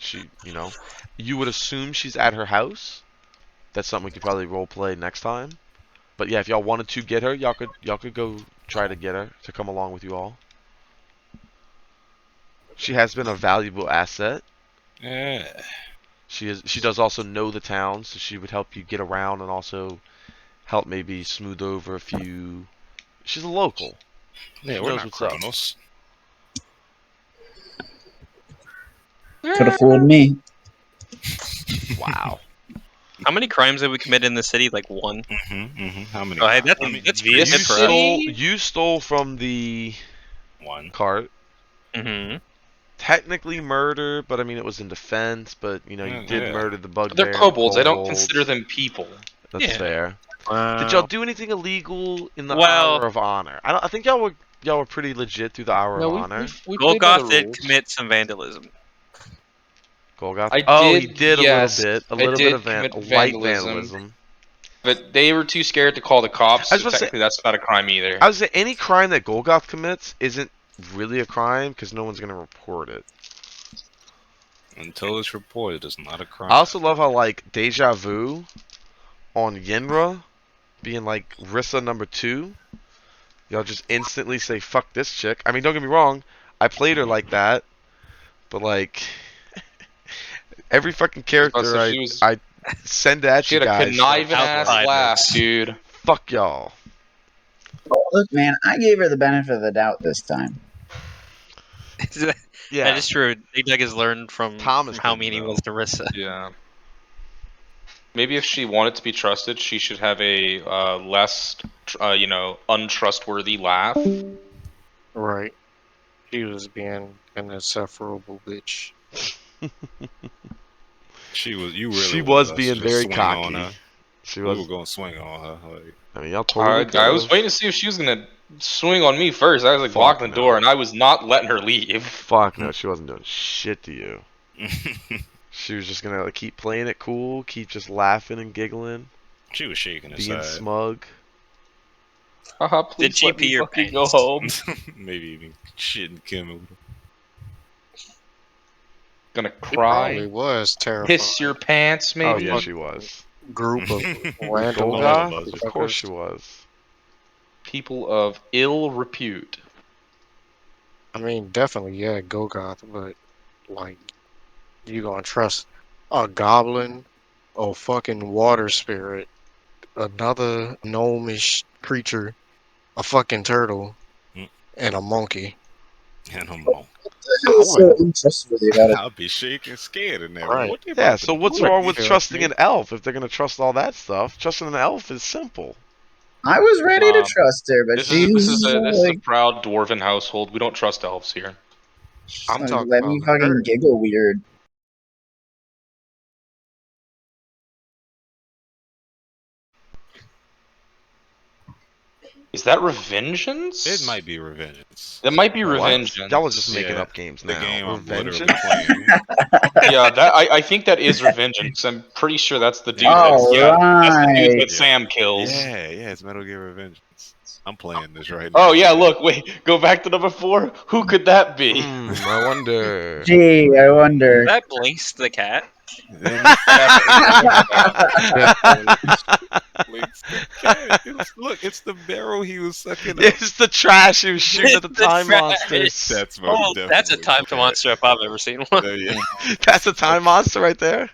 Speaker 1: You would assume she's at her house. That's something we could probably role play next time. But yeah, if y'all wanted to get her, y'all could go try to get her to come along with you all. She has been a valuable asset.
Speaker 5: Yeah.
Speaker 1: She does also know the town, so she would help you get around and also help maybe smooth over a few. She's a local.
Speaker 5: Yeah,
Speaker 1: She
Speaker 5: we're
Speaker 1: knows
Speaker 5: not
Speaker 1: what's up.
Speaker 5: criminals.
Speaker 2: Could have fooled me.
Speaker 1: Wow.
Speaker 4: How many crimes have we committed in the city? Like one.
Speaker 5: How many?
Speaker 4: Oh, hey, that's
Speaker 5: I mean,
Speaker 4: that's
Speaker 6: the
Speaker 4: pretty
Speaker 1: You
Speaker 4: good for us.
Speaker 6: city-
Speaker 1: you stole from the
Speaker 5: one.
Speaker 1: cart.
Speaker 4: Mm-hmm.
Speaker 1: Technically murder, but I mean it was in defense. But you did
Speaker 5: Yeah.
Speaker 1: murder the bugbear.
Speaker 6: They're
Speaker 1: and the
Speaker 6: kobolds. I don't
Speaker 1: kobolds.
Speaker 6: consider them people.
Speaker 1: That's
Speaker 4: Yeah.
Speaker 1: fair.
Speaker 7: Wow.
Speaker 1: Did y'all do anything illegal in the
Speaker 4: Well-
Speaker 1: hour of honor? I think y'all were pretty legit through the hour of honor.
Speaker 6: we played by the
Speaker 4: Golgoth did
Speaker 6: rules.
Speaker 4: commit some vandalism.
Speaker 1: Golgoth.
Speaker 6: I
Speaker 1: Oh, he
Speaker 6: did,
Speaker 1: did
Speaker 6: yes,
Speaker 1: a
Speaker 6: I
Speaker 1: little bit
Speaker 6: did
Speaker 1: of
Speaker 6: commit
Speaker 1: light
Speaker 6: vandalism.
Speaker 1: vandalism.
Speaker 6: But they were too scared to call the cops,
Speaker 1: I was
Speaker 6: so
Speaker 1: about to say-
Speaker 6: technically that's not a crime either.
Speaker 1: I would say any crime that Golgoth commits isn't really a crime because no one's gonna report it.
Speaker 5: Until it's reported, it's not a crime.
Speaker 1: I also love how like Deja Vu on Yenra being like Rissa number 2. Y'all just instantly say fuck this chick. I mean, don't get me wrong, I played her like that, but like every fucking character
Speaker 6: So
Speaker 1: I send at
Speaker 6: she
Speaker 1: you
Speaker 6: had a
Speaker 1: guys.
Speaker 6: conniving ass
Speaker 4: outside
Speaker 6: laugh,
Speaker 4: this.
Speaker 6: dude.
Speaker 1: Fuck y'all.
Speaker 2: Look, man, I gave her the benefit of the doubt this time.
Speaker 1: Yeah.
Speaker 4: That is true. Big Doug has learned from
Speaker 1: Thomas
Speaker 4: how
Speaker 1: didn't,
Speaker 4: mean he
Speaker 1: though.
Speaker 4: was to Rissa.
Speaker 6: Yeah. Maybe if she wanted to be trusted, she should have a less, untrustworthy laugh.
Speaker 7: Right. She was being an insufferable bitch.
Speaker 5: She was. You really.
Speaker 1: She
Speaker 5: wanted
Speaker 1: was
Speaker 5: us
Speaker 1: being
Speaker 5: to
Speaker 1: very
Speaker 5: swing
Speaker 1: cocky.
Speaker 5: On her.
Speaker 1: She
Speaker 5: We
Speaker 1: was.
Speaker 5: were going to swing on her. Like,
Speaker 1: I mean, y'all totally could
Speaker 6: I was waiting to see if she was gonna swing on me first. I was like
Speaker 1: Fuck
Speaker 6: blocking the door,
Speaker 1: no.
Speaker 6: and I was not letting her leave.
Speaker 1: Fuck no, she wasn't doing shit to you. She was just gonna keep playing it cool, keep just laughing and giggling,
Speaker 5: she was shaking
Speaker 1: being
Speaker 5: aside.
Speaker 1: smug.
Speaker 6: Haha, please
Speaker 4: Did she
Speaker 6: let
Speaker 4: pee
Speaker 6: me
Speaker 4: your
Speaker 6: fucking go
Speaker 4: pants?
Speaker 6: home.
Speaker 5: Maybe even shit and Kim.
Speaker 6: Gonna
Speaker 7: She probably
Speaker 6: cry.
Speaker 7: was terrified.
Speaker 6: Piss your pants, maybe.
Speaker 1: Oh yeah, she was.
Speaker 7: Group of random
Speaker 1: Golgoth?
Speaker 5: motherfuckers.
Speaker 1: Of course she was.
Speaker 6: People of ill repute.
Speaker 7: I mean, definitely, yeah, Golgoth, but like, you gonna trust a goblin, a fucking water spirit, another gnomish creature, a fucking turtle,
Speaker 5: Mm.
Speaker 7: and a monkey?
Speaker 5: And I'm on.
Speaker 2: What's so untrustworthy about it?
Speaker 5: I'll be shaking, scared in there.
Speaker 7: Right.
Speaker 5: What they
Speaker 1: Yeah,
Speaker 5: about
Speaker 1: so
Speaker 5: to
Speaker 1: what's
Speaker 5: do?
Speaker 1: wrong with
Speaker 7: feel
Speaker 1: trusting
Speaker 7: me?
Speaker 1: an elf if they're gonna trust all that stuff? Trusting an elf is simple.
Speaker 2: I was ready to
Speaker 6: Wow.
Speaker 2: trust her, but
Speaker 6: This is a
Speaker 2: like,
Speaker 6: proud dwarven household. We don't trust elves here.
Speaker 7: I'm talking
Speaker 2: let
Speaker 7: about
Speaker 2: me fucking
Speaker 7: her.
Speaker 2: giggle weird.
Speaker 6: Is that Revengeance?
Speaker 5: It might be Revengeance.
Speaker 6: That might be
Speaker 1: What?
Speaker 6: Revengeance.
Speaker 1: Y'all was just making
Speaker 5: Yeah,
Speaker 1: up games
Speaker 5: the
Speaker 1: now.
Speaker 5: game I'm literally
Speaker 1: Revengeance?
Speaker 5: playing.
Speaker 6: Yeah, that I think that is Revengeance. I'm pretty sure that's the dude
Speaker 2: All
Speaker 6: that's that's the dude
Speaker 2: right.
Speaker 6: that Sam kills.
Speaker 5: Yeah, it's Metal Gear Revengeance. I'm playing this right
Speaker 6: Oh
Speaker 5: now.
Speaker 6: yeah, look, wait, go back to number 4. Who could that be?
Speaker 1: I wonder.
Speaker 2: Gee, I wonder.
Speaker 4: Is that Blinks the cat?
Speaker 5: Blinks the cat. Look, it's the barrel he was sucking up.
Speaker 1: It's the trash he was shooting at the
Speaker 4: The
Speaker 1: time
Speaker 4: trash.
Speaker 1: monsters.
Speaker 5: That's most
Speaker 4: Oh, that's a
Speaker 5: definitely
Speaker 4: time
Speaker 5: the cat.
Speaker 4: monster if I've ever seen one.
Speaker 5: Yeah.
Speaker 1: That's a time monster right there.